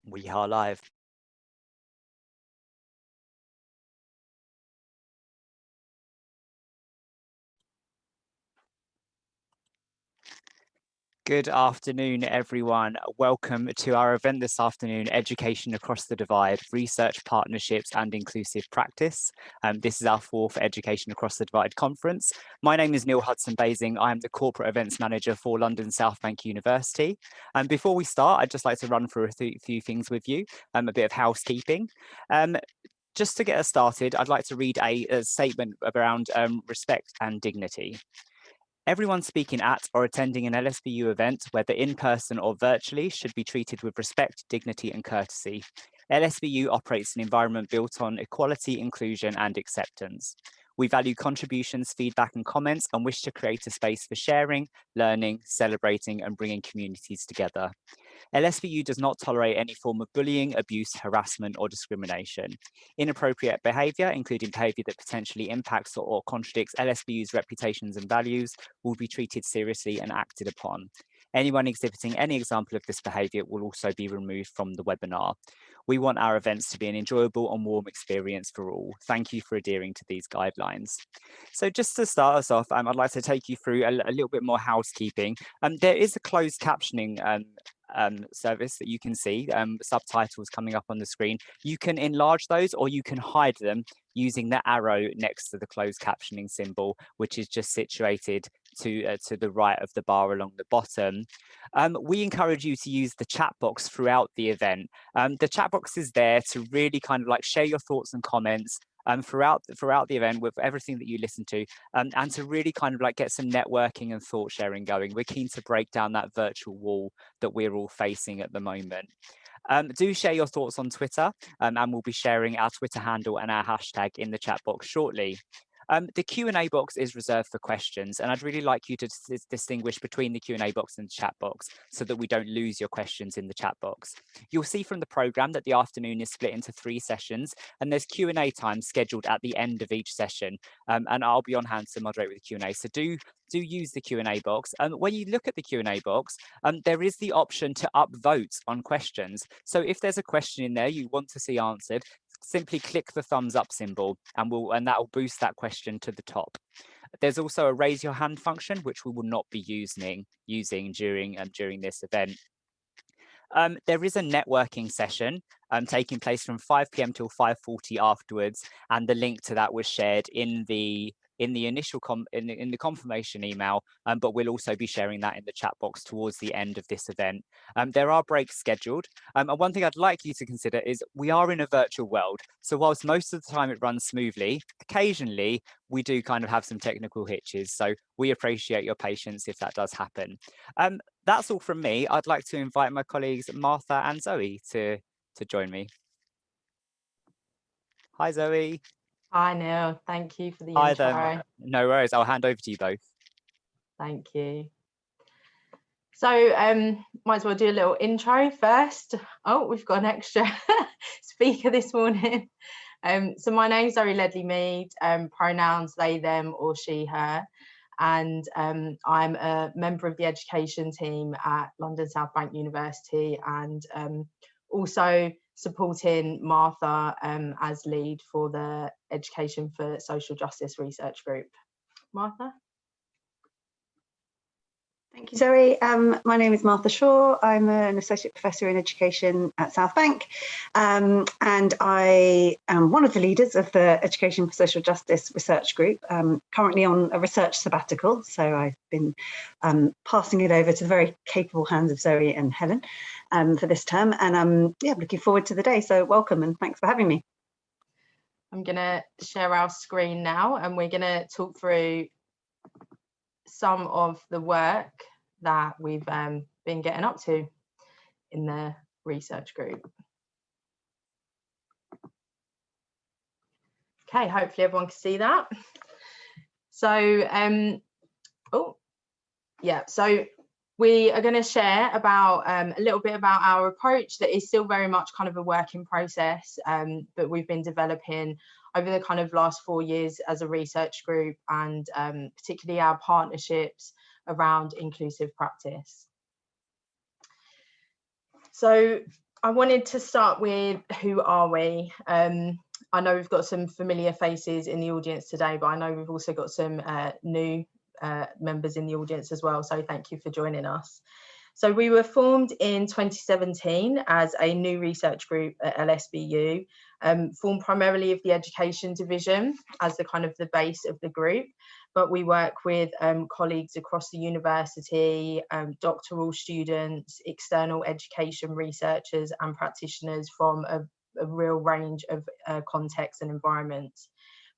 We are live. Good afternoon, everyone. Welcome to our event this afternoon, Education Across the Divide, Research, Partnerships and Inclusive Practice. This is our fourth Education Across the Divide conference. My name is Neil Hudson-Basing. I am the Corporate Events Manager for London South Bank University. And before we start, I'd just like to run through a few things with you, a bit of housekeeping. Just to get us started, I'd like to read a statement around respect and dignity. Everyone speaking at or attending an LSBU event, whether in person or virtually, should be treated with respect, dignity and courtesy. LSBU operates an environment built on equality, inclusion and acceptance. We value contributions, feedback and comments and wish to create a space for sharing, learning, celebrating and bringing communities together. LSBU does not tolerate any form of bullying, abuse, harassment or discrimination. Inappropriate behaviour, including behaviour that potentially impacts or contradicts LSBU's reputations and values, will be treated seriously and acted upon. Anyone exhibiting any example of this behaviour will also be removed from the webinar. We want our events to be an enjoyable and warm experience for all. Thank you for adhering to these guidelines. So just to start us off, I'd like to take you through a little bit more housekeeping. There is a closed captioning service that you can see, subtitles coming up on the screen. You can enlarge those or you can hide them using the arrow next to the closed captioning symbol, which is just situated to the right of the bar along the bottom. We encourage you to use the chat box throughout the event. The chat box is there to really kind of like share your thoughts and comments throughout the event with everything that you listen to, and to really kind of like get some networking and thought sharing going. We're keen to break down that virtual wall that we're all facing at the moment. Do share your thoughts on Twitter, and we'll be sharing our Twitter handle and our hashtag in the chat box shortly. The Q&A box is reserved for questions, and I'd really like you to distinguish between the Q&A box and the chat box so that we don't lose your questions in the chat box. You'll see from the programme that the afternoon is split into 3 sessions, and there's Q&A time scheduled at the end of each session, and I'll be on hand to moderate with the Q&A. So do use the Q&A box. When you look at the Q&A box, there is the option to upvote on questions. So if there's a question in there you want to see answered, simply click the thumbs up symbol and that will boost that question to the top. There's also a raise your hand function, which we will not be using during this event. There is a networking session taking place from 5 p.m. till 5:40 afterwards, and the link to that was shared in the initial in the confirmation email, but we'll also be sharing that in the chat box towards the end of this event. There are breaks scheduled, and one thing I'd like you to consider is we are in a virtual world, so whilst most of the time it runs smoothly, occasionally we do kind of have some technical hitches, so we appreciate your patience if that does happen. That's all from me. I'd like to invite my colleagues Martha and Zoe to join me. Hi Zoe. Hi Neil, thank you for the Hi intro. there. No worries, I'll hand over to you both. Thank you. So might as well do a little intro first. Oh, we've got an extra speaker this morning. So my name's Zoe Ledley-Mead, pronouns they, them or she, her. And I'm a member of the education team at London South Bank University, and also supporting Martha as lead for the Education for Social Justice Research Group. Martha? Thank you, Zoe. My name is Martha Shaw. I'm an Associate Professor in Education at South Bank, and I am one of the leaders of the Education for Social Justice Research Group, currently on a research sabbatical, so I've been passing it over to the very capable hands of Zoe and Helen for this term, and I'm looking forward to the day, so welcome and thanks for having me. I'm going to share our screen now, and we're going to talk through some of the work that we've been getting up to in the research group. Okay, hopefully everyone can see that. So, so we are going to share about a little bit about our approach that is still very much kind of a work in process, but we've been developing over the kind of last 4 years as a research group, and particularly our partnerships around inclusive practice. So I wanted to start with who are we? I know we've got some familiar faces in the audience today, but I know we've also got some new members in the audience as well. So thank you for joining us. So we were formed in 2017 as a new research group at LSBU, formed primarily of the education division as the kind of the base of the group. But we work with colleagues across the university, doctoral students, external education researchers and practitioners from a real range of contexts and environments.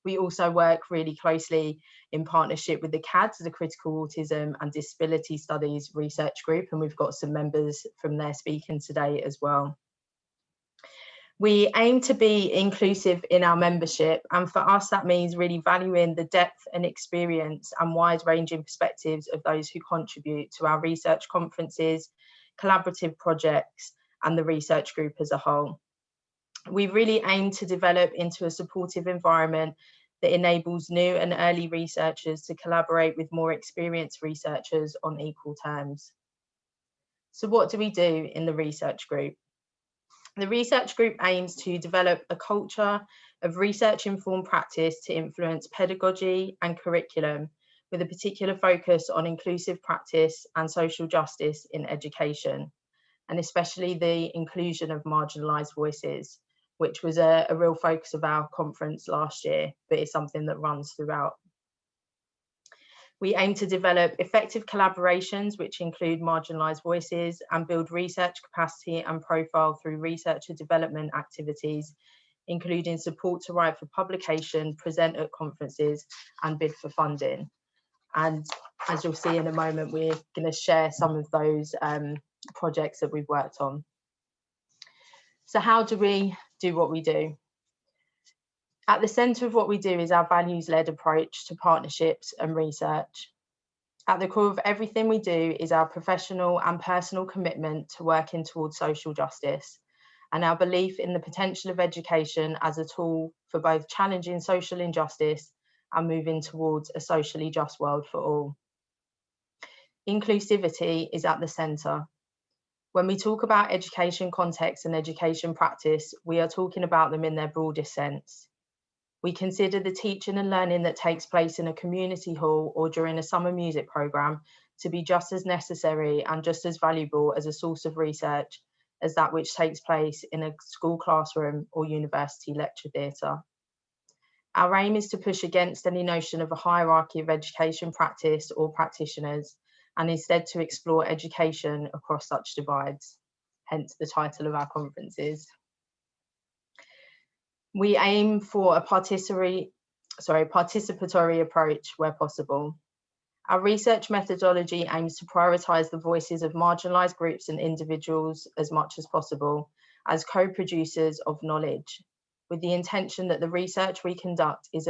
We also work really closely in partnership with the CADS, the Critical Autism and Disability Studies Research Group, and we've got some members from there speaking today as well. We aim to be inclusive in our membership, and for us that means really valuing the depth and experience and wide-ranging perspectives of those who contribute to our research conferences, collaborative projects and the research group as a whole. We really aim to develop into a supportive environment that enables new and early researchers to collaborate with more experienced researchers on equal terms. So what do we do in the research group? The research group aims to develop a culture of research-informed practice to influence pedagogy and curriculum, with a particular focus on inclusive practice and social justice in education, and especially the inclusion of marginalised voices, which was a real focus of our conference last year, but it's something that runs throughout. We aim to develop effective collaborations, which include marginalised voices, and build research capacity and profile through researcher development activities, including support to write for publication, present at conferences, and bid for funding. And as you'll see in a moment, we're going to share some of those projects that we've worked on. So how do we do what we do? At the centre of what we do is our values-led approach to partnerships and research. At the core of everything we do is our professional and personal commitment to working towards social justice, and our belief in the potential of education as a tool for both challenging social injustice and moving towards a socially just world for all. Inclusivity is at the centre. When we talk about education context and education practice, we are talking about them in their broadest sense. We consider the teaching and learning that takes place in a community hall or during a summer music programme to be just as necessary and just as valuable as a source of research as that which takes place in a school classroom or university lecture theatre. Our aim is to push against any notion of a hierarchy of education practice or practitioners, and instead to explore education across such divides, hence the title of our conferences. We aim for a participatory approach where possible. Our research methodology aims to prioritise the voices of marginalised groups and individuals as much as possible as co-producers of knowledge, with the intention that the research we conduct is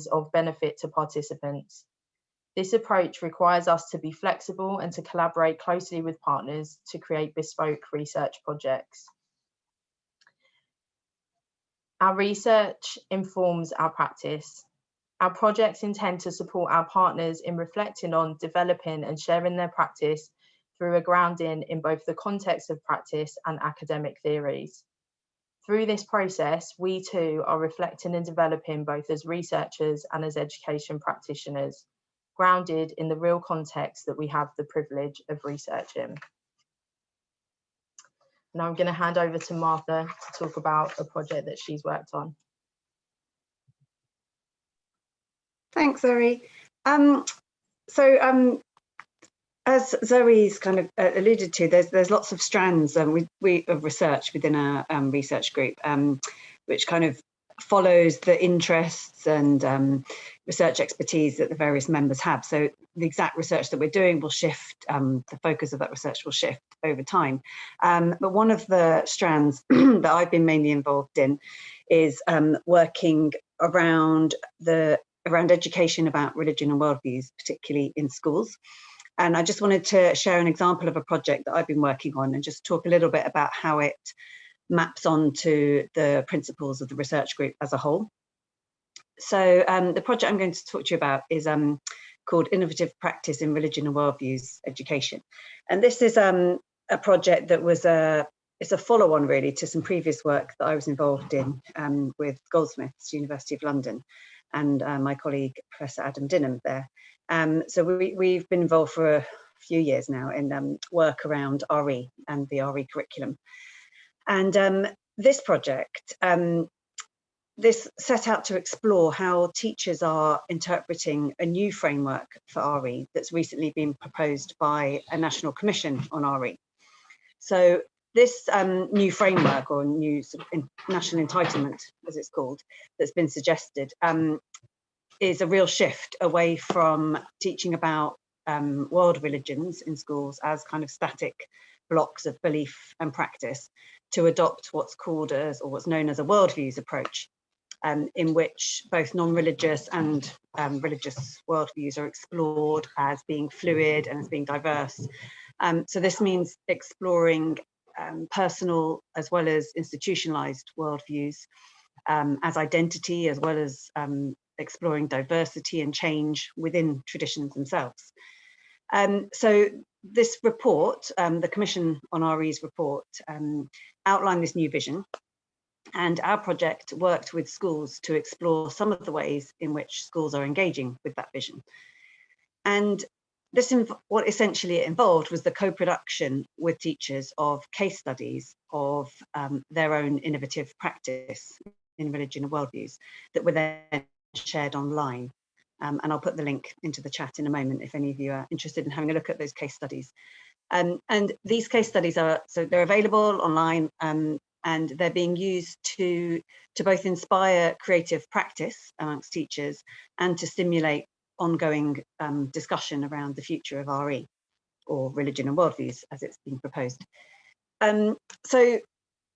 of benefit to participants. This approach requires us to be flexible and to collaborate closely with partners to create bespoke research projects. Our research informs our practice. Our projects intend to support our partners in reflecting on, developing and sharing their practice through a grounding in both the context of practice and academic theories. Through this process, we too are reflecting and developing both as researchers and as education practitioners, grounded in the real context that we have the privilege of researching. Now I'm going to hand over to Martha to talk about a project that she's worked on. Thanks, Zoe. As Zoe's kind of alluded to, there's lots of strands of research within our research group, which kind of follows the interests and research expertise that the various members have. So the exact research that we're doing will shift, the focus of that research will shift over time. But one of the strands that I've been mainly involved in is working around education about religion and worldviews, particularly in schools. And I just wanted to share an example of a project that I've been working on and just talk a little bit about how it maps onto the principles of the research group as a whole. So the project I'm going to talk to you about is called Innovative Practice in Religion and Worldviews Education. And this is a project that was it's a follow-on really to some previous work that I was involved in with Goldsmiths, University of London, and my colleague Professor Adam Dinham there. So we've been involved for a few years now in work around RE and the RE curriculum. And this project, this set out to explore how teachers are interpreting a new framework for RE that's recently been proposed by a national commission on RE. So this new framework, or new sort of national entitlement, as it's called, that's been suggested, is a real shift away from teaching about world religions in schools as kind of static blocks of belief and practice, to adopt what's called as, or what's known as, a worldviews approach, in which both non-religious and religious worldviews are explored as being fluid and as being diverse. So this means exploring personal as well as institutionalized worldviews as identity, as well as exploring diversity and change within traditions themselves. So this report, the Commission on RE's report, outlined this new vision, and our project worked with schools to explore some of the ways in which schools are engaging with that vision. And this, what essentially it involved was the co-production with teachers of case studies of their own innovative practice in religion and worldviews that were then shared online. And I'll put the link into the chat in a moment if any of you are interested in having a look at those case studies. And these case studies are, so they're available online, and they're being used to both inspire creative practice amongst teachers and to stimulate ongoing discussion around the future of RE, or religion and worldviews, as it's being proposed. So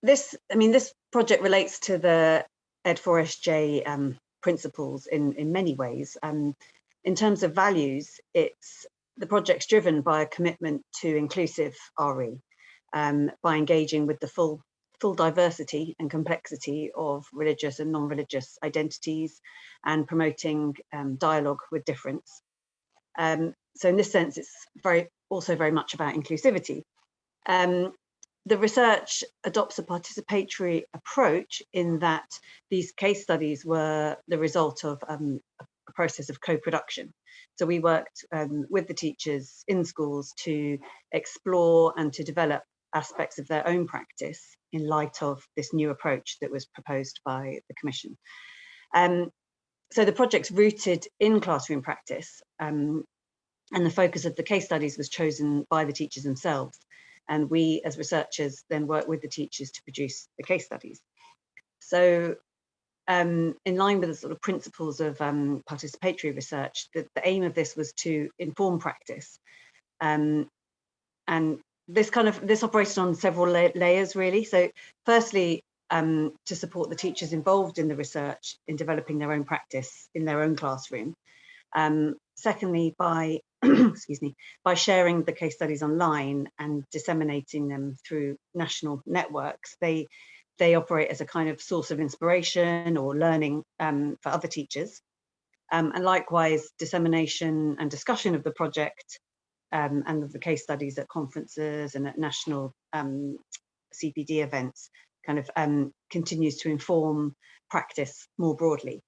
this, I mean, this project relates to the Ed4SJ principles in many ways. In terms of values, the project's driven by a commitment to inclusive RE, by engaging with the full diversity and complexity of religious and non-religious identities, and promoting dialogue with difference. So in this sense, it's also very much about inclusivity. The research adopts a participatory approach in that these case studies were the result of a process of co-production. So we worked with the teachers in schools to explore and to develop aspects of their own practice in light of this new approach that was proposed by the Commission. So the project's rooted in classroom practice, and the focus of the case studies was chosen by the teachers themselves. And we, as researchers, then work with the teachers to produce the case studies. So in line with the sort of principles of participatory research, the aim of this was to inform practice. And this operated on several layers, really. So firstly, to support the teachers involved in the research in developing their own practice in their own classroom. Secondly, by excuse me, by sharing the case studies online and disseminating them through national networks. They operate as a kind of source of inspiration or learning for other teachers. And likewise, dissemination and discussion of the project and of the case studies at conferences and at national CPD events kind of continues to inform practice more broadly.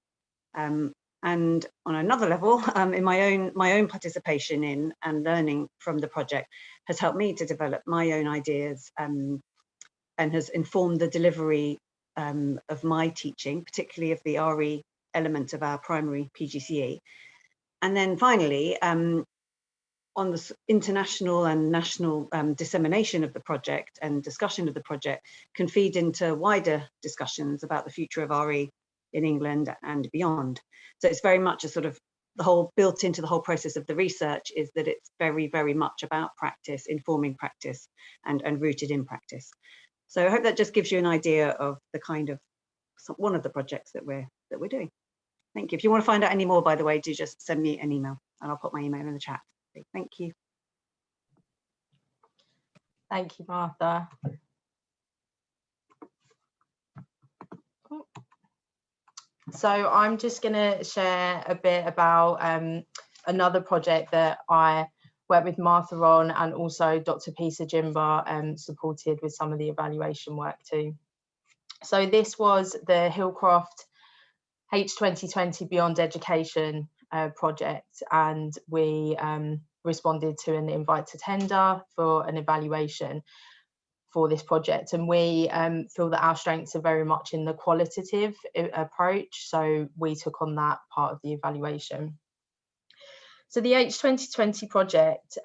And on another level, in my own participation in and learning from the project has helped me to develop my own ideas and has informed the delivery of my teaching, particularly of the RE element of our primary PGCE. And then finally, on the international and national dissemination of the project and discussion of the project can feed into wider discussions about the future of RE in England and beyond. So it's very much a sort of built into the whole process of the research is that it's very, very much about practice, informing practice and rooted in practice. So I hope that just gives you an idea of the kind of one of the projects that we're doing. Thank you. If you want to find out any more, by the way, do just send me an email and I'll put my email in the chat. Thank you. Thank you, Martha. So I'm just going to share a bit about another project that I worked with Martha on, and also Dr. Pisa Jimba supported with some of the evaluation work too. So this was the Hillcroft H2020 Beyond Education project, and we responded to an invite to tender for an evaluation for this project. And we feel that our strengths are very much in the qualitative approach, so we took on that part of the evaluation. So the H2020 project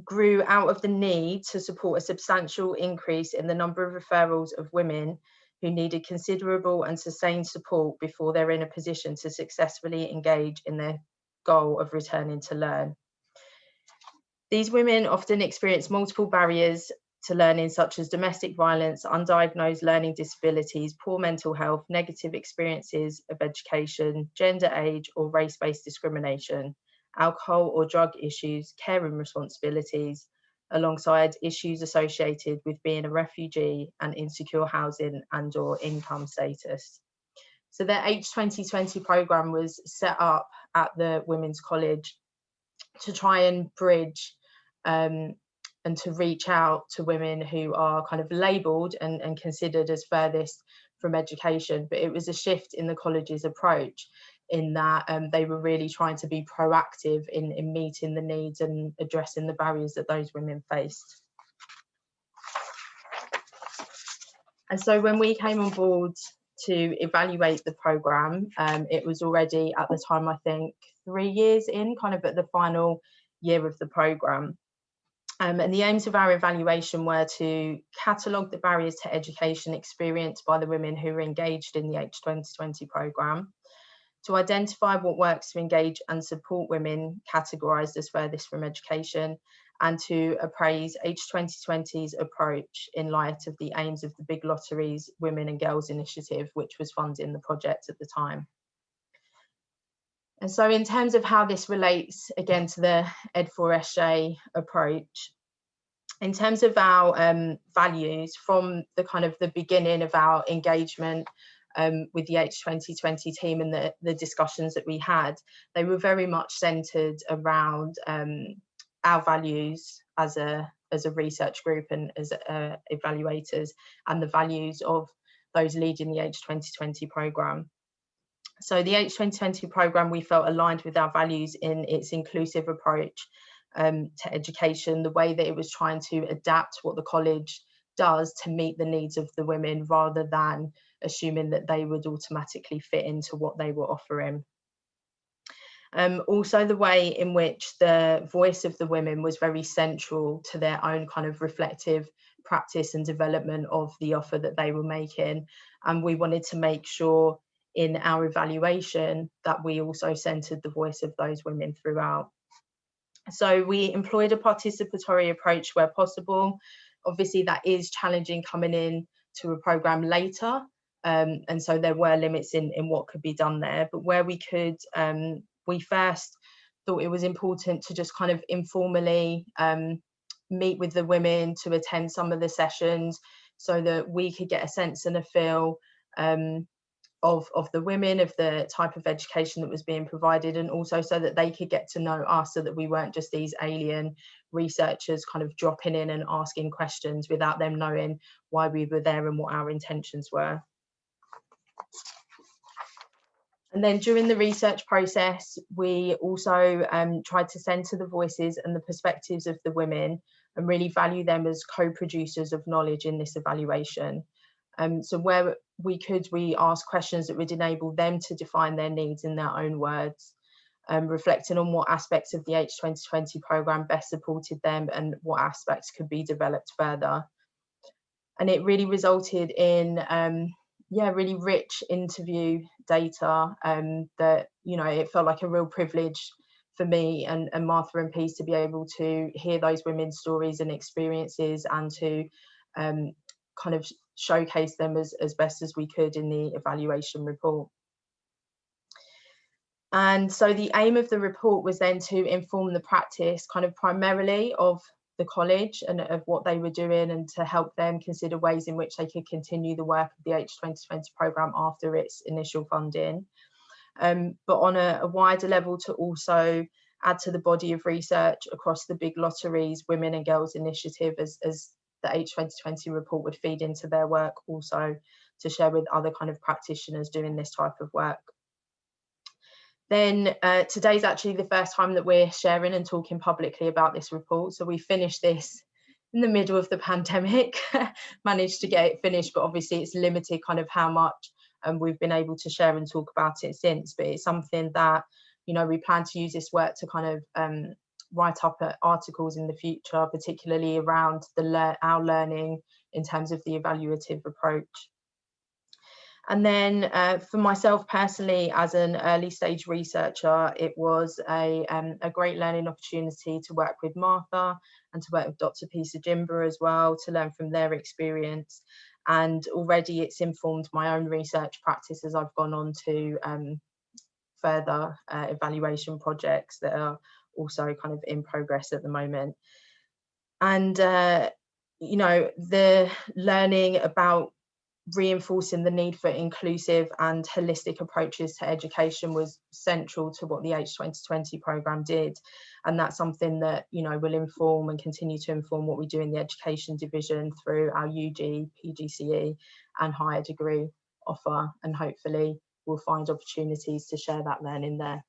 grew out of the need to support a substantial increase in the number of referrals of women who needed considerable and sustained support before they're in a position to successfully engage in their goal of returning to learn. These women often experience multiple barriers to learning, such as domestic violence, undiagnosed learning disabilities, poor mental health, negative experiences of education, gender, age, or race-based discrimination, alcohol or drug issues, caring responsibilities, alongside issues associated with being a refugee and insecure housing and/or income status. So the H2020 programme was set up at the Women's College to try and bridge and to reach out to women who are kind of labelled and considered as furthest from education. But it was a shift in the college's approach, in that they were really trying to be proactive in meeting the needs and addressing the barriers that those women faced. And so when we came on board to evaluate the programme, it was already at the time, I think, 3 years in, kind of at the final year of the programme. And the aims of our evaluation were to catalogue the barriers to education experienced by the women who were engaged in the H2020 programme, to identify what works to engage and support women categorised as furthest from education, and to appraise H2020's approach in light of the aims of the Big Lottery's Women and Girls Initiative, which was funding the project at the time. And so in terms of how this relates again to the Ed4SJ approach, in terms of our values, from the kind of the beginning of our engagement with the H2020 team and the discussions that we had, they were very much centred around our values as a research group and as evaluators, and the values of those leading the H2020 programme. So the H2020 programme, we felt, aligned with our values in its inclusive approach to education, the way that it was trying to adapt what the college does to meet the needs of the women, rather than assuming that they would automatically fit into what they were offering. Also, the way in which the voice of the women was very central to their own kind of reflective practice and development of the offer that they were making. And we wanted to make sure in our evaluation that we also centred the voice of those women throughout. So we employed a participatory approach where possible. Obviously, that is challenging coming in to a programme later. And so there were limits in what could be done there. But where we could, we first thought it was important to just kind of informally meet with the women, to attend some of the sessions, so that we could get a sense and a feel of the women, of the type of education that was being provided, and also so that they could get to know us, so that we weren't just these alien researchers kind of dropping in and asking questions without them knowing why we were there and what our intentions were. And then during the research process, we also tried to centre the voices and the perspectives of the women and really value them as co-producers of knowledge in this evaluation. So where we could, we asked questions that would enable them to define their needs in their own words, reflecting on what aspects of the H2020 programme best supported them and what aspects could be developed further. And it really resulted in really rich interview data that, you know, it felt like a real privilege for me and Martha and Peace to be able to hear those women's stories and experiences, and to kind of showcase them as best as we could in the evaluation report. And so the aim of the report was then to inform the practice kind of primarily of the college and of what they were doing, and to help them consider ways in which they could continue the work of the H2020 programme after its initial funding. But on a wider level, to also add to the body of research across the big lotteries, Women and Girls Initiative, as the H2020 report would feed into their work, also to share with other kind of practitioners doing this type of work. Then today's actually the first time that we're sharing and talking publicly about this report. So we finished this in the middle of the pandemic, managed to get it finished, but obviously it's limited kind of how much we've been able to share and talk about it since. But it's something that, you know, we plan to use this work to kind of write up articles in the future, particularly around our learning in terms of the evaluative approach. And then for myself personally, as an early stage researcher, it was a great learning opportunity to work with Martha and to work with Dr. Jimba as well, to learn from their experience. And already it's informed my own research practice as I've gone on to further evaluation projects that are also kind of in progress at the moment. And, you know, the learning about reinforcing the need for inclusive and holistic approaches to education was central to what the H2020 programme did. And that's something that, you know, will inform and continue to inform what we do in the education division through our UG, PGCE and higher degree offer. And hopefully we'll find opportunities to share that learning there.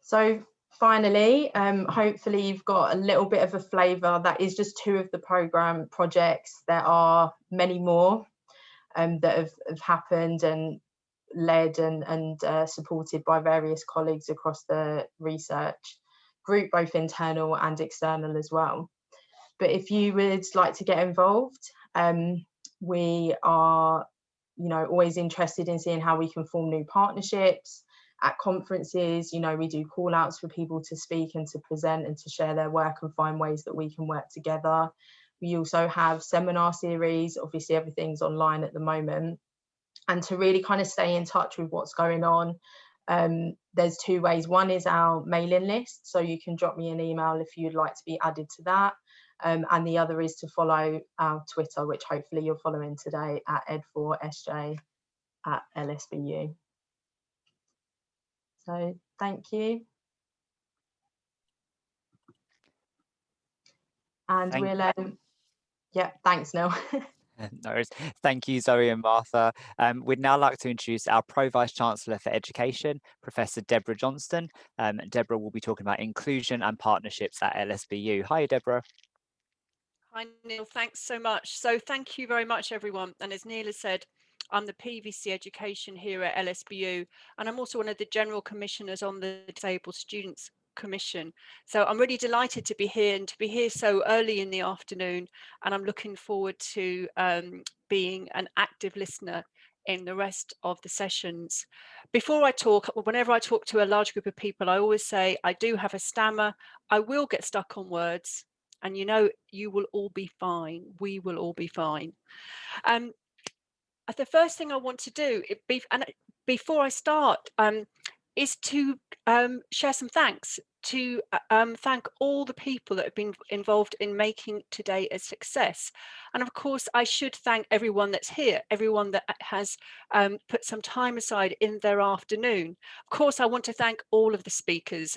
So finally, hopefully you've got a little bit of a flavour. That is just 2 of the programme projects. There are many more that have happened and led and supported by various colleagues across the research group, both internal and external as well. But if you would like to get involved, we are, you know, always interested in seeing how we can form new partnerships. At conferences, you know, we do call outs for people to speak and to present and to share their work and find ways that we can work together. We also have seminar series. Obviously everything's online at the moment. And to really kind of stay in touch with what's going on, there's 2 ways. One is our mailing list, so you can drop me an email if you'd like to be added to that. And the other is to follow our Twitter, which hopefully you're following today, at ed4sj at LSBU. So thank you. And we'll, yeah, thanks, Neil. No worries. Thank you, Zoe and Martha. We'd now like to introduce our Pro-Vice Chancellor for Education, Professor Deborah Johnston. Deborah will be talking about inclusion and partnerships at LSBU. Hi, Deborah. Hi, Neil. Thanks so much. So thank you very much, everyone. And as Neil has said, I'm the PVC Education here at LSBU, and I'm also one of the General Commissioners on the Disabled Students Commission. So I'm really delighted to be here and to be here so early in the afternoon, and I'm looking forward to being an active listener in the rest of the sessions. Before I talk, whenever I talk to a large group of people, I always say I do have a stammer. I will get stuck on words, and you know, you will all be fine. We will all be fine. The first thing I want to do, before I start, is to share some thanks, to thank all the people that have been involved in making today a success. And of course, I should thank everyone that's here, everyone that has put some time aside in their afternoon. Of course, I want to thank all of the speakers.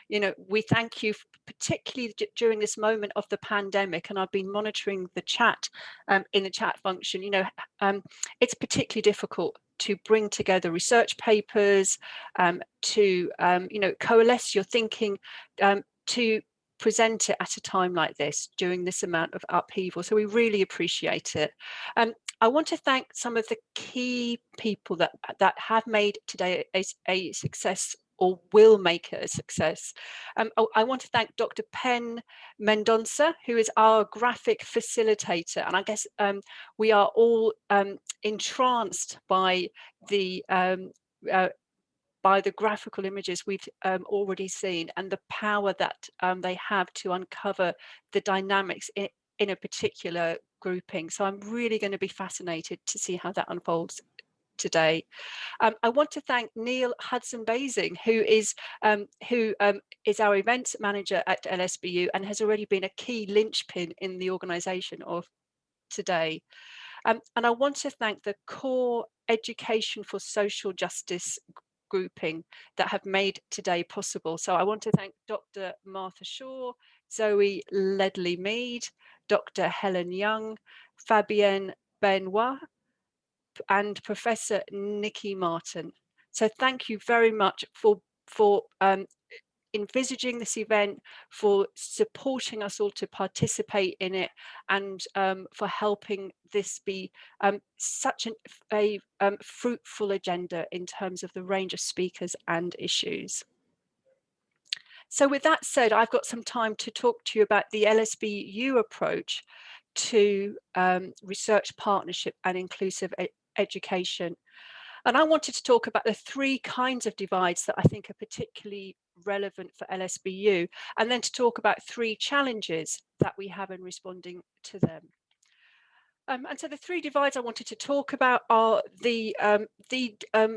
You know, we thank you particularly during this moment of the pandemic, and I've been monitoring the chat in the chat function. You know, it's particularly difficult to bring together research papers, to you know, coalesce your thinking, to present it at a time like this during this amount of upheaval. So we really appreciate it. I want to thank some of the key people that have made today a success, or will make it a success. I want to thank Dr. Pen Mendonça, who is our graphic facilitator. And I guess we are all entranced by the graphical images we've already seen, and the power that they have to uncover the dynamics in a particular grouping. So I'm really going to be fascinated to see how that unfolds today. I want to thank Neil Hudson-Basing, who is our events manager at LSBU and has already been a key linchpin in the organisation of today. And I want to thank the core Education for Social Justice grouping that have made today possible. So I want to thank Dr. Martha Shaw, Zoe Ledley-Mead, Dr. Helen Young, Fabienne Benoit, and Professor Nikki Martin. So thank you very much for envisaging this event, for supporting us all to participate in it, and for helping this be such a fruitful agenda in terms of the range of speakers and issues. So with that said, I've got some time to talk to you about the LSBU approach to research partnership and inclusive education. And I wanted to talk about the 3 kinds of divides that I think are particularly relevant for LSBU, and then to talk about 3 challenges that we have in responding to them. And so the 3 divides I wanted to talk about are the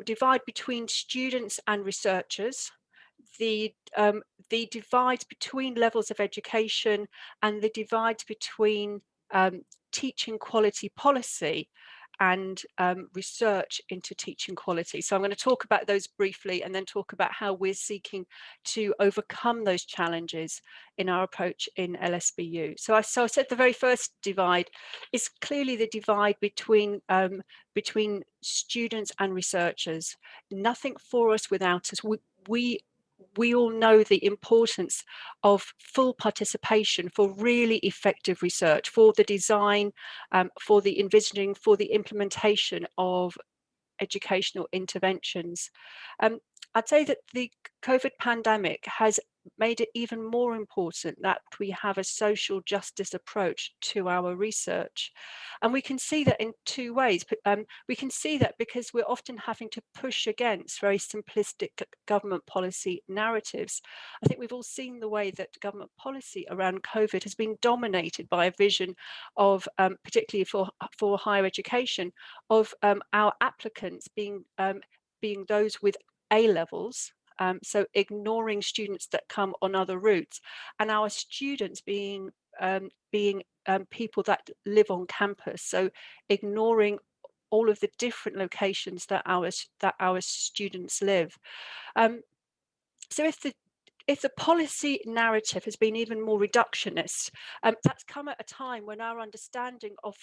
divide between students and researchers, the divides between levels of education, and the divides between teaching quality policy and research into teaching quality. So I'm going to talk about those briefly and then talk about how we're seeking to overcome those challenges in our approach in LSBU. So I said the very first divide is clearly the divide between students and researchers. Nothing for us without us. We all know the importance of full participation for really effective research, for the design, for the envisioning, for the implementation of educational interventions. I'd say that the COVID pandemic has made it even more important that we have a social justice approach to our research. And we can see that in 2 ways. We can see that because we're often having to push against very simplistic government policy narratives. I think we've all seen the way that government policy around COVID has been dominated by a vision of, particularly for higher education, of our applicants being those with A levels, so ignoring students that come on other routes, and our students being people that live on campus, so ignoring all of the different locations that our students live. So if the policy narrative has been even more reductionist, that's come at a time when our understanding of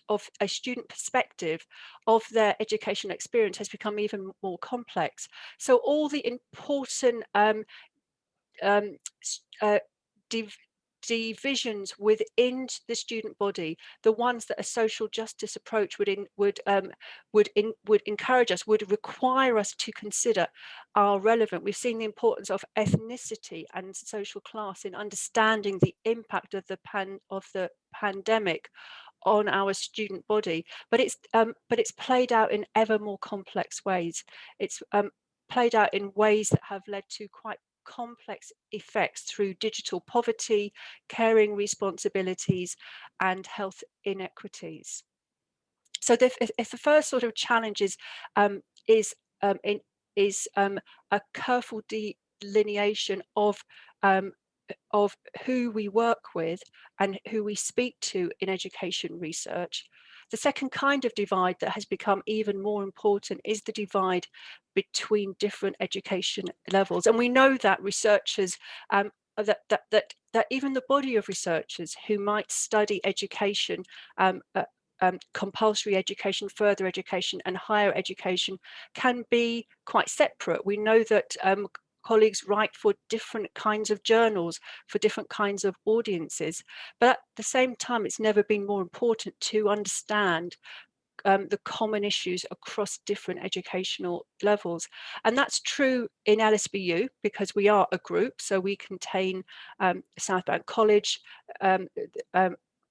of a student perspective of their educational experience has become even more complex. So all the important divisions within the student body, the ones that a social justice approach would encourage us, would require us to consider, are relevant. We've seen the importance of ethnicity and social class in understanding the impact of the pandemic on our student body, but it's played out in ever more complex ways. It's played out in ways that have led to quite complex effects through digital poverty, caring responsibilities, and health inequities. So if the first sort of challenge is a careful delineation of who we work with and who we speak to in education research. The second kind of divide that has become even more important is the divide between different education levels. And we know that researchers, that even the body of researchers who might study education, compulsory education, further education, and higher education can be quite separate. We know that colleagues write for different kinds of journals, for different kinds of audiences. But at the same time, it's never been more important to understand the common issues across different educational levels. And that's true in LSBU because we are a group. So we contain South Bank College,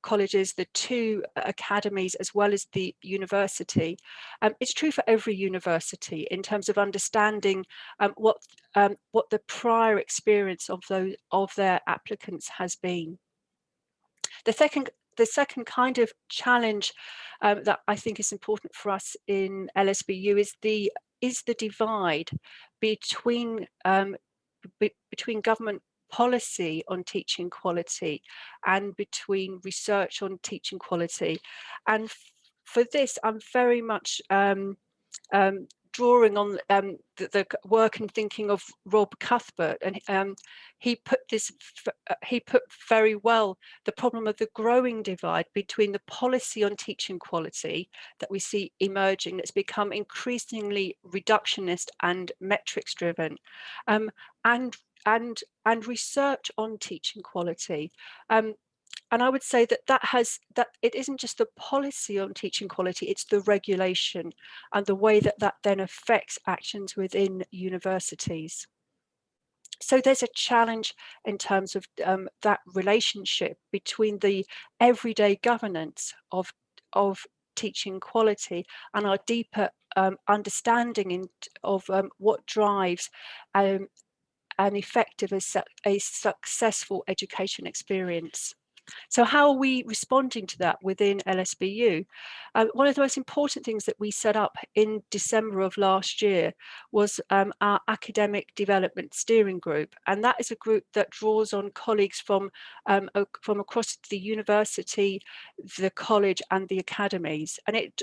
colleges, the 2 academies, as well as the university. It's true for every university in terms of understanding what the prior experience of their applicants has been. The second kind of challenge that I think is important for us in LSBU is the divide between government policy on teaching quality and between research on teaching quality. And for this, I'm very much drawing on the work and thinking of Rob Cuthbert, and he put very well the problem of the growing divide between the policy on teaching quality that we see emerging, that's become increasingly reductionist and metrics driven, and research on teaching quality. And I would say that it isn't just the policy on teaching quality, it's the regulation and the way that then affects actions within universities. So there's a challenge in terms of that relationship between the everyday governance of teaching quality and our deeper understanding of what drives an effective, a successful education experience. So how are we responding to that within LSBU? One of the most important things that we set up in December of last year was our Academic Development Steering Group. And that is a group that draws on colleagues from across the university, the college and the academies. And it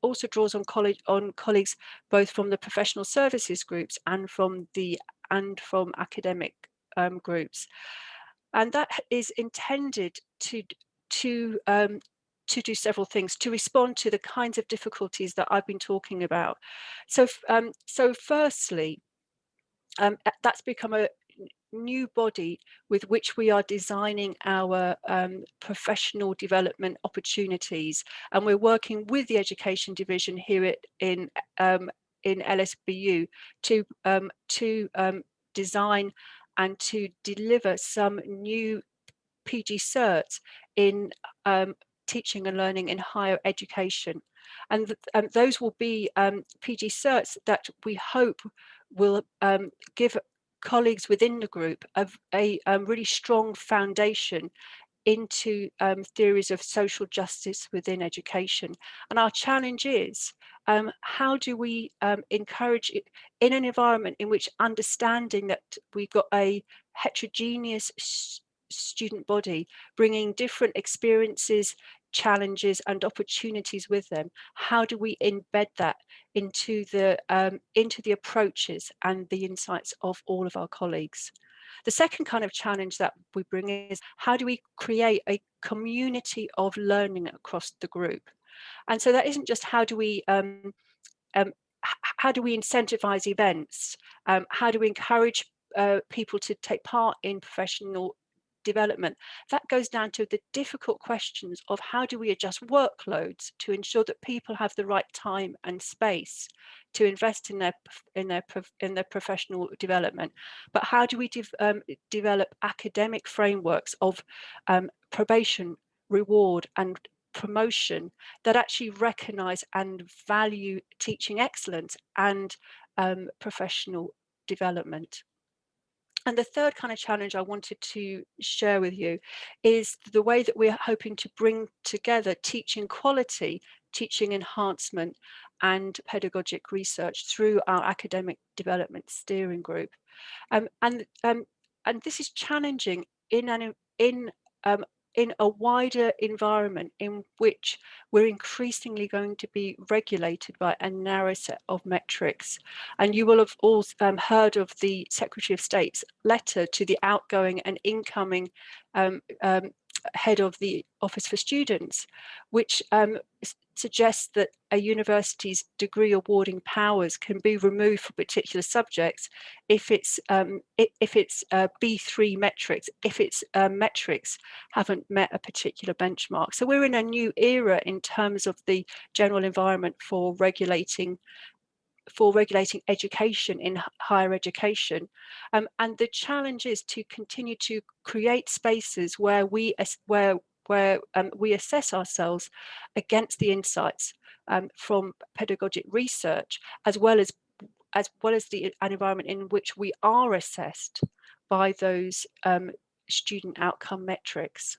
also draws on colleagues both from the professional services groups and from academic groups. And that is intended to do several things to respond to the kinds of difficulties that I've been talking about. So firstly, that's become a new body with which we are designing our professional development opportunities, and we're working with the education division here in LSBU to design and to deliver some new PG certs in teaching and learning in higher education. And those will be PG certs that we hope will give colleagues within the group a really strong foundation into theories of social justice within education. And our challenge is, how do we encourage it in an environment in which understanding that we've got a heterogeneous student body bringing different experiences, challenges and opportunities with them, how do we embed that into the approaches and the insights of all of our colleagues? The second kind of challenge that we bring is, how do we create a community of learning across the group? And so that isn't just how do we incentivize events, how do we encourage people to take part in professional development. That goes down to the difficult questions of how do we adjust workloads to ensure that people have the right time and space to invest in their professional development, but how do we develop academic frameworks of probation, reward and promotion that actually recognize and value teaching excellence and professional development. And the third kind of challenge I wanted to share with you is the way that we're hoping to bring together teaching quality, teaching enhancement and pedagogic research through our Academic Development Steering Group. And this is challenging in a wider environment in which we're increasingly going to be regulated by a narrow set of metrics. And you will have all heard of the Secretary of State's letter to the outgoing and incoming head of the Office for Students, which suggests that a university's degree awarding powers can be removed for particular subjects if it's B3 metrics, if its metrics haven't met a particular benchmark. So we're in a new era in terms of the general environment for regulating education in higher education, and the challenge is to continue to create spaces where we assess ourselves against the insights from pedagogic research, as well as an environment in which we are assessed by those student outcome metrics.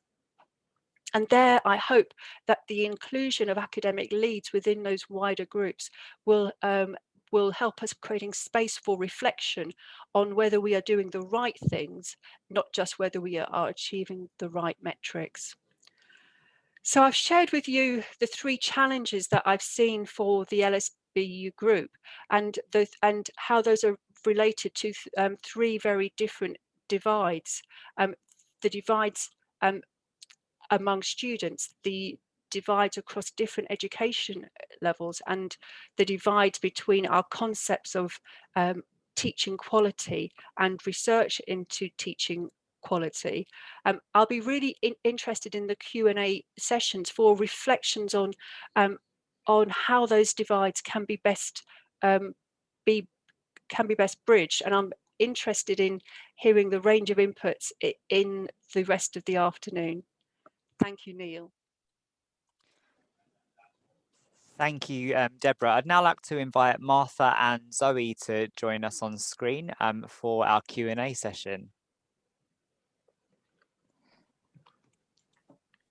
And there, I hope that the inclusion of academic leads within those wider groups will help us creating space for reflection on whether we are doing the right things, not just whether we are achieving the right metrics. So I've shared with you the three challenges that I've seen for the LSBU group, and how those are related to three very different divides. The divides among students, the divides across different education levels, and the divides between our concepts of teaching quality and research into teaching quality. I'll be really interested in the Q&A sessions for reflections on how those divides can be best bridged, and I'm interested in hearing the range of inputs in the rest of the afternoon. Thank you, Neil. Thank you, Deborah. I'd now like to invite Martha and Zoe to join us on screen for our Q&A session.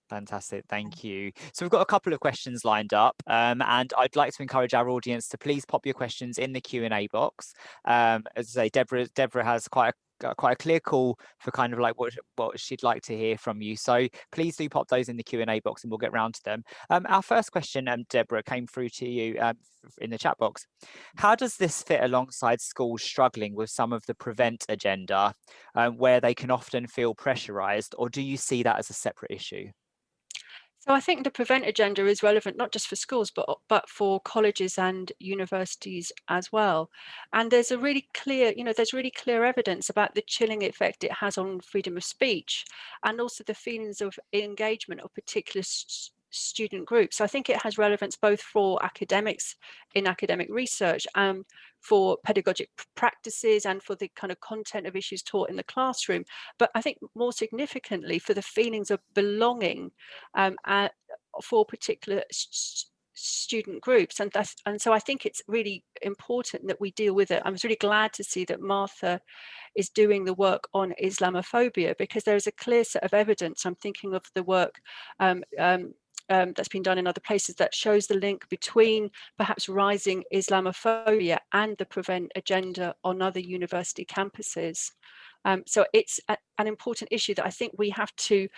Fantastic, thank you. So we've got a couple of questions lined up, and I'd like to encourage our audience to please pop your questions in the Q&A box. As I say, Deborah has quite a clear call for kind of like what she'd like to hear from you. So please do pop those in the Q&A box and we'll get round to them. Our first question, Deborah, came through to you in the chat box. How does this fit alongside schools struggling with some of the prevent agenda, where they can often feel pressurized, or do you see that as a separate issue? So I think the prevent agenda is relevant not just for schools, but for colleges and universities as well. And there's a really clear, there's really clear evidence about the chilling effect it has on freedom of speech, and also the feelings of engagement of particular student groups. So I think it has relevance both for academics in academic research, for pedagogic practices, and for the kind of content of issues taught in the classroom. But I think more significantly for the feelings of belonging for particular student groups, and so I think it's really important that we deal with it. I was really glad to see that Martha is doing the work on Islamophobia, because there is a clear set of evidence. I'm thinking of the work that's been done in other places that shows the link between perhaps rising Islamophobia and the prevent agenda on other university campuses. So it's an important issue that I think we have to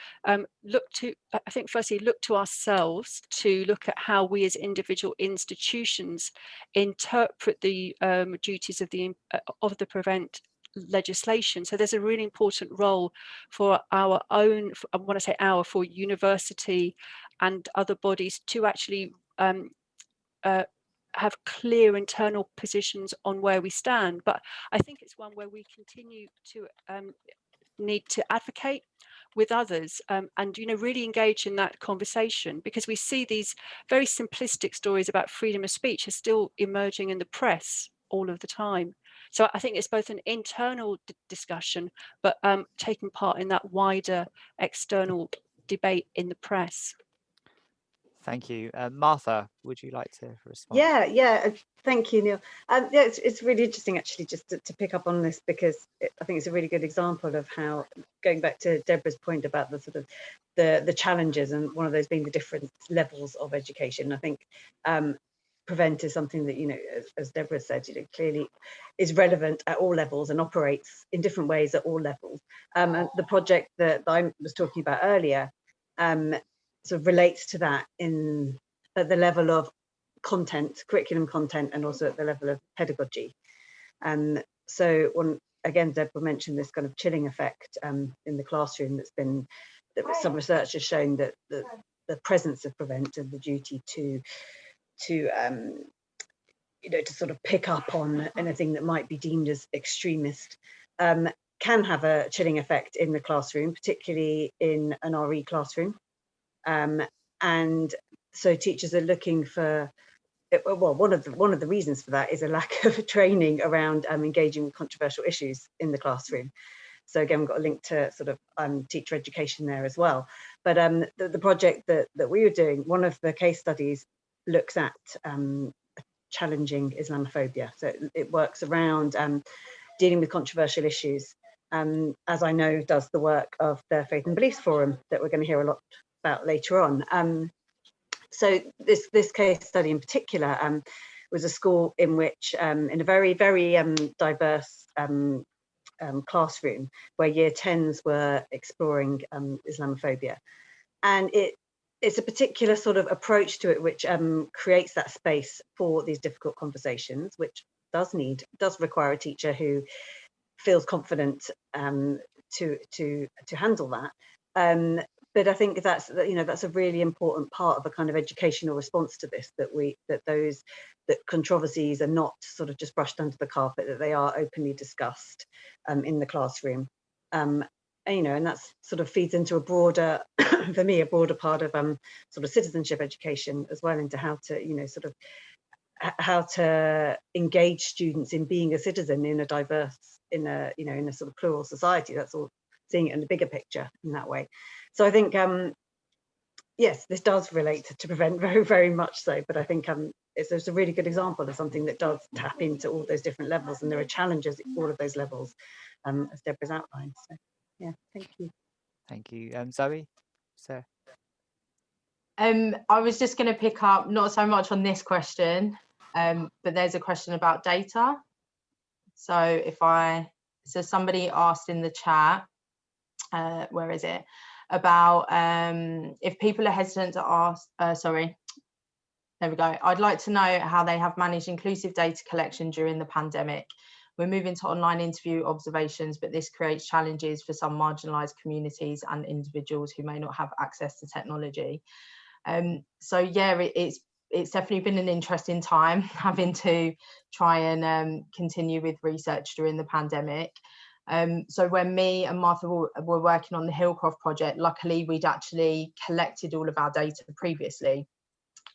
firstly look to ourselves, to look at how we as individual institutions interpret the duties of the prevent legislation. So there's a really important role for our own, when I say our, for university and other bodies to actually have clear internal positions on where we stand. But I think it's one where we continue to need to advocate with others, and really engage in that conversation, because we see these very simplistic stories about freedom of speech are still emerging in the press all of the time. So I think it's both an internal discussion, but taking part in that wider external debate in the press. Thank you. Martha, would you like to respond? Yeah, thank you, Neil. Yeah, it's really interesting actually just to pick up on this, because I think it's a really good example of how, going back to Deborah's point about the sort of the challenges, and one of those being the different levels of education. I think prevent is something that, as Deborah said, clearly is relevant at all levels and operates in different ways at all levels. And the project that I was talking about earlier sort of relates to that at the level of content, curriculum content, and also at the level of pedagogy. So again, Deborah mentioned this kind of chilling effect in the classroom that some research has shown that the presence of prevent and the duty to sort of pick up on anything that might be deemed as extremist can have a chilling effect in the classroom, particularly in an RE classroom. And so teachers are looking for, well, one of the reasons for that is a lack of training around engaging with controversial issues in the classroom. So again, we've got a link to sort of teacher education there as well. But the project that we were doing, one of the case studies looks at challenging Islamophobia. So it works around dealing with controversial issues, as I know does the work of the Faith and Beliefs Forum that we're going to hear a lot about later on. So this case study in particular was a school in which, in a very, very diverse classroom, where year 10s were exploring Islamophobia. And it's a particular sort of approach to it which creates that space for these difficult conversations, which does require a teacher who feels confident to handle that. But I think that's a really important part of a kind of educational response to this, that controversies are not sort of just brushed under the carpet, that they are openly discussed in the classroom. And that sort of feeds into a broader, for me, a broader part of sort of citizenship education as well, into how to, how to engage students in being a citizen in a diverse, in a sort of plural society. That's all, seeing it in the bigger picture in that way. So I think, yes, this does relate to Prevent very, very much so. But I think it's a really good example of something that does tap into all those different levels, and there are challenges at all of those levels, as Deborah's outlined. So yeah, thank you. Thank you. Zoe? So. I was just going to pick up, not so much on this question, but there's a question about data. So somebody asked in the chat, where is it, about if people are hesitant to ask, there we go. I'd like to know how they have managed inclusive data collection during the pandemic. We're moving to online interview observations, but this creates challenges for some marginalised communities and individuals who may not have access to technology. So yeah, it's definitely been an interesting time having to try and continue with research during the pandemic. So when me and Martha were working on the Hillcroft project, luckily we'd actually collected all of our data previously.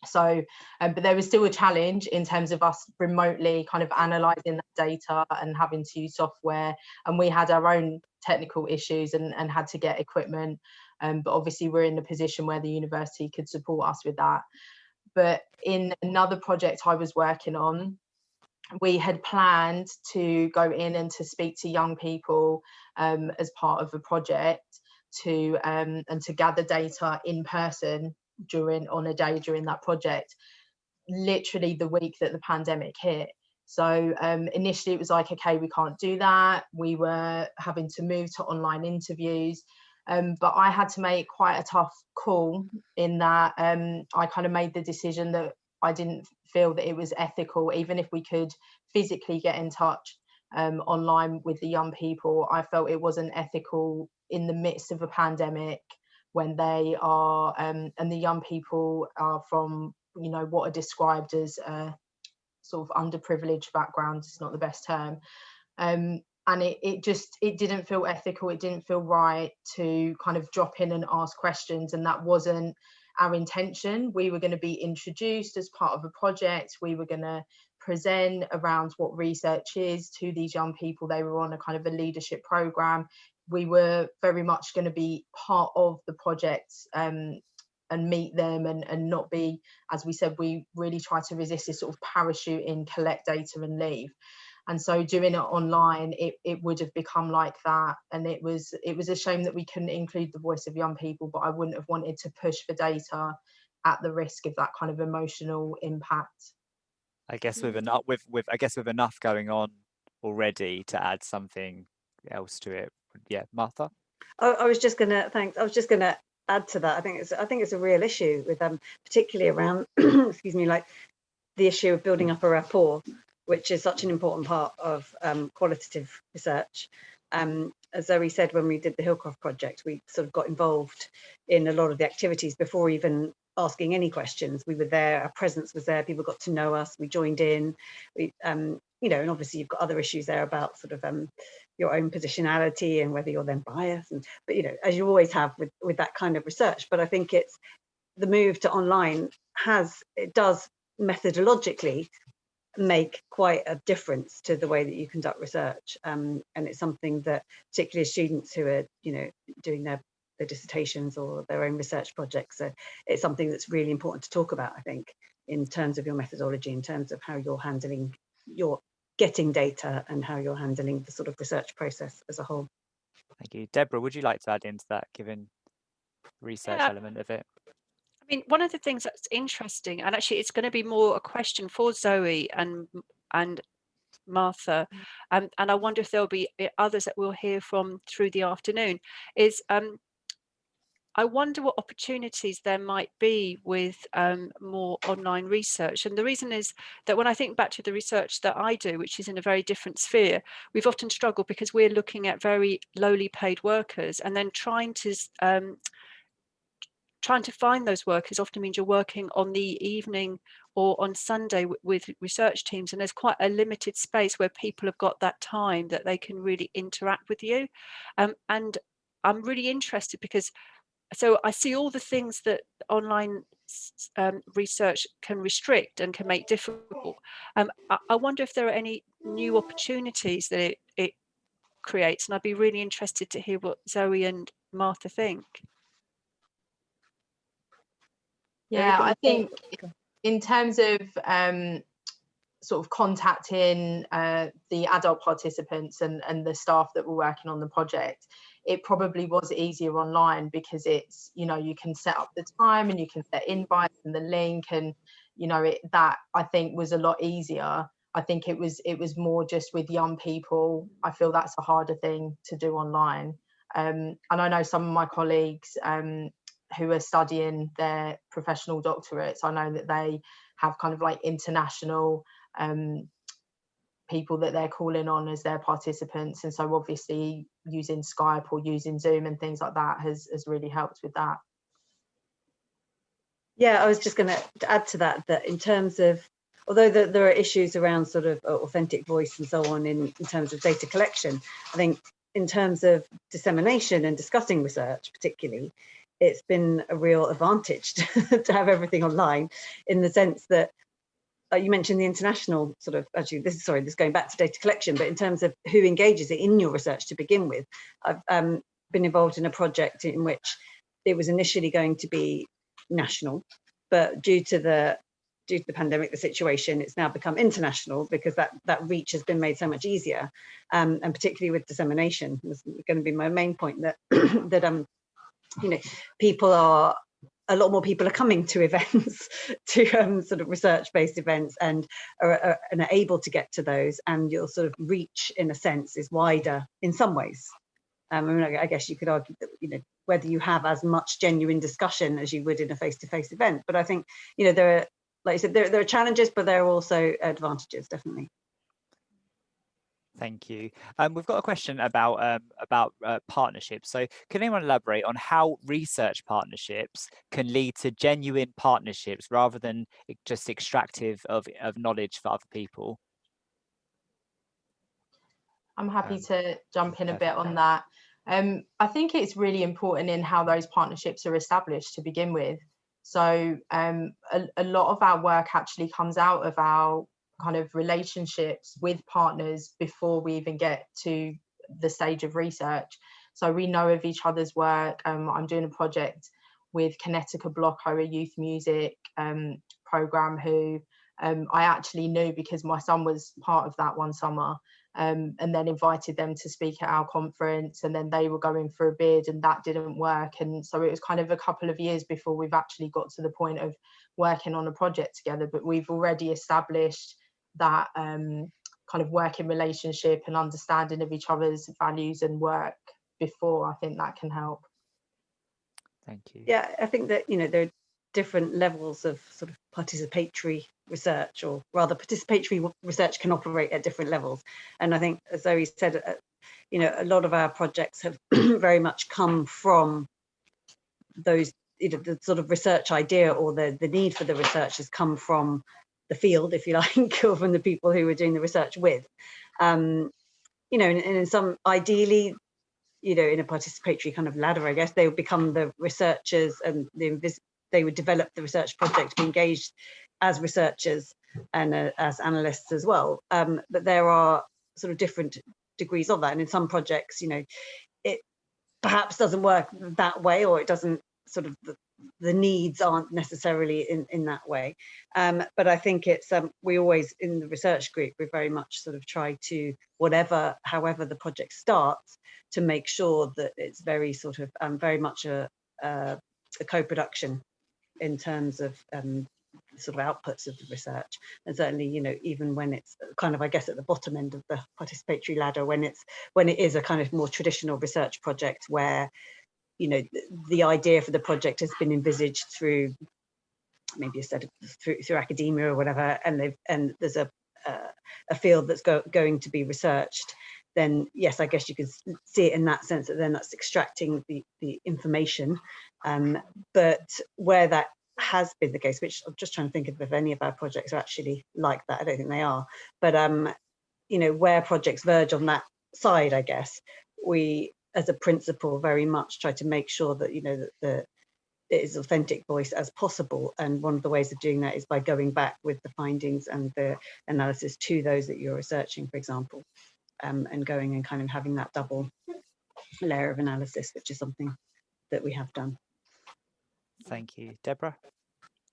So, but there was still a challenge in terms of us remotely kind of analysing that data and having to use software, and we had our own technical issues and had to get equipment. But obviously we're in a position where the university could support us with that. But in another project I was working on, we had planned to go in and to speak to young people as part of the project and to gather data in person on a day during that project, literally the week that the pandemic hit. So initially it was like, okay, we can't do that. We were having to move to online interviews. But I had to make quite a tough call in that I kind of made the decision that I didn't feel that it was ethical, even if we could physically get in touch online with the young people. I felt it wasn't ethical in the midst of a pandemic when they are, and the young people are from, what are described as sort of underprivileged backgrounds. It's not the best term. And it didn't feel ethical. It didn't feel right to kind of drop in and ask questions. And that wasn't our intention. We were going to be introduced as part of a project. We were going to present around what research is to these young people. They were on a kind of a leadership program. We were very much going to be part of the project and meet them and not be, as we said, we really try to resist this sort of parachute in, collect data and leave. And so doing it online, it would have become like that. And it was a shame that we couldn't include the voice of young people, but I wouldn't have wanted to push for data at the risk of that kind of emotional impact. I guess with enough going on already to add something else to it. Yeah, Martha? I was just gonna add to that. I think it's a real issue with particularly around excuse me, like the issue of building up a rapport, which is such an important part of qualitative research. As Zoe said, when we did the Hillcroft project, we sort of got involved in a lot of the activities before even asking any questions. We were there, our presence was there, people got to know us, we joined in. And obviously you've got other issues there about sort of your own positionality and whether you're then biased, but as you always have with that kind of research. But I think it's the move to online does methodologically make quite a difference to the way that you conduct research, and it's something that particularly students who are doing their dissertations or their own research projects, it's something that's really important to talk about, I think, in terms of your methodology, in terms of how you're handling your getting data and how you're handling the sort of research process as a whole. Thank you. Deborah, would you like to add into that, given the research element of it? I mean, one of the things that's interesting, and actually it's going to be more a question for Zoe and Martha, and I wonder if there'll be others that we'll hear from through the afternoon, is I wonder what opportunities there might be with more online research. And the reason is that when I think back to the research that I do, which is in a very different sphere, we've often struggled because we're looking at very lowly paid workers, and then trying to find those workers often means you're working on the evening or on Sunday with research teams, and there's quite a limited space where people have got that time that they can really interact with you. And I'm really interested because so I see all the things that online research can restrict and can make difficult. I wonder if there are any new opportunities that it creates, and I'd be really interested to hear what Zoe and Martha think. Yeah, I think in terms of sort of contacting the adult participants and the staff that were working on the project, it probably was easier online because it's, you know, you can set up the time and you can set invites and the link, and you know, that I think was a lot easier. I think it was more just with young people. I feel that's a harder thing to do online. And I know some of my colleagues who are studying their professional doctorates, I know that they have kind of like international people that they're calling on as their participants, and so obviously using Skype or using Zoom and things like that has really helped with that. Yeah, I was just going to add to that in terms of, although there are issues around sort of authentic voice and so on in terms of data collection, I think in terms of dissemination and discussing research particularly, it's been a real advantage to have everything online, in the sense that you mentioned the international sort of, actually this is going back to data collection, but in terms of who engages it in your research to begin with, I've been involved in a project in which it was initially going to be national, but due to the pandemic, the situation, it's now become international because that reach has been made so much easier, and particularly with dissemination was going to be my main point, that that you know, a lot more people are coming to events, to sort of research-based events, and are able to get to those, and your sort of reach, in a sense, is wider in some ways. I mean, I guess you could argue that, you know, whether you have as much genuine discussion as you would in a face-to-face event, but I think, you know, there are, like you said, there are challenges, but there are also advantages, definitely. Thank you. We've got a question about partnerships. So can anyone elaborate on how research partnerships can lead to genuine partnerships rather than just extractive of knowledge for other people? I'm happy to jump in a bit on that. I think it's really important in how those partnerships are established to begin with. So a lot of our work actually comes out of our kind of relationships with partners before we even get to the stage of research. So we know of each other's work. I'm doing a project with Connecticut Blocko, a youth music program, who I actually knew because my son was part of that one summer, and then invited them to speak at our conference, and then they were going for a bid and that didn't work. And so it was kind of a couple of years before we've actually got to the point of working on a project together, but we've already established that kind of working relationship and understanding of each other's values and work before. I think that can help. Thank you. Yeah, I think that, you know, there are different levels of sort of participatory research, or rather participatory research can operate at different levels. And I think, as Zoe said, you know, a lot of our projects have very much come from those, you know, the sort of research idea, or the need for the research has come from the field, if you like, or from the people who we're doing the research with. You know, and in some, ideally, you know, in a participatory kind of ladder, I guess, they would become the researchers, and they would develop the research project, be engaged as researchers and as analysts as well. But there are sort of different degrees of that, and in some projects, you know, it perhaps doesn't work that way, or it doesn't sort of, the needs aren't necessarily in that way. But I think it's we always, in the research group, we very much sort of try to, however the project starts, to make sure that it's very sort of very much a co-production in terms of sort of outputs of the research. And certainly, you know, even when it's kind of, I guess, at the bottom end of the participatory ladder, when it is a kind of more traditional research project where you know, the idea for the project has been envisaged through maybe through academia or whatever, and there's a field that's going to be researched, then yes, I guess you could see it in that sense, that then that's extracting the information. But where that has been the case, which I'm just trying to think of if any of our projects are actually like that, I don't think they are, but you know, where projects verge on that side, I guess we as a principle very much try to make sure that, you know, that it is authentic voice as possible, and one of the ways of doing that is by going back with the findings and the analysis to those that you're researching, for example, and going and kind of having that double layer of analysis, which is something that we have done. Thank you. Deborah?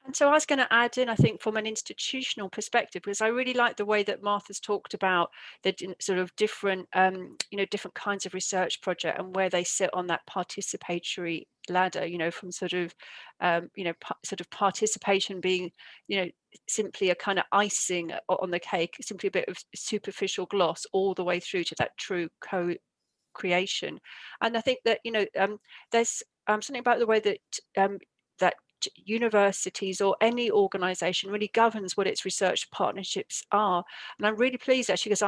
And so I was going to add in, I think, from an institutional perspective, because I really like the way that Martha's talked about the sort of different, you know, different kinds of research project and where they sit on that participatory ladder, you know, from sort of, you know, sort of participation being, you know, simply a kind of icing on the cake, simply a bit of superficial gloss, all the way through to that true co-creation. And I think that, you know, there's something about the way that that universities or any organization really governs what its research partnerships are. And I'm really pleased actually, because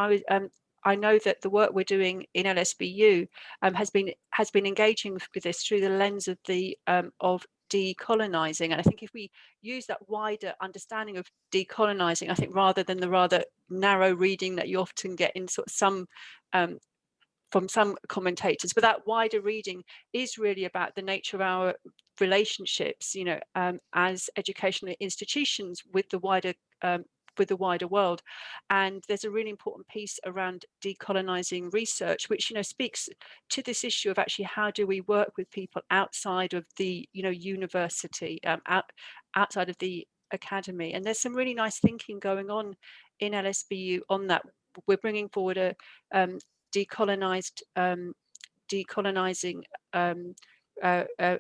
I know that the work we're doing in LSBU has been engaging with this through the lens of the of decolonizing. And I think if we use that wider understanding of decolonizing, I think rather than the rather narrow reading that you often get in sort of some from some commentators, but that wider reading is really about the nature of our relationships, you know, as educational institutions with the wider world. And there's a really important piece around decolonizing research, which, you know, speaks to this issue of actually how do we work with people outside of the, you know, university, outside of the academy. And there's some really nice thinking going on in LSBU on that. We're bringing forward a decolonizing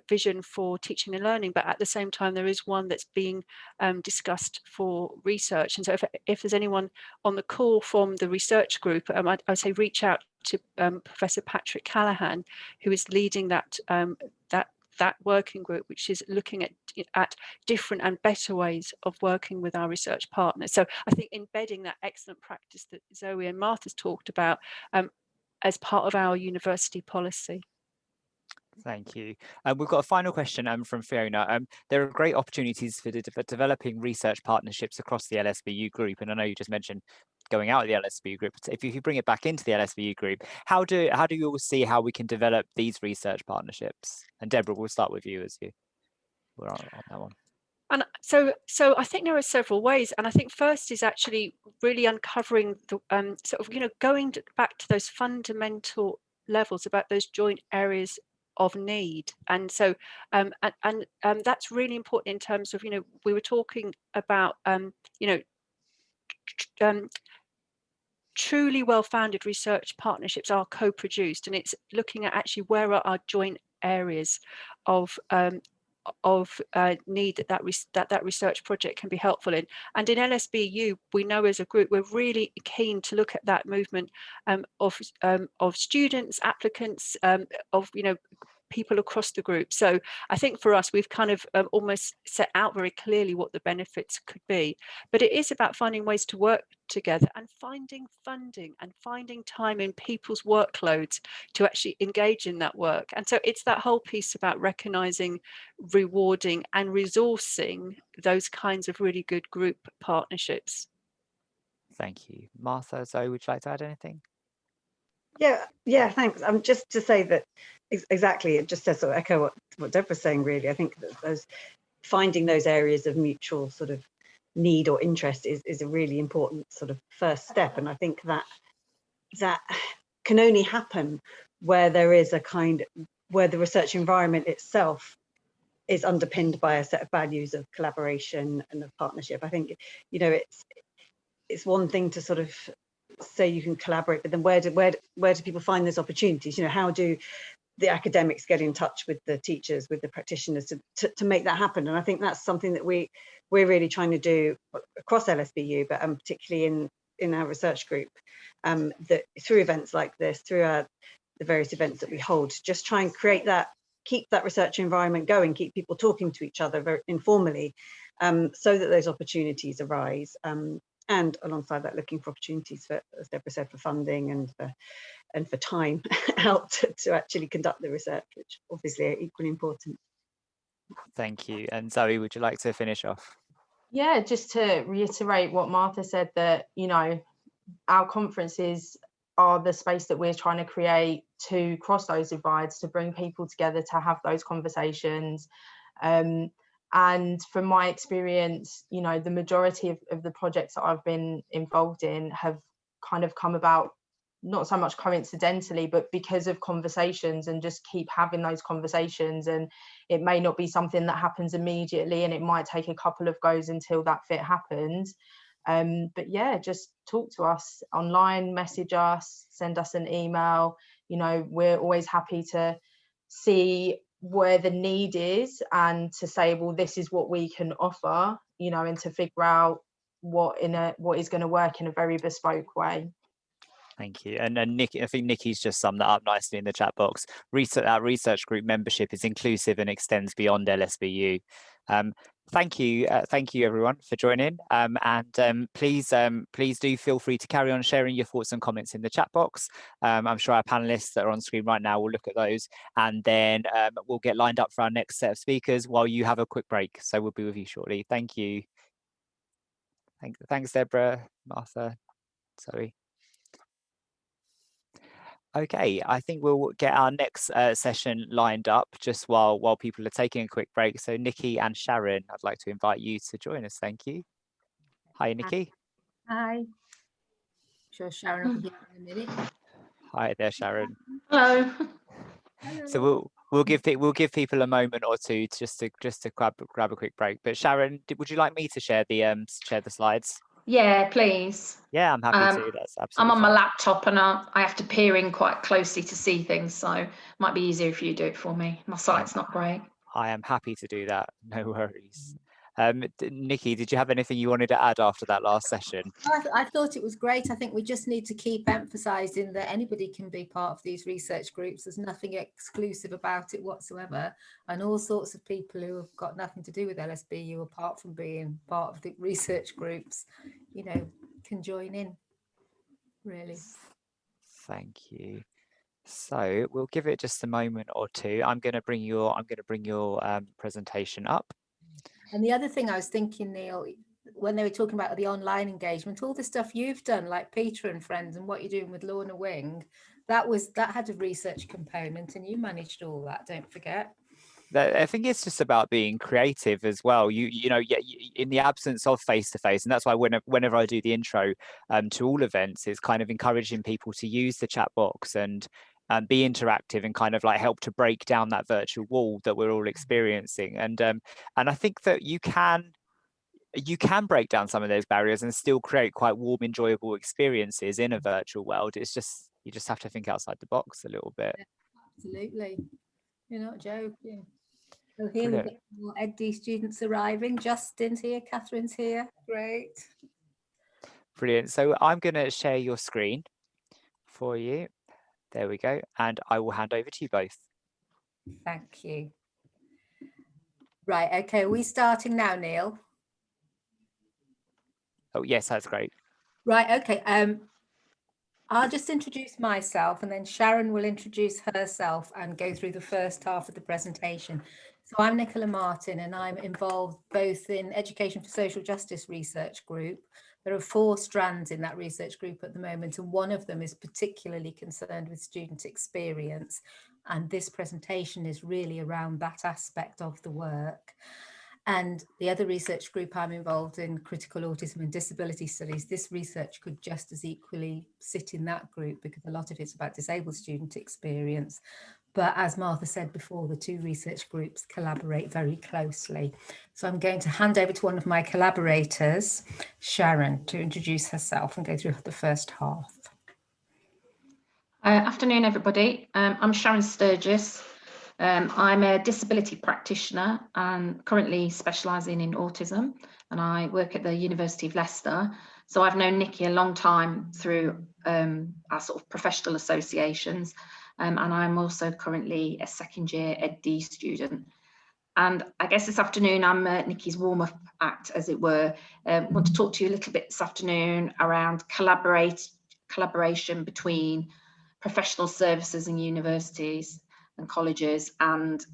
vision for teaching and learning, but at the same time there is one that's being discussed for research. And so if there's anyone on the call from the research group, I'd say reach out to Professor Patrick Callaghan, who is leading that that working group, which is looking at different and better ways of working with our research partners. So I think embedding that excellent practice that Zoe and Martha's talked about as part of our university policy. Thank you. We've got a final question from Fiona. There are great opportunities for developing research partnerships across the LSBU group, and I know you just mentioned going out of the LSBU group. If you bring it back into the LSBU group, how do you all see how we can develop these research partnerships? And Deborah, we'll start with you as you were on that one. And so I think there are several ways, and I think first is actually really uncovering the sort of, you know, going back to those fundamental levels about those joint areas of need. And so and that's really important in terms of, you know, we were talking about you know, truly well-founded research partnerships are co-produced, and it's looking at actually where are our joint areas of need that research project can be helpful in. And in LSBU, we know as a group we're really keen to look at that movement of students, applicants, of, you know, people across the group. So I think for us, we've kind of almost set out very clearly what the benefits could be, but it is about finding ways to work together and finding funding and finding time in people's workloads to actually engage in that work. And so it's that whole piece about recognizing, rewarding and resourcing those kinds of really good group partnerships. Thank you. Martha, Zoe, would you like to add anything? Yeah, thanks. Just to say that exactly, it just says sort of echo what Deborah's saying, really. I think that finding those areas of mutual sort of need or interest is a really important sort of first step. And I think that can only happen where there is where the research environment itself is underpinned by a set of values of collaboration and of partnership. I think, you know, it's one thing to sort of say you can collaborate, but then where do people find those opportunities? You know, how do the academics get in touch with the teachers, with the practitioners to make that happen? And I think that's something that we're really trying to do across LSBU, but particularly in our research group, that through events like this, through the various events that we hold, just try and create that keep that research environment going, keep people talking to each other very informally, so that those opportunities arise. And alongside that, looking for opportunities for, as Deborah said, for funding and for time out to actually conduct the research, which obviously are equally important. Thank you. And Zoe, would you like to finish off? Yeah, just to reiterate what Martha said, that, you know, our conferences are the space that we're trying to create to cross those divides, to bring people together, to have those conversations. And from my experience, you know, the majority of the projects that I've been involved in have kind of come about not so much coincidentally, but because of conversations, and just keep having those conversations. And it may not be something that happens immediately, and it might take a couple of goes until that fit happens. But yeah, just talk to us online, message us, send us an email. You know, we're always happy to see where the need is and to say, well, this is what we can offer, you know, and to figure out what is going to work in a very bespoke way. Thank you. And Nikki, I think Nikki's just summed that up nicely in the chat box. Our research group membership is inclusive and extends beyond LSBU. Thank you everyone for joining. Please do feel free to carry on sharing your thoughts and comments in the chat box. I'm sure our panelists that are on screen right now will look at those, and then we'll get lined up for our next set of speakers while you have a quick break. So we'll be with you shortly. Thank you. Thanks, Deborah, Martha, Zoe. Okay, I think we'll get our next session lined up just while people are taking a quick break. So Nikki and Sharon, I'd like to invite you to join us. Thank you. Hi, Nikki. Hi. I'm sure Sharon will be here in a minute. Hi there, Sharon. Hello. So we'll give people a moment or two just to grab a quick break. But Sharon, would you like me to share the slides? Yeah, please. Yeah, I'm happy to. That's absolutely I'm on my fine. laptop and I have to peer in quite closely to see things, so it might be easier if you do it for me. My sight's not great. I am happy to do that. No worries. Nikki, did you have anything you wanted to add after that last session? I thought it was great. I think we just need to keep emphasising that anybody can be part of these research groups. There's nothing exclusive about it whatsoever. And all sorts of people who have got nothing to do with LSBU, apart from being part of the research groups, you know, can join in, really. Thank you. So we'll give it just a moment or two. I'm going to bring your presentation up. And the other thing I was thinking, Neil, when they were talking about the online engagement, all the stuff you've done, like Peter and Friends, and what you're doing with Lorna Wing, that had a research component, and you managed all that. Don't forget. I think it's just about being creative as well. You know, in the absence of face-to-face, and that's why whenever I do the intro to all events, it's kind of encouraging people to use the chat box and be interactive and kind of like help to break down that virtual wall that we're all experiencing. And I think that you can break down some of those barriers and still create quite warm, enjoyable experiences in a virtual world. It's just, you just have to think outside the box a little bit. Absolutely. You're not joking. So here we've got more EdD students arriving. Justin's here, Catherine's here. Great. Brilliant. So I'm going to share your screen for you. There we go. And I will hand over to you both. Thank you. Right. Okay. Are we starting now, Neil? Oh, yes, that's great. Right. Okay. I'll just introduce myself, and then Sharon will introduce herself and go through the first half of the presentation. So I'm Nicola Martin, and I'm involved both in Education for Social Justice Research Group. There are 4 strands in that research group at the moment, and one of them is particularly concerned with student experience. And this presentation is really around that aspect of the work. And the other research group I'm involved in, Critical Autism and Disability Studies, this research could just as equally sit in that group because a lot of it's about disabled student experience. But as Martha said before, the 2 research groups collaborate very closely. So I'm going to hand over to one of my collaborators, Sharon, to introduce herself and go through the first half. Afternoon, everybody. I'm Sharon Sturgis. I'm a disability practitioner and currently specialising in autism, and I work at the University of Leicester. So I've known Nikki a long time through our sort of professional associations, and I'm also currently a second year EdD student. And I guess this afternoon I'm Nikki's warm-up act, as it were. I want to talk to you a little bit this afternoon around collaboration between professional services and universities and colleges and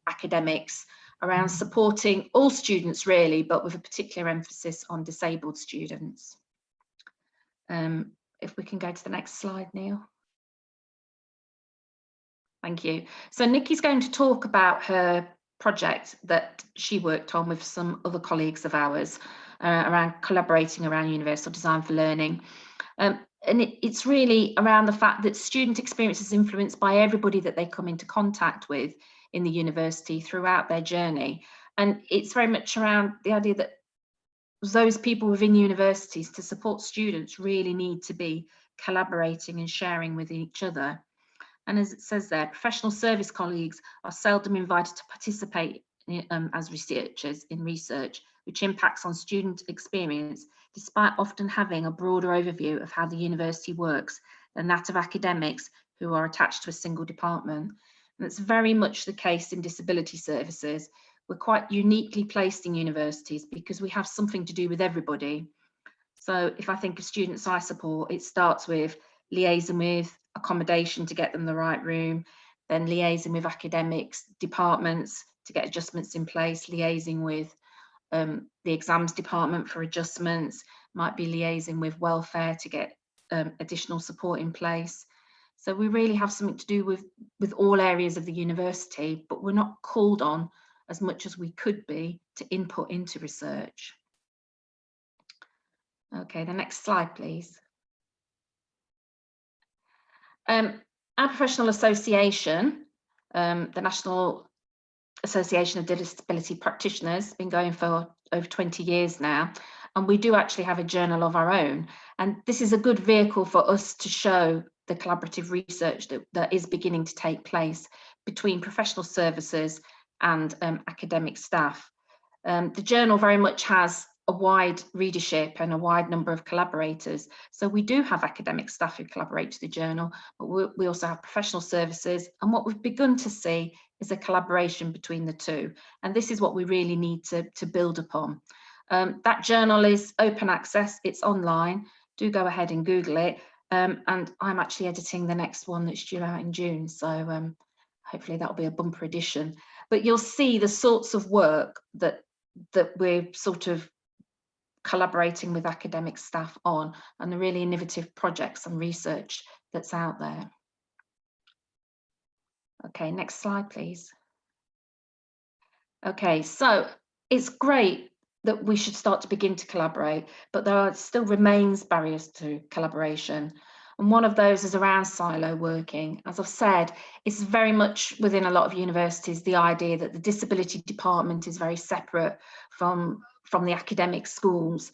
academics around supporting all students really, but with a particular emphasis on disabled students. If we can go to the next slide, Neil. Thank you. So Nikki's going to talk about her project that she worked on with some other colleagues of ours around collaborating around universal design for learning. And it's really around the fact that student experience is influenced by everybody that they come into contact with in the university throughout their journey. And it's very much around the idea that those people within universities to support students really need to be collaborating and sharing with each other. And as it says there, professional service colleagues are seldom invited to participate as researchers in research, which impacts on student experience, despite often having a broader overview of how the university works than that of academics who are attached to a single department. And it's very much the case in disability services. We're quite uniquely placed in universities because we have something to do with everybody. So if I think of students I support, it starts with liaison with accommodation to get them the right room, then liaising with academics, departments to get adjustments in place, liaising with the exams department for adjustments, might be liaising with welfare to get additional support in place. So we really have something to do with all areas of the university, but we're not called on as much as we could be to input into research. Okay, the next slide, please. Our professional association, the National Association of Disability Practitioners, has been going for over 20 years now, and we do actually have a journal of our own. And this is a good vehicle for us to show the collaborative research that is beginning to take place between professional services and academic staff. The journal very much has a wide readership and a wide number of collaborators. So we do have academic staff who collaborate to the journal, but we also have professional services. And what we've begun to see is a collaboration between the two. And this is what we really need to build upon. That journal is open access, it's online. Do go ahead and Google it. And I'm actually editing the next one that's due out in June. So hopefully that'll be a bumper edition. But you'll see the sorts of work that we're sort of collaborating with academic staff on, and the really innovative projects and research that's out there. Okay, next slide, please. Okay, so it's great that we should start to begin to collaborate, but there still remains barriers to collaboration. And one of those is around silo working. As I've said, it's very much within a lot of universities, the idea that the disability department is very separate from the academic schools.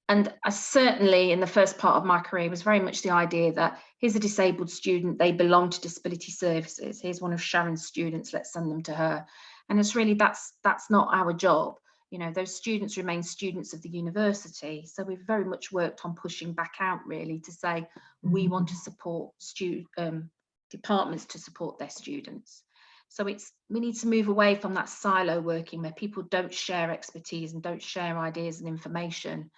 And I certainly, in the first part of my career, was very much the idea that here's a disabled student, they belong to disability services. Here's one of Sharon's students, let's send them to her. And it's really, that's not our job. You know, those students remain students of the university. So we've very much worked on pushing back out really to say, we want to support departments to support their students. So we need to move away from that silo working where people don't share expertise and don't share ideas and information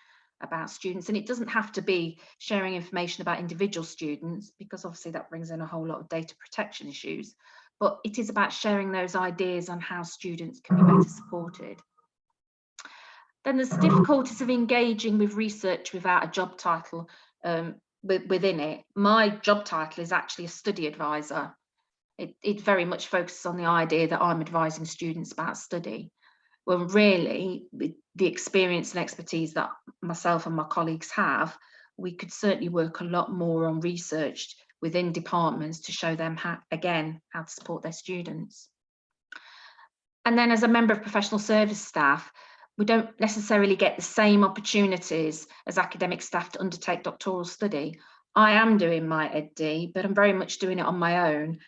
about students. And it doesn't have to be sharing information about individual students, because obviously that brings in a whole lot of data protection issues, but it is about sharing those ideas on how students can be better supported. Then there's the difficulties of engaging with research without a job title within it. My job title is actually a study advisor. It very much focuses on the idea that I'm advising students about study. Well, really, with the experience and expertise that myself and my colleagues have, we could certainly work a lot more on research within departments to show them how to support their students. And then as a member of professional service staff, we don't necessarily get the same opportunities as academic staff to undertake doctoral study. I am doing my EdD, but I'm very much doing it on my own.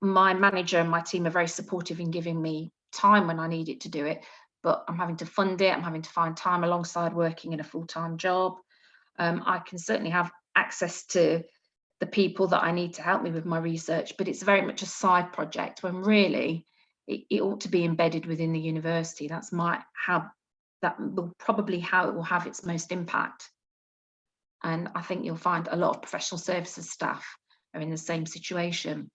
My manager and my team are very supportive in giving me time when I need it to do it, but I'm having to fund it. I'm having to find time alongside working in a full-time job. I can certainly have access to the people that I need to help me with my research, but it's very much a side project when really it ought to be embedded within the university. That will probably how it will have its most impact. And I think you'll find a lot of professional services staff are in the same situation.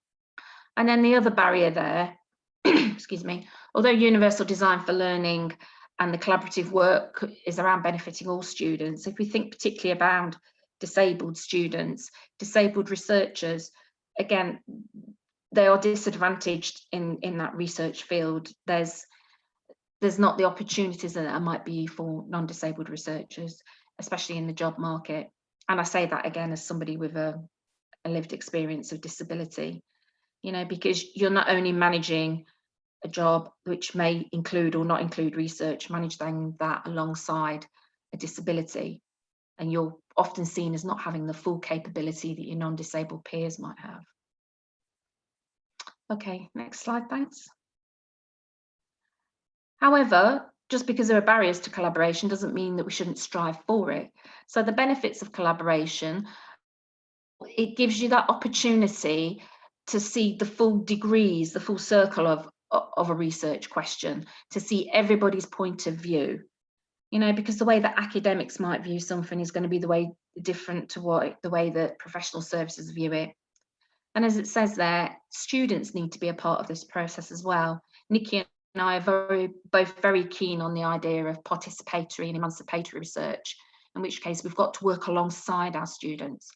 And then the other barrier there, excuse me, although universal design for learning and the collaborative work is around benefiting all students, if we think particularly about disabled students, disabled researchers, again, they are disadvantaged in that research field. There's not the opportunities that there might be for non-disabled researchers, especially in the job market. And I say that again as somebody with a lived experience of disability, you know, because you're not only managing a job which may include or not include research, managing that alongside a disability, and you're often seen as not having the full capability that your non-disabled peers might have. Okay, next slide, thanks. However, just because there are barriers to collaboration doesn't mean that we shouldn't strive for it. So the benefits of collaboration, it gives you that opportunity to see the full degrees, the full circle of a research question, to see everybody's point of view. You know, because the way that academics might view something is going to be the way different to the way that professional services view it. And as it says there, students need to be a part of this process as well. Nikki and I are both very keen on the idea of participatory and emancipatory research, in which case we've got to work alongside our students.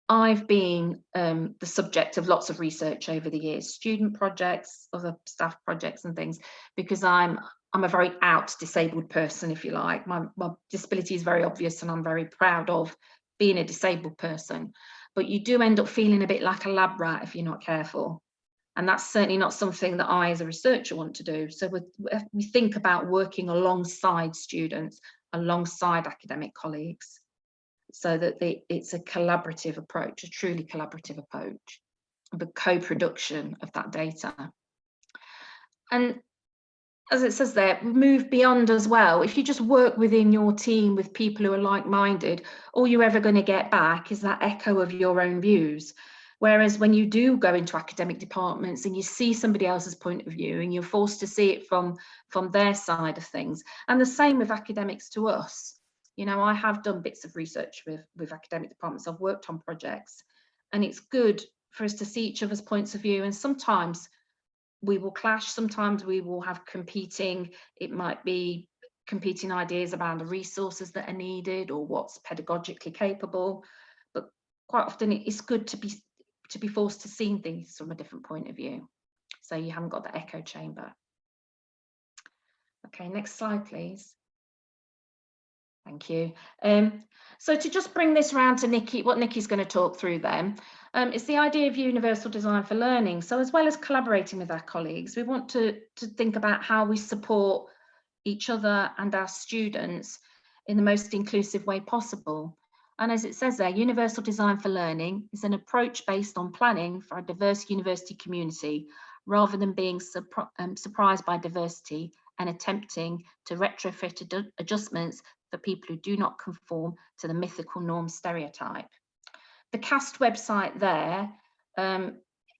I've been the subject of lots of research over the years, student projects, other staff projects and things, because I'm a very out disabled person, if you like. My disability is very obvious and I'm very proud of being a disabled person. But you do end up feeling a bit like a lab rat if you're not careful. And that's certainly not something that I as a researcher want to do. So we think about working alongside students, alongside academic colleagues, so that it's a collaborative approach, a truly collaborative approach, the co-production of that data. And as it says there, move beyond as well. If you just work within your team with people who are like-minded, all you're ever going to get back is that echo of your own views. Whereas when you do go into academic departments and you see somebody else's point of view and you're forced to see it from their side of things, and the same with academics to us. You know, I have done bits of research with academic departments. I've worked on projects, and it's good for us to see each other's points of view. And sometimes we will clash, sometimes we will have it might be competing ideas around the resources that are needed or what's pedagogically capable. But quite often it's good to be forced to see things from a different point of view, so you haven't got the echo chamber. Okay, next slide, please. Thank you. So to just bring this around to Nikki, what Nikki's going to talk through then, it's the idea of universal design for learning. So as well as collaborating with our colleagues, we want to think about how we support each other and our students in the most inclusive way possible. And as it says there, universal design for learning is an approach based on planning for a diverse university community, rather than being surprised by diversity and attempting to retrofit adjustments for people who do not conform to the mythical norm stereotype. The CAST website there,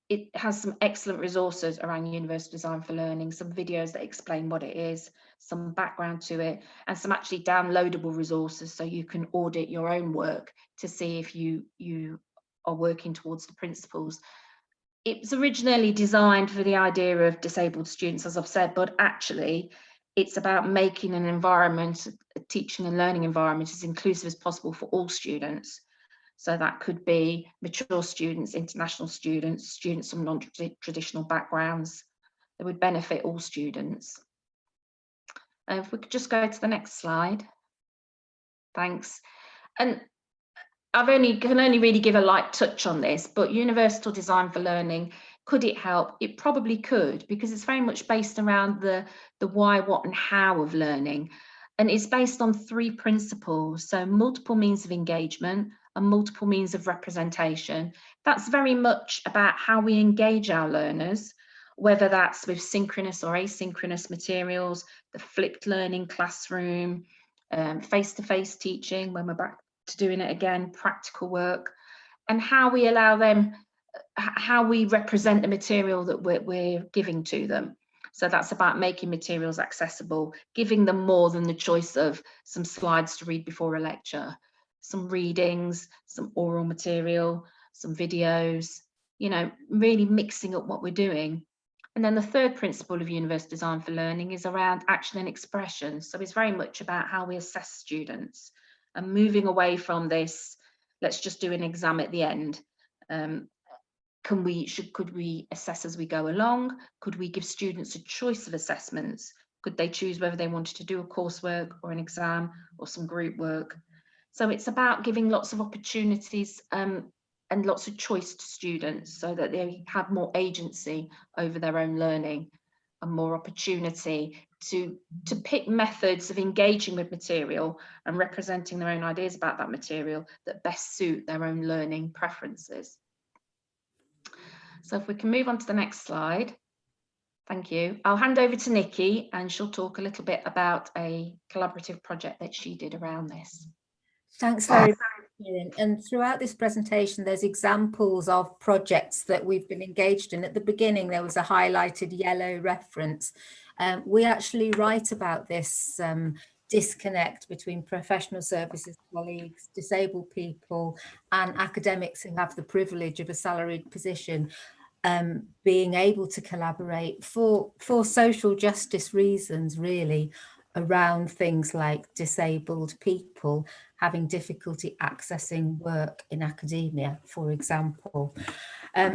it has some excellent resources around universal design for learning, some videos that explain what it is, some background to it, and some actually downloadable resources so you can audit your own work to see if you are working towards the principles. It was originally designed for the idea of disabled students, as I've said, but actually it's about making an environment, a teaching and learning environment, as inclusive as possible for all students. So that could be mature students, international students, students from non-traditional backgrounds. It would benefit all students. If we could just go to the next slide. Thanks. And I can only really give a light touch on this, but universal design for learning, could it help? It probably could, because it's very much based around the why, what, and how of learning. And it's based on 3 principles. So multiple means of engagement and multiple means of representation. That's very much about how we engage our learners, whether that's with synchronous or asynchronous materials, the flipped learning classroom, face-to-face teaching when we're back to doing it again, practical work, and how we allow them, how we represent the material that we're giving to them. So that's about making materials accessible, giving them more than the choice of some slides to read before a lecture, some readings, some oral material, some videos, you know, really mixing up what we're doing. And then the third principle of universal design for learning is around action and expression. So it's very much about how we assess students and moving away from this, let's just do an exam at the end. Could we assess as we go along? Could we give students a choice of assessments? Could they choose whether they wanted to do a coursework or an exam or some group work? So it's about giving lots of opportunities and lots of choice to students so that they have more agency over their own learning and more opportunity to pick methods of engaging with material and representing their own ideas about that material that best suit their own learning preferences. So if we can move on to the next slide. Thank you. I'll hand over to Nikki and she'll talk a little bit about a collaborative project that she did around this. Thanks very much, Sharon. And throughout this presentation, there's examples of projects that we've been engaged in. At the beginning, there was a highlighted yellow reference. We actually write about this disconnect between professional services colleagues, disabled people, and academics who have the privilege of a salaried position, being able to collaborate for social justice reasons, really, around things like disabled people having difficulty accessing work in academia, for example.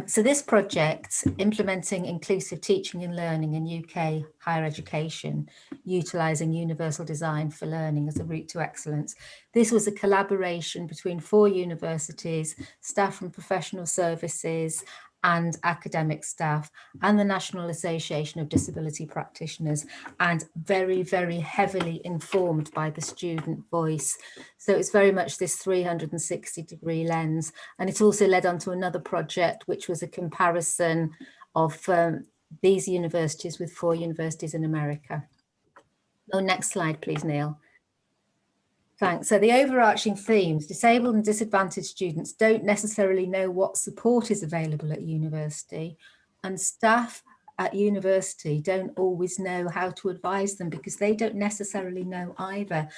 So this project, implementing inclusive teaching and learning in UK higher education, utilising universal design for learning as a route to excellence. This was a collaboration between 4 universities, staff from professional services and academic staff, and the National Association of Disability Practitioners, and very, very heavily informed by the student voice. So it's very much this 360-degree lens. And it also led on to another project, which was a comparison of these universities with 4 universities in America. Oh, next slide, please, Neil. Thanks. So the overarching themes: disabled and disadvantaged students don't necessarily know what support is available at university, and staff at university don't always know how to advise them because they don't necessarily know either.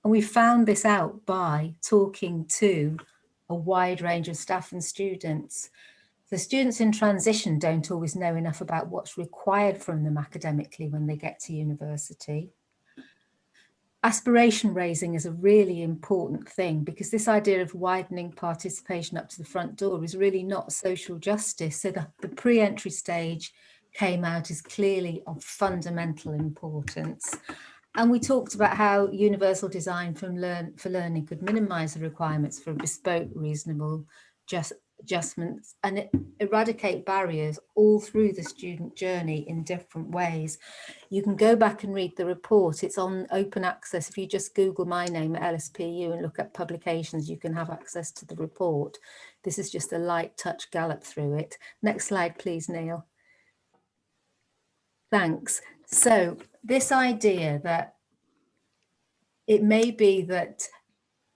And we found this out by talking to a wide range of staff and students. The students in transition don't always know enough about what's required from them academically when they get to university. Aspiration raising is a really important thing because this idea of widening participation up to the front door is really not social justice. So the pre-entry stage came out as clearly of fundamental importance. And we talked about how universal design for learning could minimise the requirements for bespoke, reasonable adjustments and eradicate barriers all through the student journey in different ways. You can go back and read the report. It's on open access. If you just Google my name at LSBU and look at publications, you can have access to the report. This is just a light touch gallop through it. Next slide, please, Neil. Thanks. So this idea that it may be that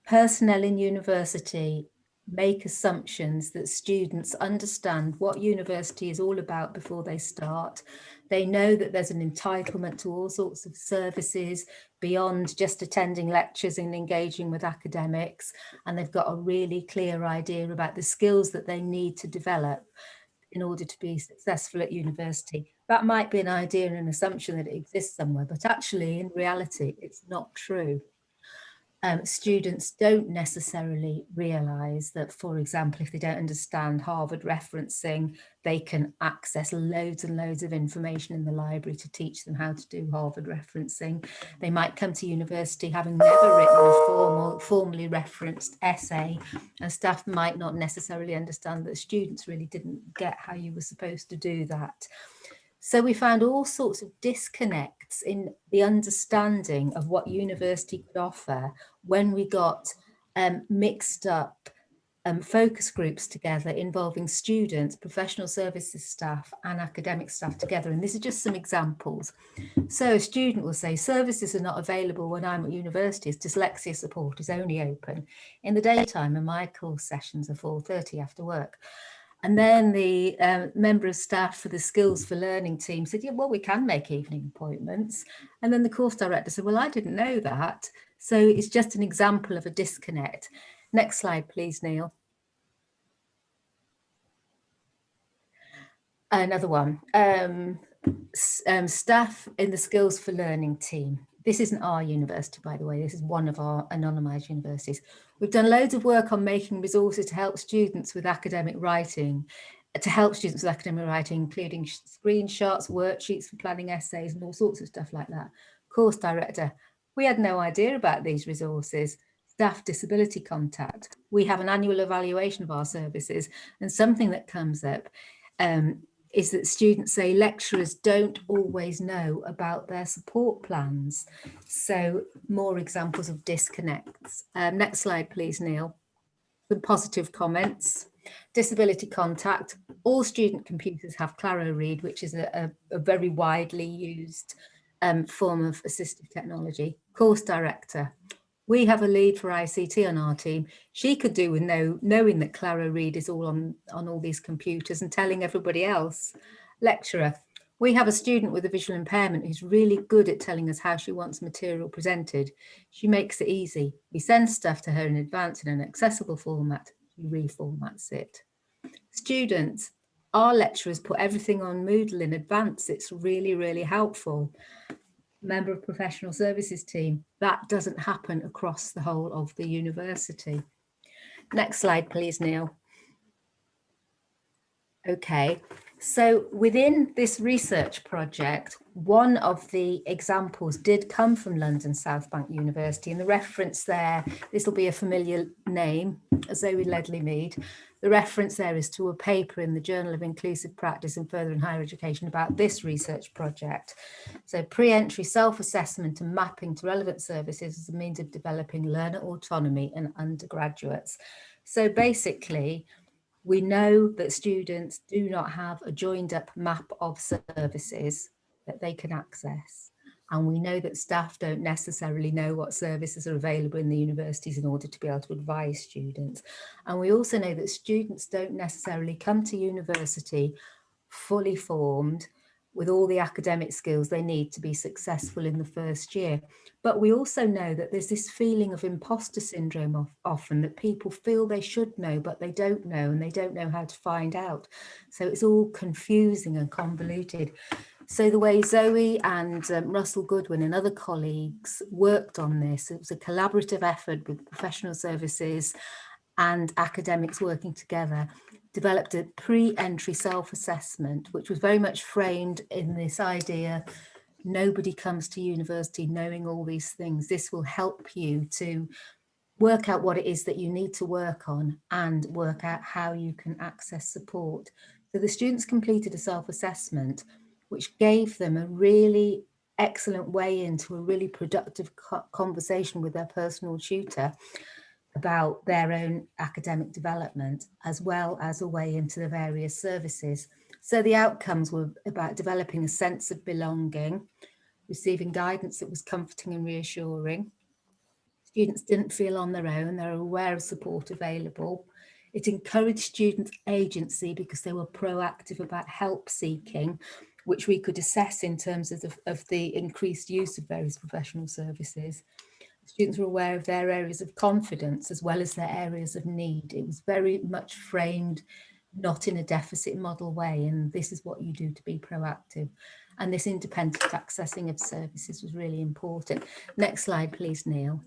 personnel in university make assumptions that students understand what university is all about before they start. They know that there's an entitlement to all sorts of services beyond just attending lectures and engaging with academics, and they've got a really clear idea about the skills that they need to develop in order to be successful at university. That might be an idea and an assumption that it exists somewhere, but actually in reality, it's not true. Students don't necessarily realise that, for example, if they don't understand Harvard referencing, they can access loads and loads of information in the library to teach them how to do Harvard referencing. They might come to university having never written a formally referenced essay, and staff might not necessarily understand that students really didn't get how you were supposed to do that. So we found all sorts of disconnects in the understanding of what university could offer when we got mixed up focus groups together involving students, professional services staff and academic staff together. And this is just some examples. So a student will say, services are not available when I'm at university, as dyslexia support is only open in the daytime and my course sessions are 4:30 after work. And then the member of staff for the Skills for Learning team said, yeah, well, we can make evening appointments. And then the course director said, well, I didn't know that. So it's just an example of a disconnect. Next slide, please, Neil. Another one, staff in the Skills for Learning team. This isn't our university, by the way, this is one of our anonymised universities. We've done loads of work on making resources to help students with academic writing, including screenshots, worksheets for planning essays and all sorts of stuff like that. Course director, we had no idea about these resources. Staff disability contact, we have an annual evaluation of our services, and something that comes up is that students say lecturers don't always know about their support plans. So more examples of disconnects. Next slide, please, Neil. Some positive comments. Disability contact. All student computers have Claro Read, which is a very widely used form of assistive technology. Course director. We have a lead for ICT on our team. She could do with knowing that Claro Read is all on all these computers and telling everybody else. Lecturer, we have a student with a visual impairment who's really good at telling us how she wants material presented. She makes it easy. We send stuff to her in advance in an accessible format. She reformats it. Students, our lecturers put everything on Moodle in advance. It's really, really helpful. Member of professional services team, that doesn't happen across the whole of the university. Next slide, please, Neil. Okay, so within this research project, one of the examples did come from London South Bank University, and the reference there, this will be a familiar name, Zoe Ledley-Mead. The reference there is to a paper in the Journal of Inclusive Practice in Further and Higher Education about this research project. So pre-entry self-assessment and mapping to relevant services as a means of developing learner autonomy in undergraduates. So basically, we know that students do not have a joined up map of services that they can access. And we know that staff don't necessarily know what services are available in the universities in order to be able to advise students. And we also know that students don't necessarily come to university fully formed with all the academic skills they need to be successful in the first year. But we also know that there's this feeling of imposter syndrome often, that people feel they should know, but they don't know, and they don't know how to find out. So it's all confusing and convoluted. So the way Zoe and Russell Goodwin and other colleagues worked on this, it was a collaborative effort with professional services and academics working together, developed a pre-entry self-assessment, which was very much framed in this idea, nobody comes to university knowing all these things. This will help you to work out what it is that you need to work on and work out how you can access support. So the students completed a self-assessment, which gave them a really excellent way into a really productive conversation with their personal tutor about their own academic development, as well as a way into the various services. So the outcomes were about developing a sense of belonging, receiving guidance that was comforting and reassuring. Students didn't feel on their own, they were aware of support available. It encouraged students' agency because they were proactive about help seeking, which we could assess in terms of the increased use of various professional services. Students were aware of their areas of confidence as well as their areas of need. It was very much framed not in a deficit model way, and this is what you do to be proactive. And this independent accessing of services was really important. Next slide, please, Neil.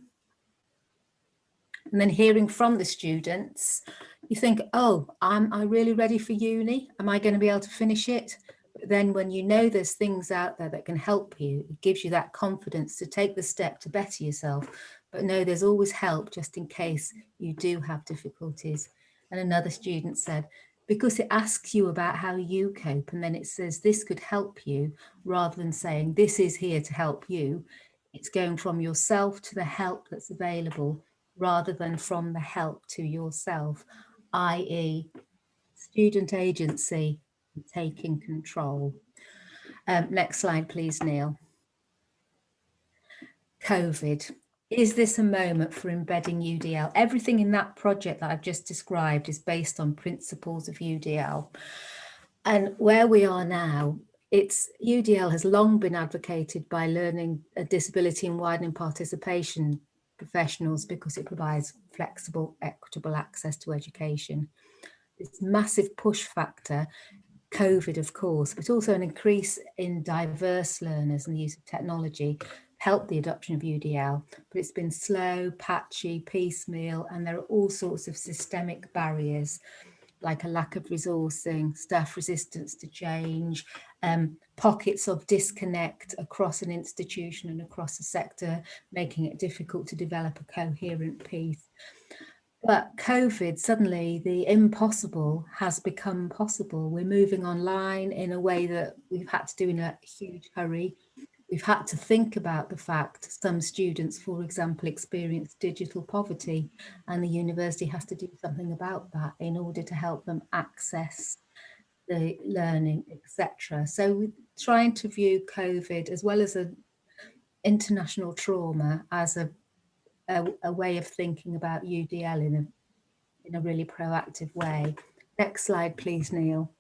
And then hearing from the students, you think, oh, am I really ready for uni? Am I going to be able to finish it? But then when you know there's things out there that can help you, it gives you that confidence to take the step to better yourself. But no, there's always help just in case you do have difficulties. And another student said, because it asks you about how you cope, and then it says this could help you, rather than saying this is here to help you, it's going from yourself to the help that's available, rather than from the help to yourself. i.e. student agency taking control. Next slide, please, Neil. COVID. Is this a moment for embedding UDL? Everything in that project that I've just described is based on principles of UDL. And where we are now, UDL has long been advocated by learning disability and widening participation professionals because it provides flexible, equitable access to education. This massive push factor, COVID, of course, but also an increase in diverse learners and the use of technology helped the adoption of UDL, but it's been slow, patchy, piecemeal, and there are all sorts of systemic barriers like a lack of resourcing, staff resistance to change, pockets of disconnect across an institution and across a sector, making it difficult to develop a coherent piece. But COVID, suddenly the impossible has become possible. We're moving online in a way that we've had to do in a huge hurry. We've had to think about the fact some students, for example, experience digital poverty, and the university has to do something about that in order to help them access the learning, etc. So we're trying to view COVID as well as an international trauma as a way of thinking about UDL in a really proactive way. Next slide, please, Neil.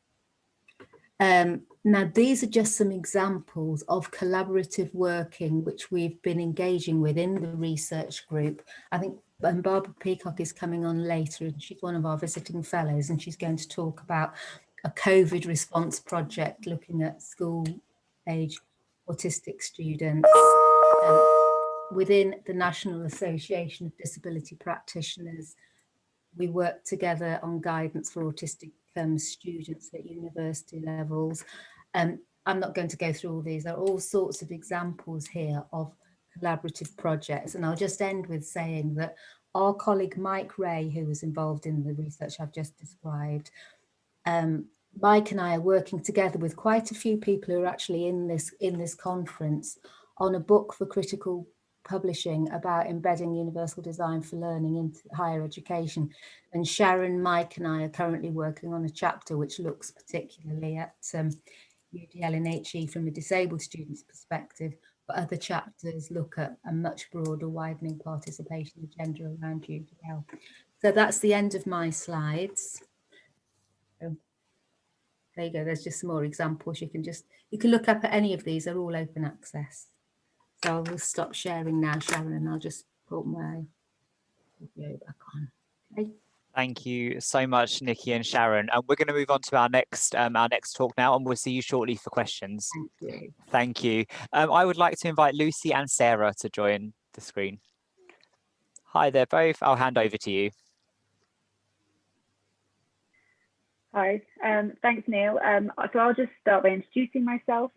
Now, these are just some examples of collaborative working which we've been engaging with in the research group. I think Barbara Peacock is coming on later, and she's one of our visiting fellows, and she's going to talk about a COVID response project looking at school-age autistic students. Within the National Association of Disability Practitioners, we work together on guidance for autistic students at university levels. I'm not going to go through all these. There are all sorts of examples here of collaborative projects. And I'll just end with saying that our colleague Mike Ray, who was involved in the research I've just described, Mike and I are working together with quite a few people who are actually in this conference on a book for critical publishing about embedding universal design for learning into higher education. And Sharon, Mike and I are currently working on a chapter which looks particularly at UDL and HE from a disabled student's perspective, but other chapters look at a much broader widening participation agenda around UDL. So that's the end of my slides. So there you go, there's just some more examples. You can look up at any of these, they're all open access. So I will stop sharing now, Sharon, and I'll just put my video back on. Okay. Thank you so much, Nikki and Sharon. And we're going to move on to our next talk now, and we'll see you shortly for questions. Thank you. Thank you. I would like to invite Lucy and Sarah to join the screen. Hi there both. I'll hand over to you. Hi, thanks Neil. So I'll just start by introducing myself.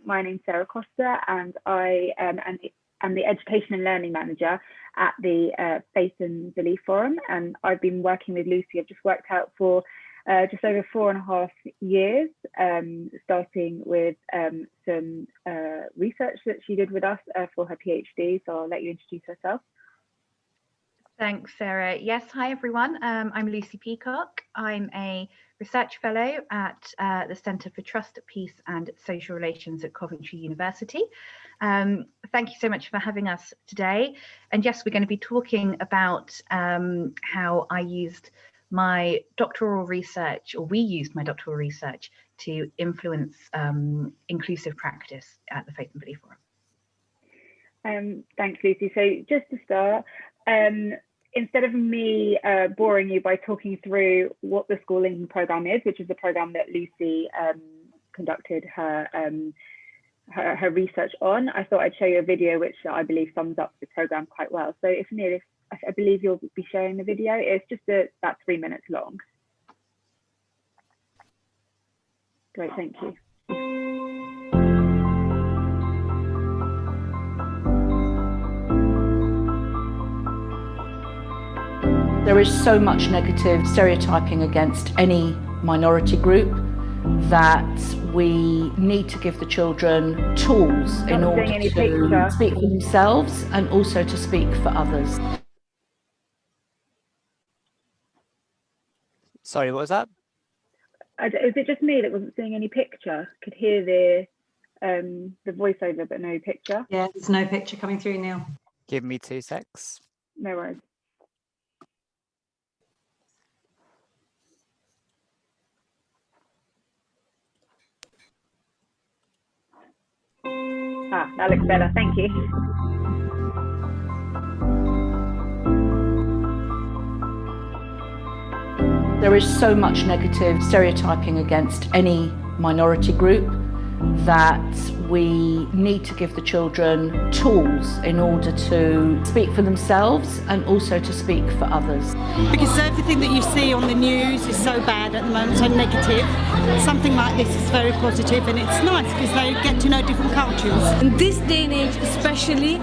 My name's Sarah Costa, and I am the Education and Learning Manager at the Faith and Belief Forum. And I've been working with Lucy. I've just worked out for just over 4.5 years, starting with some research that she did with us for her PhD. So I'll let you introduce herself. Thanks, Sarah. Yes, hi everyone. I'm Lucy Peacock. I'm a research fellow at the Centre for Trust, Peace and Social Relations at Coventry University. Thank you so much for having us today. And yes, we're going to be talking about how I used my doctoral research, or we used my doctoral research to influence inclusive practice at the Faith and Belief Forum. Thanks, Lucy. So just to start, instead of me boring you by talking through what the schooling program is, which is the program that Lucy conducted her research on, I thought I'd show you a video which I believe sums up the program quite well. So if Neil, I believe you'll be sharing the video. It's just about 3 minutes long. Great, thank you. There is so much negative stereotyping against any minority group that we need to give the children tools in order to speak for themselves and also to speak for others. Sorry, what was that? Is it just me that wasn't seeing any picture? Could hear the voiceover but no picture. Yeah, there's no picture coming through, Neil. Give me 2 secs. No worries. That looks better, thank you. There is so much negative stereotyping against any minority group that we need to give the children tools in order to speak for themselves and also to speak for others. Because everything that you see on the news is so bad at the moment, so negative. Something like this is very positive, and it's nice because they get to know different cultures. In this day and age, especially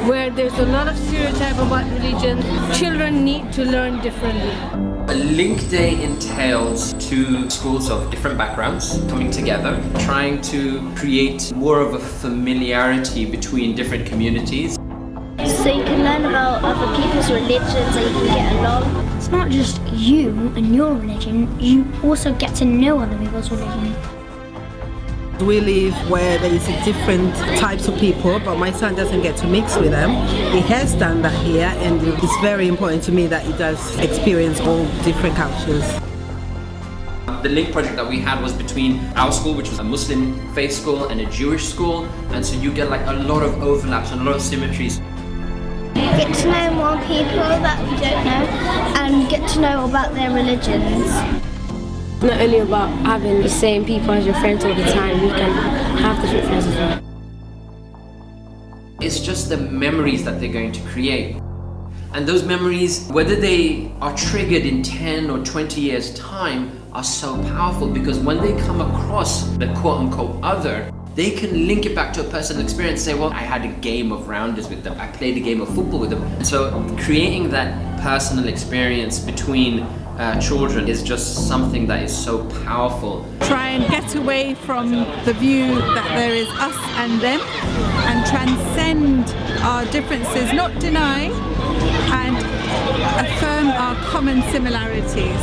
where there's a lot of stereotype about religion, children need to learn differently. A link day entails 2 schools of different backgrounds coming together, trying to create more of a familiarity between different communities. So you can learn about other people's religions and you can get along. It's not just you and your religion, you also get to know other people's religion. We live where there is different types of people, but my son doesn't get to mix with them. He has done that here, and it's very important to me that he does experience all different cultures. The link project that we had was between our school, which was a Muslim faith school, and a Jewish school, and so you get like a lot of overlaps and a lot of symmetries. Get to know more people that we don't know and get to know about their religions. Not only about having the same people as your friends all the time, you can have different friends as well. It's just the memories that they're going to create. And those memories, whether they are triggered in 10 or 20 years' time, are so powerful because when they come across the quote-unquote other, they can link it back to a personal experience and say, well, I had a game of rounders with them, I played a game of football with them. And so creating that personal experience between children is just something that is so powerful. Try and get away from the view that there is us and them and transcend our differences, not deny, and affirm our common similarities.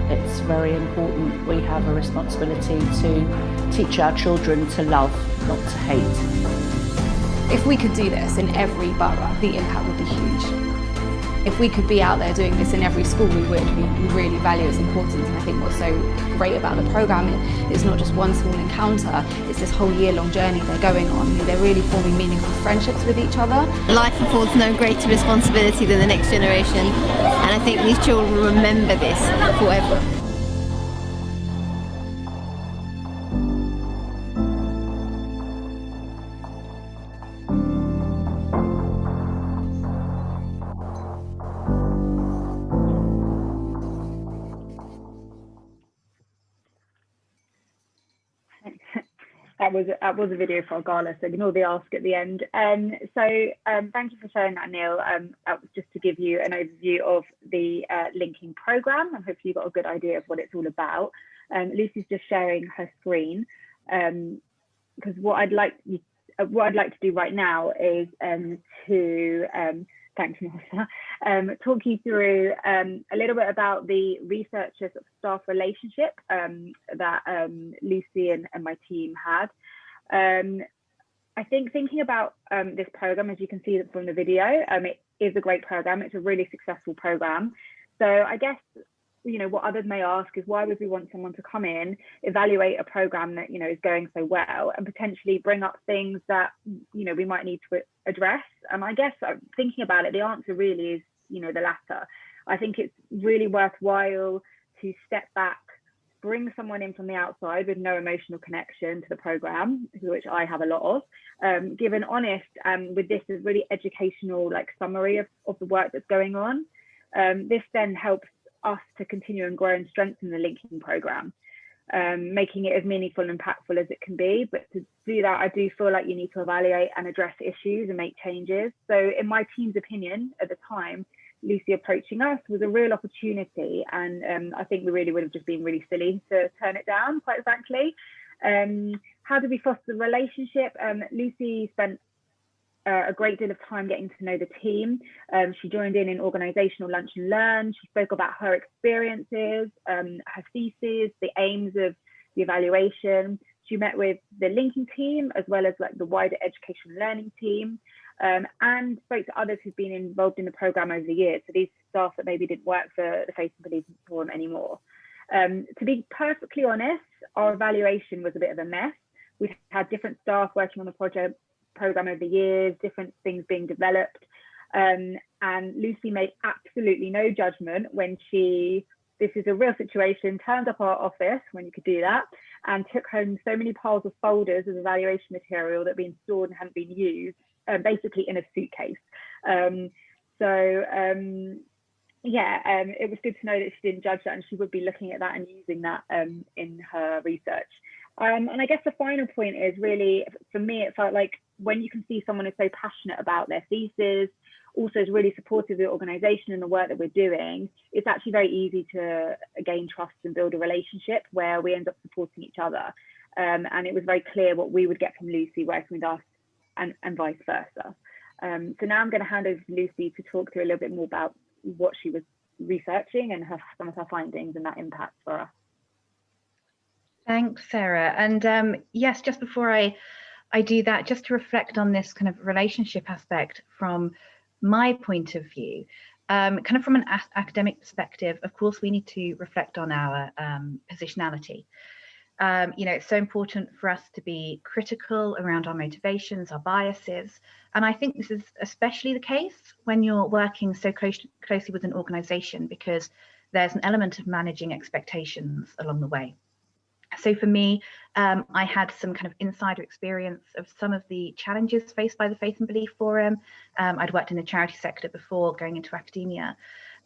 It's very important. We have a responsibility to teach our children to love, not to hate. If we could do this in every borough, the impact would be huge. If we could be out there doing this in every school, we would. We really value its importance, and I think what's so great about the programme is not just one small encounter, it's this whole year-long journey they're going on. They're really forming meaningful friendships with each other. Life affords no greater responsibility than the next generation, and I think these children will remember this forever. That was a video for Gala, so ignore the ask at the end. Thank you for sharing that, Neil. That was just to give you an overview of the linking programme, and hopefully you got a good idea of what it's all about. Lucy's just sharing her screen, because what I'd like to do right now is thanks, Melissa, talk you through a little bit about the researcher staff relationship that Lucy and my team had. I think thinking about this program, as you can see from the video, it is a great program. It's a really successful program. So I guess, what others may ask is, why would we want someone to come in, evaluate a program that, is going so well, and potentially bring up things that, we might need to address? And I guess thinking about it, the answer really is, the latter. I think it's really worthwhile to step back, bring someone in from the outside with no emotional connection to the program, which I have a lot of, give an honest, with this is really educational, summary of the work that's going on. This then helps us to continue and grow and strengthen the linking program, making it as meaningful and impactful as it can be. But to do that, I do feel like you need to evaluate and address issues and make changes. So in my team's opinion at the time, Lucy approaching us was a real opportunity, and I think we really would have just been really silly to turn it down, quite frankly. How do we foster the relationship? Lucy spent a great deal of time getting to know the team. She joined in organisational lunch and learn. She spoke about her experiences, her thesis, the aims of the evaluation. She met with the linking team as well as like the wider education and learning team, and spoke to others who've been involved in the programme over the years. So these staff that maybe didn't work for the Faith and Belief Forum anymore. To be perfectly honest, our evaluation was a bit of a mess. We've had different staff working on the programme over the years, different things being developed. And Lucy made absolutely no judgment when this is a real situation, turned up our office when you could do that, and took home so many piles of folders of evaluation material that had been stored and hadn't been used, basically in a suitcase. It was good to know that she didn't judge that, and she would be looking at that and using that in her research. And I guess the final point is really, for me, it felt like when you can see someone who's so passionate about their thesis, also is really supportive of the organisation and the work that we're doing, it's actually very easy to gain trust and build a relationship where we end up supporting each other. And it was very clear what we would get from Lucy working with us and vice versa. So now I'm going to hand over to Lucy to talk through a little bit more about what she was researching and some of her findings and that impact for us. Thanks, Sarah. And yes, just before I do that, just to reflect on this kind of relationship aspect from my point of view, kind of from an academic perspective, of course, we need to reflect on our positionality. It's so important for us to be critical around our motivations, our biases. And I think this is especially the case when you're working so closely with an organization, because there's an element of managing expectations along the way. So for me, I had some kind of insider experience of some of the challenges faced by the Faith and Belief Forum. I'd worked in the charity sector before going into academia.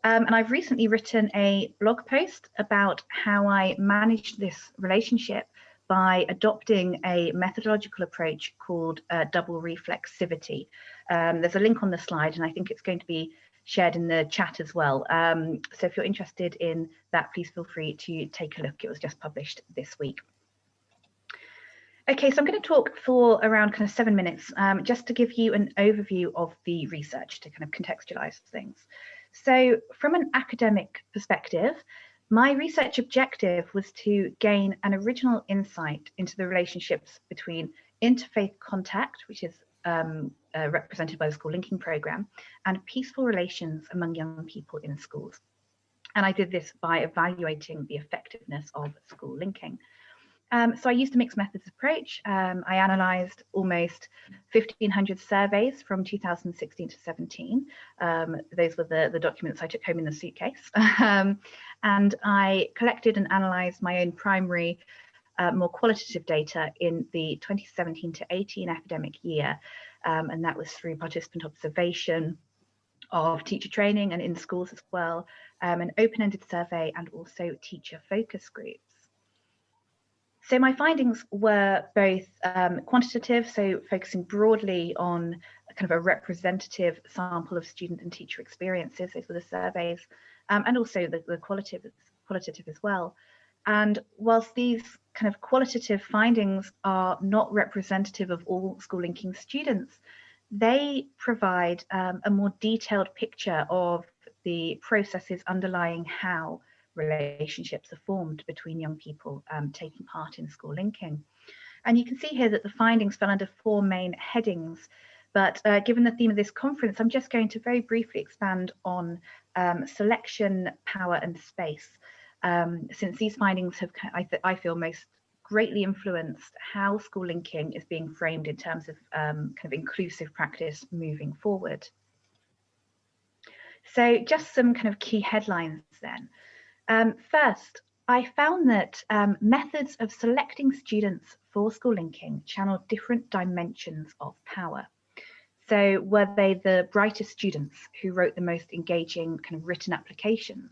And I've recently written a blog post about how I managed this relationship by adopting a methodological approach called double reflexivity. There's a link on the slide, and I think it's going to be shared in the chat as well. So if you're interested in that, please feel free to take a look. It was just published this week. Okay, so I'm going to talk for around kind of 7 minutes, just to give you an overview of the research to kind of contextualize things. So from an academic perspective, my research objective was to gain an original insight into the relationships between interfaith contact, which is represented by the school linking program, and peaceful relations among young people in schools. And I did this by evaluating the effectiveness of school linking. So I used a mixed methods approach. I analysed almost 1,500 surveys from 2016 to 17. Those were the documents I took home in the suitcase. And I collected and analysed my own primary, more qualitative data in the 2017 to 18 academic year. And that was through participant observation of teacher training and in schools as well, an open-ended survey, and also teacher focus groups. So my findings were both quantitative, so focusing broadly on kind of a representative sample of student and teacher experiences, those were the surveys, and also the qualitative as well. And whilst these kind of qualitative findings are not representative of all school linking students, they provide a more detailed picture of the processes underlying how relationships are formed between young people taking part in school linking. And you can see here that the findings fell under 4 main headings, but given the theme of this conference, I'm just going to very briefly expand on selection, power and space, since these findings have, I feel, most greatly influenced how school linking is being framed in terms of kind of inclusive practice moving forward. So just some kind of key headlines then. First, I found that methods of selecting students for school linking channel different dimensions of power. So were they the brightest students who wrote the most engaging kind of written applications?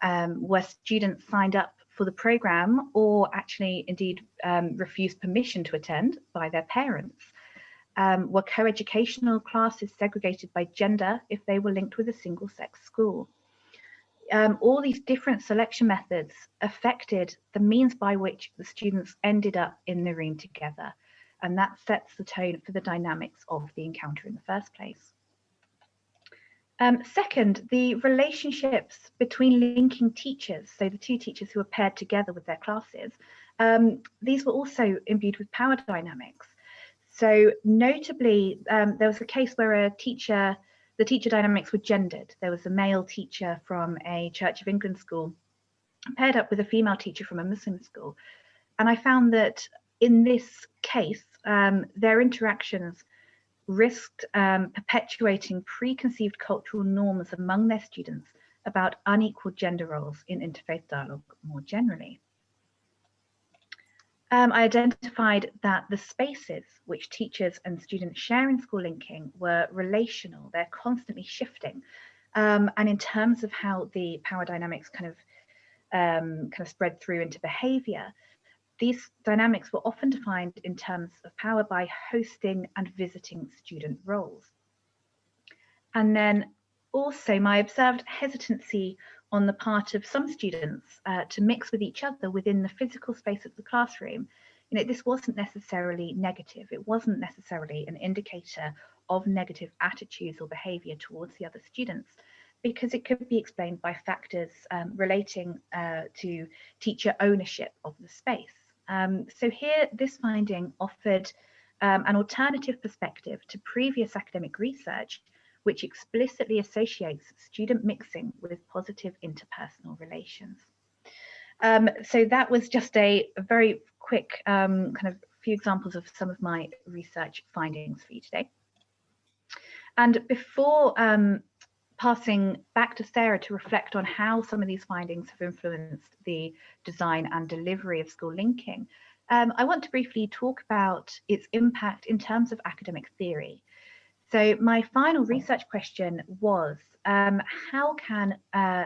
Were students signed up for the programme or actually indeed refused permission to attend by their parents? Were co-educational classes segregated by gender if they were linked with a single-sex school? All these different selection methods affected the means by which the students ended up in the room together. and that sets the tone for the dynamics of the encounter in the first place. Second, the relationships between linking teachers, so the two teachers who are paired together with their classes, these were also imbued with power dynamics. So notably, there was a case where the teacher dynamics were gendered. There was a male teacher from a Church of England school paired up with a female teacher from a Muslim school. And I found that in this case, their interactions risked perpetuating preconceived cultural norms among their students about unequal gender roles in interfaith dialogue more generally. I identified that the spaces which teachers and students share in school linking were relational. They're constantly shifting. And in terms of how the power dynamics kind of spread through into behavior, these dynamics were often defined in terms of power by hosting and visiting student roles. And then also my observed hesitancy on the part of some students to mix with each other within the physical space of the classroom. This wasn't necessarily negative. It wasn't necessarily an indicator of negative attitudes or behavior towards the other students, because it could be explained by factors relating to teacher ownership of the space. So here, this finding offered an alternative perspective to previous academic research, which explicitly associates student mixing with positive interpersonal relations. So that was just a very quick kind of few examples of some of my research findings for you today. And before passing back to Sarah to reflect on how some of these findings have influenced the design and delivery of school linking, I want to briefly talk about its impact in terms of academic theory. So my final research question was, how can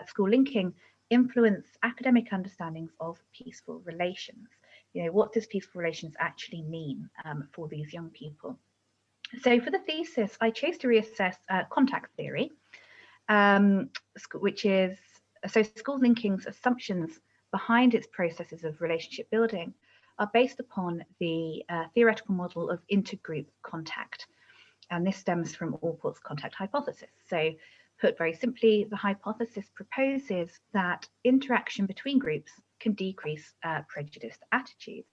school linking influence academic understandings of peaceful relations? What does peaceful relations actually mean for these young people? So for the thesis, I chose to reassess contact theory, which is, so school linking's assumptions behind its processes of relationship building are based upon the theoretical model of intergroup contact. And this stems from Allport's contact hypothesis. So put very simply, the hypothesis proposes that interaction between groups can decrease prejudiced attitudes.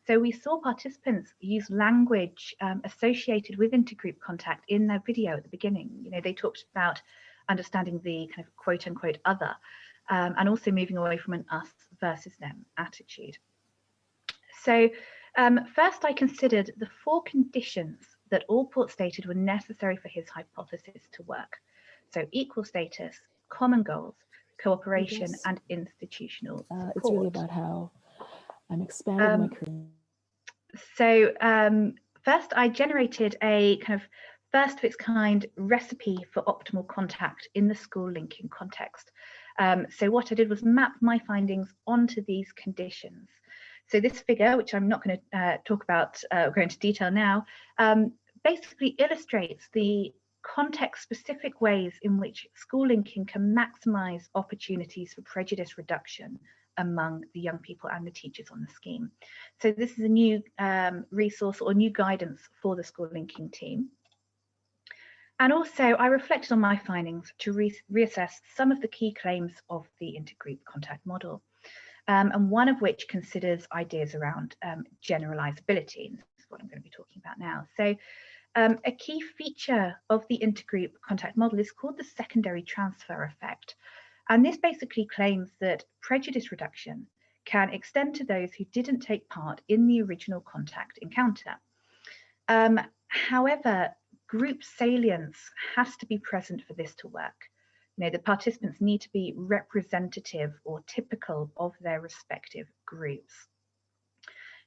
So we saw participants use language associated with intergroup contact in their video at the beginning. They talked about understanding the kind of quote unquote other, and also moving away from an us versus them attitude. So first I considered the 4 conditions that Allport stated were necessary for his hypothesis to work. So equal status, common goals, cooperation, and institutional support. It's really about how I'm expanding my career. So first I generated a kind of first of its kind recipe for optimal contact in the school linking context. So what I did was map my findings onto these conditions. So this figure, which I'm not going to talk about, go into detail now, basically illustrates the context-specific ways in which school linking can maximize opportunities for prejudice reduction among the young people and the teachers on the scheme. So this is a new resource or new guidance for the school linking team. And also I reflected on my findings to reassess some of the key claims of the intergroup contact model. And one of which considers ideas around generalizability. And this is what I'm going to be talking about now. So a key feature of the intergroup contact model is called the secondary transfer effect. And this basically claims that prejudice reduction can extend to those who didn't take part in the original contact encounter. However, group salience has to be present for this to work. The participants need to be representative or typical of their respective groups.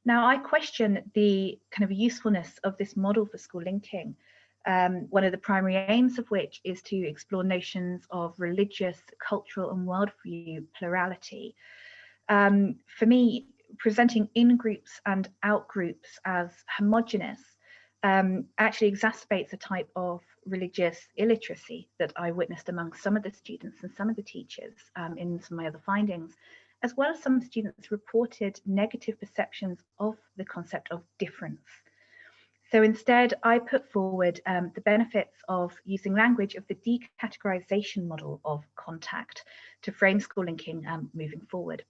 Now, I question the kind of usefulness of this model for school linking, one of the primary aims of which is to explore notions of religious, cultural, and worldview plurality. For me, presenting in-groups and out-groups as homogenous actually exacerbates a type of religious illiteracy that I witnessed among some of the students and some of the teachers in some of my other findings. as well as some students reported negative perceptions of the concept of difference. So instead, I put forward the benefits of using language of the decategorization model of contact to frame school linking moving forward.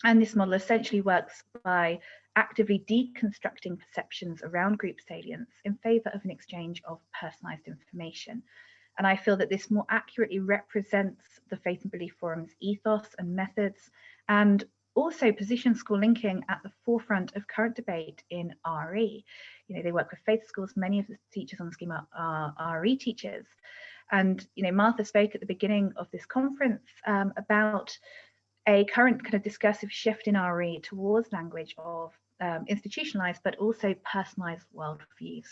And this model essentially works by actively deconstructing perceptions around group salience in favour of an exchange of personalised information. And I feel that this more accurately represents the Faith and Belief Forum's ethos and methods, and also positions school linking at the forefront of current debate in RE. You know, they work with faith schools. Many of the teachers on the scheme are RE teachers. And, you know, Martha spoke at the beginning of this conference about a current kind of discursive shift in RE towards language of institutionalized, but also personalized worldviews.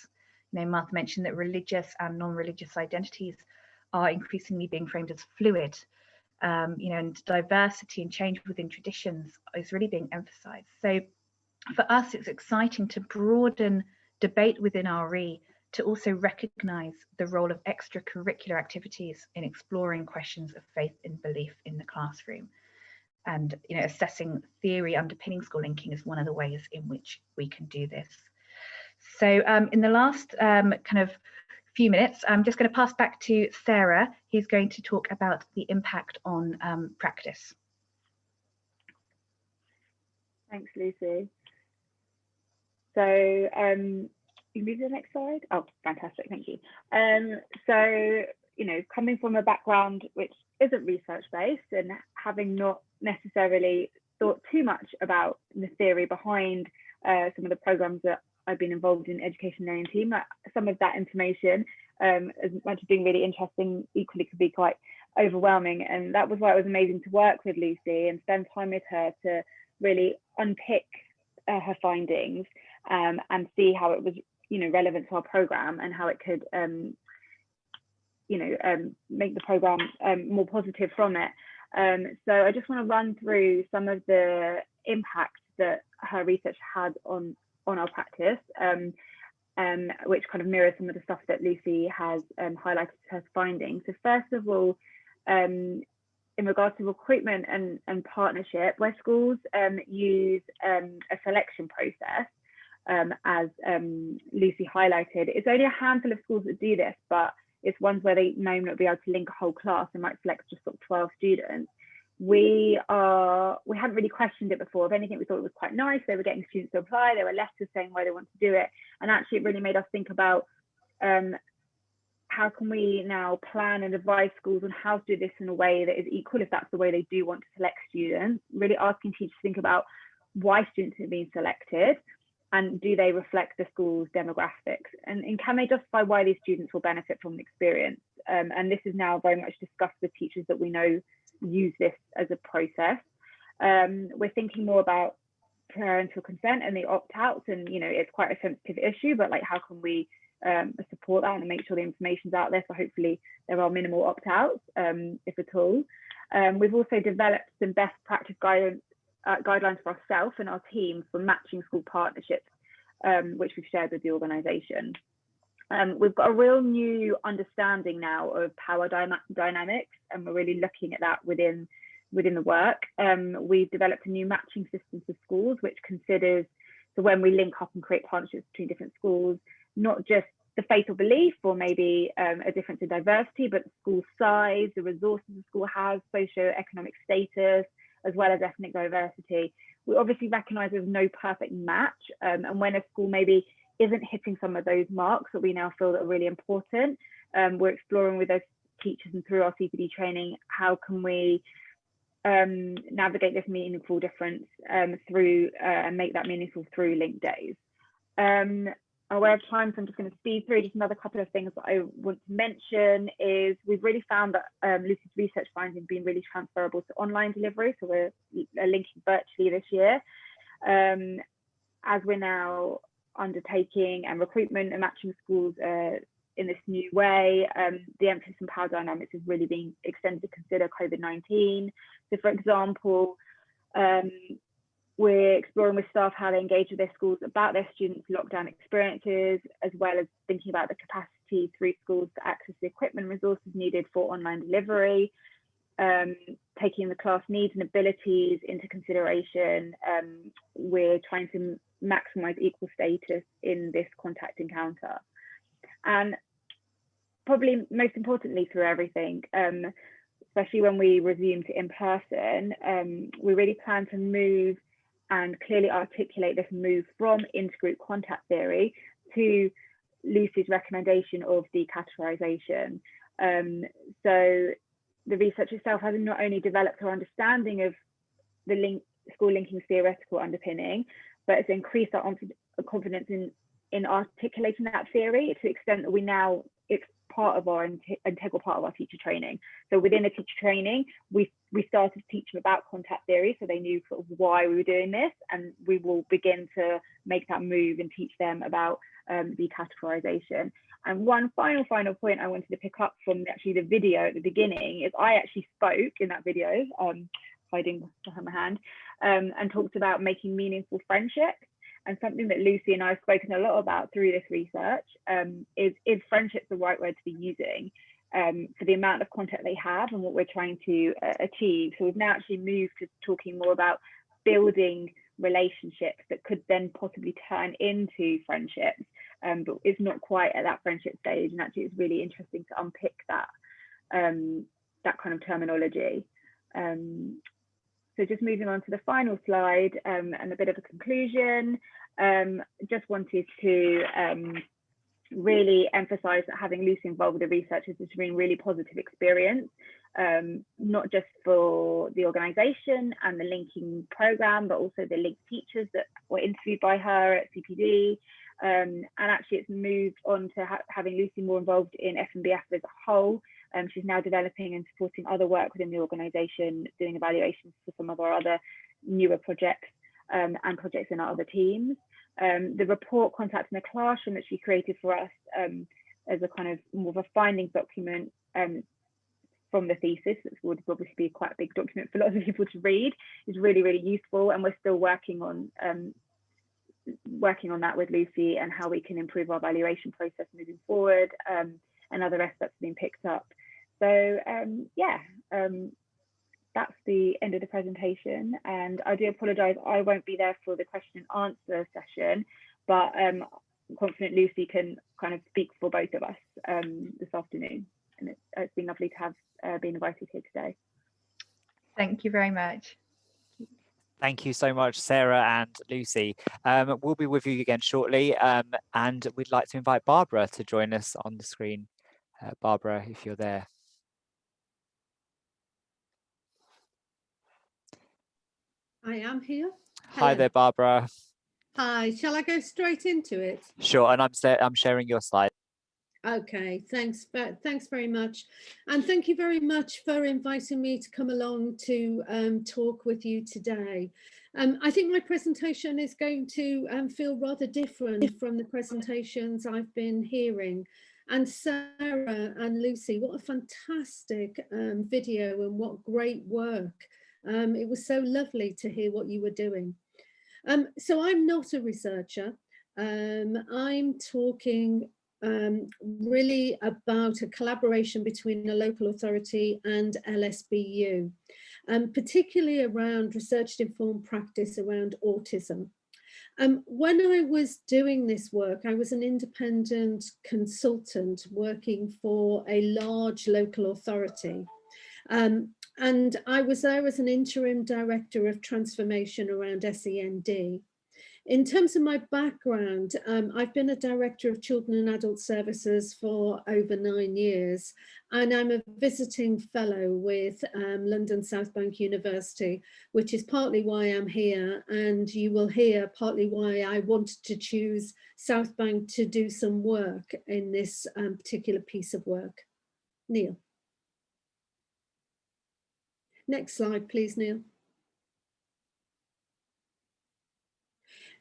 You know, Martha mentioned that religious and non-religious identities are increasingly being framed as fluid. You know, and diversity and change within traditions is really being emphasized. So for us, it's exciting to broaden debate within RE to also recognize the role of extracurricular activities in exploring questions of faith and belief in the classroom. And, you know, assessing theory underpinning school linking is one of the ways in which we can do this. So in the last kind of few minutes, I'm just going to pass back to Sarah, who's going to talk about the impact on practice. Thanks, Lucy. So you move to the next slide. Oh, fantastic, thank you. So, you know, coming from a background which isn't research-based and having not necessarily thought too much about the theory behind some of the programs that I've been involved in education learning team, some of that information, as much as being really interesting, equally could be quite overwhelming. And that was why it was amazing to work with Lucy and spend time with her to really unpick her findings and see how it was, you know, relevant to our program and how it could, you know, make the program more positive from it. So I just want to run through some of the impacts that her research had on our practice, which kind of mirrors some of the stuff that Lucy has highlighted her findings. So first of all, in regards to recruitment and partnership, where schools use a selection process, as Lucy highlighted, it's only a handful of schools that do this, but it's ones where they may not be able to link a whole class and might select just sort of 12 students. We hadn't really questioned it before. If anything, we thought it was quite nice. They were getting students to apply. There were letters saying why they want to do it. And actually it really made us think about how can we now plan and advise schools on how to do this in a way that is equal if that's the way they do want to select students. Really asking teachers to think about why students are being selected and do they reflect the school's demographics, and can they justify why these students will benefit from the experience. And this is now very much discussed with teachers that we know use this as a process. We're thinking more about parental consent and the opt-outs, and you know, it's quite a sensitive issue, but like how can we support that and make sure the information's out there, so hopefully there are minimal opt-outs, if at all. We've also developed some best practice guidance guidelines for ourselves and our team for matching school partnerships, which we've shared with the organisation. We've got a real new understanding now of power dynamics, and we're really looking at that within the work. We've developed a new matching system for schools, which considers, so when we link up and create partnerships between different schools, not just the faith or belief or maybe a difference in diversity, but the school size, the resources the school has, socio-economic status, as well as ethnic diversity. We obviously recognise there's no perfect match, and when a school maybe isn't hitting some of those marks that we now feel that are really important, we're exploring with those teachers and through our CPD training, how can we navigate this meaningful difference through and make that meaningful through linked days. Aware of time, so I'm just going to speed through just another couple of things that I want to mention is we've really found that Lucy's research findings have been really transferable to online delivery, so we're linking virtually this year. As we're now undertaking and recruitment and matching schools in this new way, the emphasis on power dynamics is really being extended to consider COVID-19. So for example, we're exploring with staff how they engage with their schools about their students' lockdown experiences, as well as thinking about the capacity through schools to access the equipment and resources needed for online delivery. taking the class needs and abilities into consideration. We're trying to maximize equal status in this contact encounter. And probably most importantly through everything, especially when we resume to in-person, we really plan to move and clearly articulate this move from intergroup contact theory to Lucy's recommendation of decategorization. So the research itself has not only developed our understanding of the school linking's theoretical underpinning, but it's increased our confidence in articulating that theory to the extent that we now, it's part of our integral part of our teacher training. So within the teacher training, we started to teach them about contact theory, so they knew sort of why we were doing this, and we will begin to make that move and teach them about decategorization. And one final point I wanted to pick up from actually the video at the beginning is I actually spoke in that video, hiding behind my hand, and talked about making meaningful friendships. And something that Lucy and I have spoken a lot about through this research is friendship the right word to be using for the amount of content they have and what we're trying to achieve. So we've now actually moved to talking more about building relationships that could then possibly turn into friendships, but it's not quite at that friendship stage. And actually it's really interesting to unpick that, that kind of terminology. So just moving on to the final slide and a bit of a conclusion, just wanted to really emphasize that having Lucy involved with the research has been a really positive experience, not just for the organisation and the linking programme, but also the linked teachers that were interviewed by her at CPD. And actually it's moved on to having Lucy more involved in FNBF as a whole. She's now developing and supporting other work within the organisation, doing evaluations for some of our other newer projects and projects in our other teams. The report Contact in the Classroom that she created for us as a kind of more of a findings document from the thesis, which would obviously be quite a big document for lots of people to read, is really, really useful. And we're still working on that with Lucy and how we can improve our evaluation process moving forward, and other aspects being picked up. So that's the end of the presentation, and I do apologise I won't be there for the question and answer session, but I'm confident Lucy can kind of speak for both of us this afternoon, and it's been lovely to have been invited here today. Thank you very much. Thank you so much, Sarah and Lucy. We'll be with you again shortly, and we'd like to invite Barbara to join us on the screen. Barbara, if you're there. I am here. Hello. Hi there, Barbara. Hi, shall I go straight into it? Sure, and I'm sharing your slide. Okay, thanks very much. And thank you very much for inviting me to come along to talk with you today. I think my presentation is going to feel rather different from the presentations I've been hearing. And Sarah and Lucy, what a fantastic video and what great work. It was so lovely to hear what you were doing. So I'm not a researcher. I'm talking really about a collaboration between a local authority and LSBU, particularly around research-informed practice around autism. When I was doing this work, I was an independent consultant working for a large local authority. And I was there as an interim director of transformation around SEND. In terms of my background, I've been a director of children and adult services for over 9 years, and I'm a visiting fellow with London South Bank University, which is partly why I'm here, and you will hear partly why I wanted to choose South Bank to do some work in this particular piece of work. Neil. Next slide, please, Neil.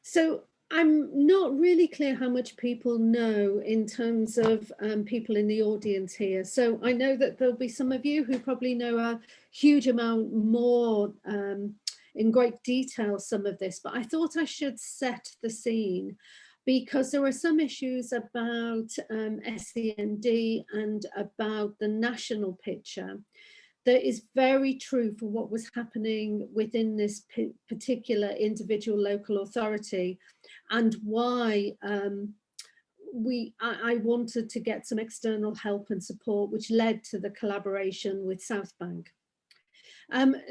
So I'm not really clear how much people know in terms of people in the audience here. So I know that there'll be some of you who probably know a huge amount more in great detail some of this, but I thought I should set the scene because there are some issues about SEND and about the national picture that is very true for what was happening within this particular individual local authority, and why I wanted to get some external help and support, which led to the collaboration with South Bank.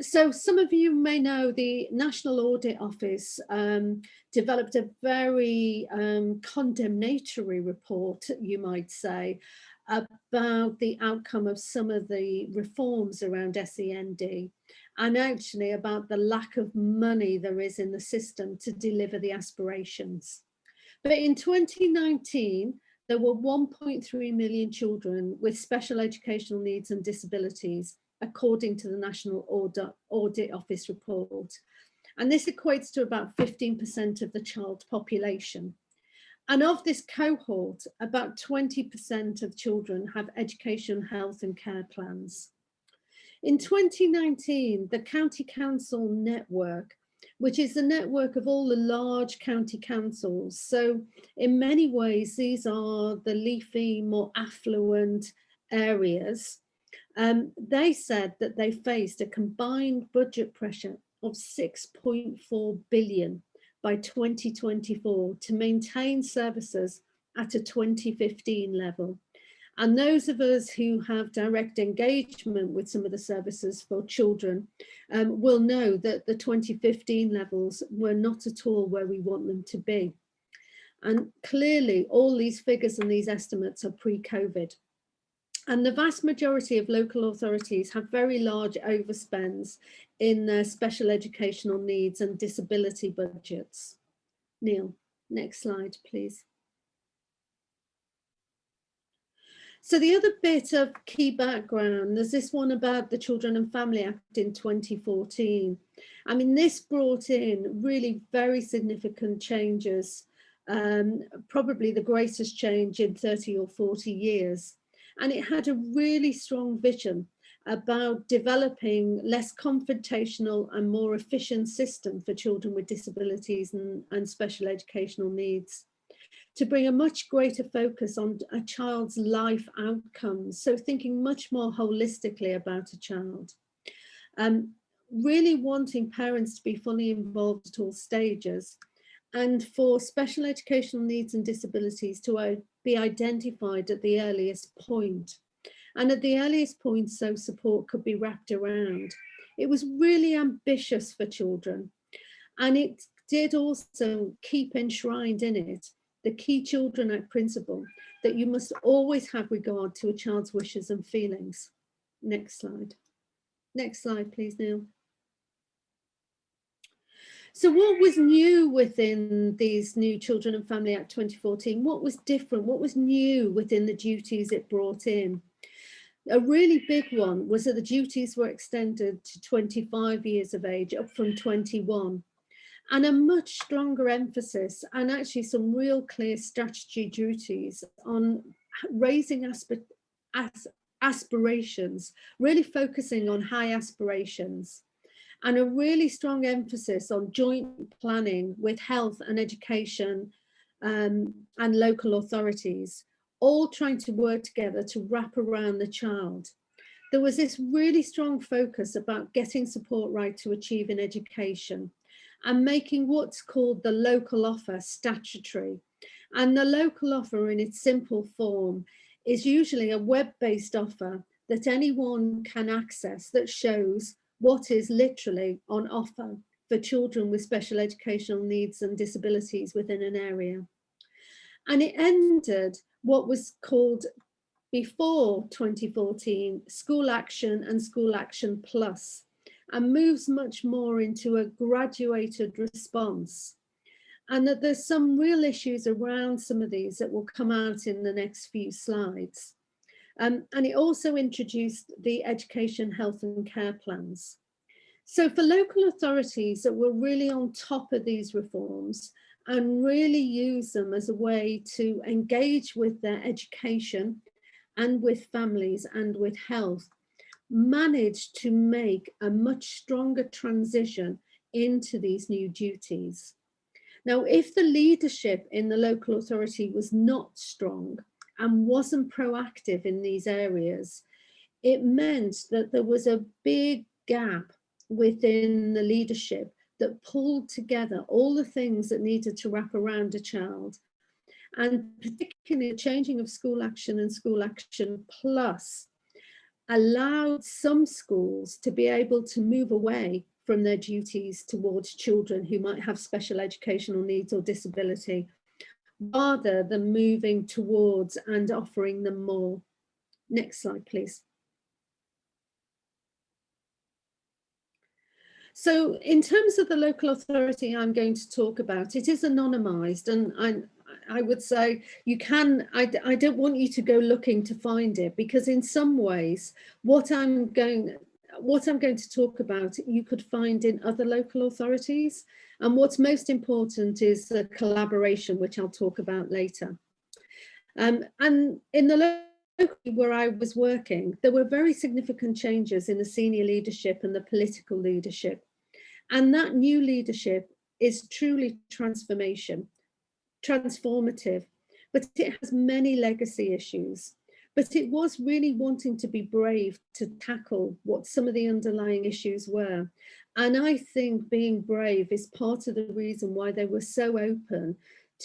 So some of you may know the National Audit Office developed a very condemnatory report, you might say, about the outcome of some of the reforms around SEND, and actually about the lack of money there is in the system to deliver the aspirations. But in 2019, there were 1.3 million children with special educational needs and disabilities, according to the National Audit Office report. And this equates to about 15% of the child population. And of this cohort, about 20% of children have education, health and care plans. In 2019, the County Council Network, which is the network of all the large county councils. So in many ways, these are the leafy, more affluent areas. They said that they faced a combined budget pressure of 6.4 billion by 2024 to maintain services at a 2015 level. And those of us who have direct engagement with some of the services for children will know that the 2015 levels were not at all where we want them to be. And clearly all these figures and these estimates are pre-COVID. And the vast majority of local authorities have very large overspends in their special educational needs and disability budgets. Neil, next slide, please. So the other bit of key background, there's this one about the Children and Family Act in 2014. I mean, this brought in really very significant changes, probably the greatest change in 30 or 40 years. And it had a really strong vision about developing less confrontational and more efficient system for children with disabilities and special educational needs, to bring a much greater focus on a child's life outcomes. So thinking much more holistically about a child. Really wanting parents to be fully involved at all stages, and for special educational needs and disabilities to be identified at the earliest point. And at the earliest point, so support could be wrapped around. It was really ambitious for children. And it did also keep enshrined in it the Key Children Act principle that you must always have regard to a child's wishes and feelings. Next slide. Next slide, please, Neil. So what was new within these new Children and Family Act 2014? What was different? What was new within the duties it brought in? A really big one was that the duties were extended to 25 years of age, up from 21. And a much stronger emphasis, and actually some real clear strategy duties on raising aspirations, really focusing on high aspirations. And a really strong emphasis on joint planning with health and education and local authorities, all trying to work together to wrap around the child. There was this really strong focus about getting support right to achieve in education and making what's called the local offer statutory. And the local offer in its simple form is usually a web-based offer that anyone can access that shows what is literally on offer for children with special educational needs and disabilities within an area. And it ended what was called, before 2014, School Action and School Action Plus, and moves much more into a graduated response. And that there's some real issues around some of these that will come out in the next few slides. And it also introduced the education, health and care plans. So for local authorities that were really on top of these reforms and really use them as a way to engage with their education and with families and with health, managed to make a much stronger transition into these new duties. Now, if the leadership in the local authority was not strong and wasn't proactive in these areas, it meant that there was a big gap within the leadership that pulled together all the things that needed to wrap around a child. And particularly the changing of school action and school action plus allowed some schools to be able to move away from their duties towards children who might have special educational needs or disability, rather than moving towards and offering them more. Next slide, please. So in terms of the local authority I'm going to talk about, it is anonymised, and I would say you can, I don't want you to go looking to find it, because in some ways what I'm going to talk about you could find in other local authorities, and what's most important is the collaboration, which I'll talk about later. And in the local where I was working, there were very significant changes in the senior leadership and the political leadership. And that new leadership is truly transformative, but it has many legacy issues. But it was really wanting to be brave to tackle what some of the underlying issues were. And I think being brave is part of the reason why they were so open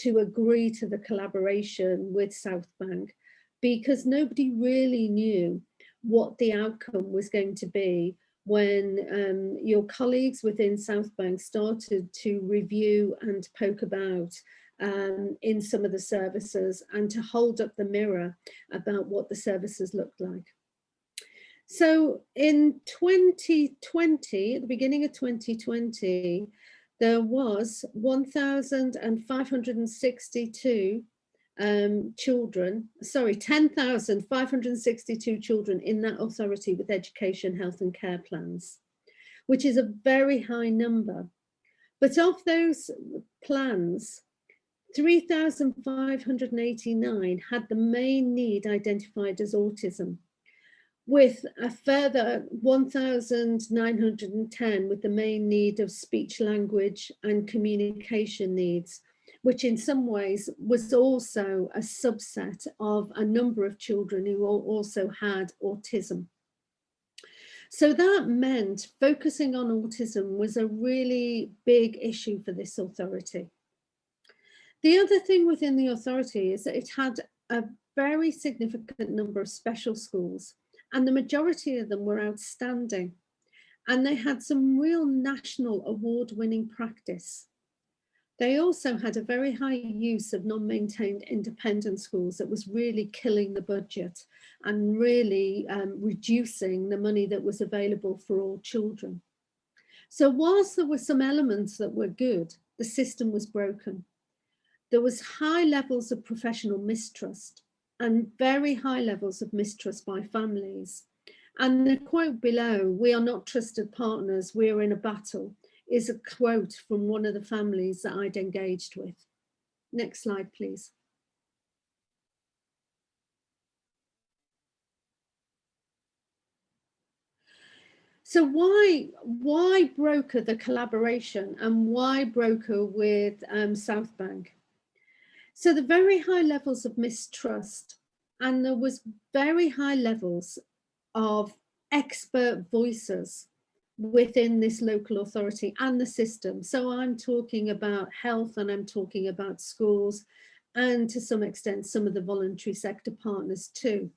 to agree to the collaboration with South Bank, because nobody really knew what the outcome was going to be when your colleagues within South Bank started to review and poke about in some of the services and to hold up the mirror about what the services looked like. So in 2020, at the beginning of 2020, there was 1,562 10,562 children in that authority with education, health and care plans, which is a very high number. But of those plans, 3,589 had the main need identified as autism, with a further 1,910 with the main need of speech, language and communication needs, which in some ways was also a subset of a number of children who also had autism. So that meant focusing on autism was a really big issue for this authority. The other thing within the authority is that it had a very significant number of special schools, and the majority of them were outstanding. And they had some real national award-winning practice. They also had a very high use of non-maintained independent schools that was really killing the budget and really reducing the money that was available for all children. So whilst there were some elements that were good, the system was broken. There was high levels of professional mistrust and very high levels of mistrust by families. And the quote below, "We are not trusted partners, we are in a battle," is a quote from one of the families that I'd engaged with. Next slide, please. So why broker the collaboration and why broker with South Bank? So the very high levels of mistrust, and there was very high levels of expert voices within this local authority and the system. So I'm talking about health and I'm talking about schools and to some extent some of the voluntary sector partners too.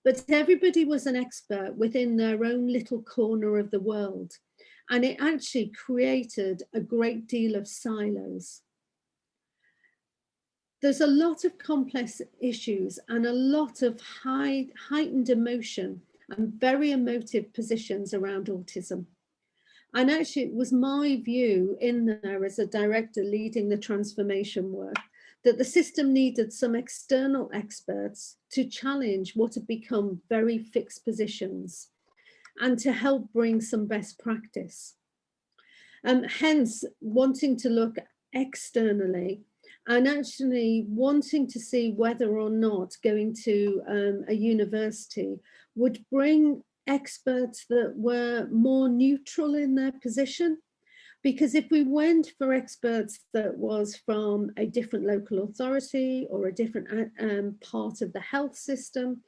But everybody was an expert within their own little corner of the world, and it actually created a great deal of silos. There's a lot of complex issues and a lot of heightened emotion and very emotive positions around autism. And actually it was my view in there as a director leading the transformation work that the system needed some external experts to challenge what had become very fixed positions and to help bring some best practice. Hence wanting to look externally and actually wanting to see whether or not going to a university would bring experts that were more neutral in their position. Because if we went for experts that was from a different local authority or a different part of the health system,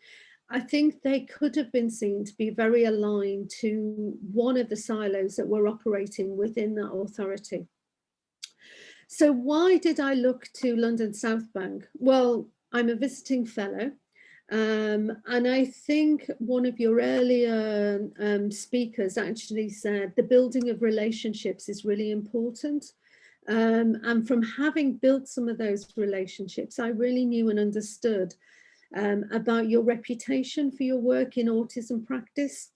I think they could have been seen to be very aligned to one of the silos that were operating within that authority. So why did I look to London South Bank? Well, I'm a visiting fellow, and I think one of your earlier speakers actually said the building of relationships is really important. And from having built some of those relationships, I really knew and understood about your reputation for your work in autism practice,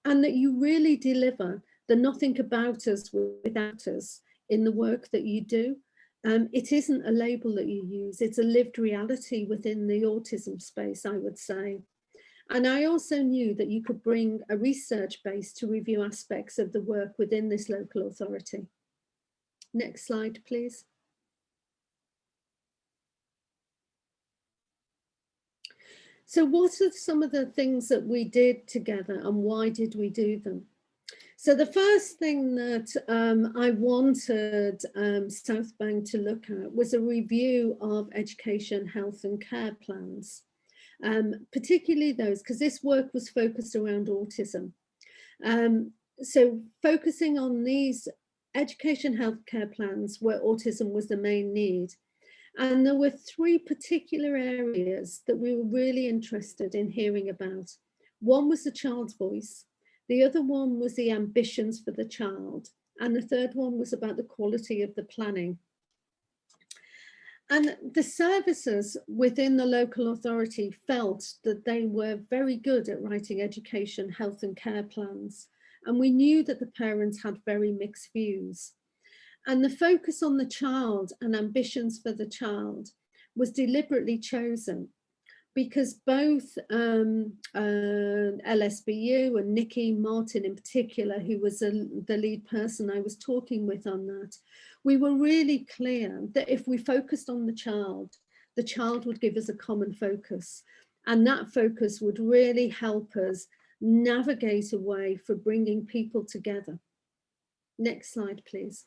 and that you really deliver the nothing about us without us in the work that you do. It isn't a label that you use, it's a lived reality within the autism space, I would say. And I also knew that you could bring a research base to review aspects of the work within this local authority. Next slide, please. So what are some of the things that we did together, and why did we do them? So the first thing that I wanted South Bank to look at was a review of education, health and care plans, particularly those, because this work was focused around autism. So focusing on these education, health care plans where autism was the main need. And there were three particular areas that we were really interested in hearing about. One was the child's voice. The other one was the ambitions for the child. And the third one was about the quality of the planning. And the services within the local authority felt that they were very good at writing education, health and care plans. And we knew that the parents had very mixed views. And the focus on the child and ambitions for the child was deliberately chosen because both LSBU and Nikki Martin in particular, who was the lead person I was talking with on that, we were really clear that if we focused on the child would give us a common focus. And that focus would really help us navigate a way for bringing people together. Next slide, please.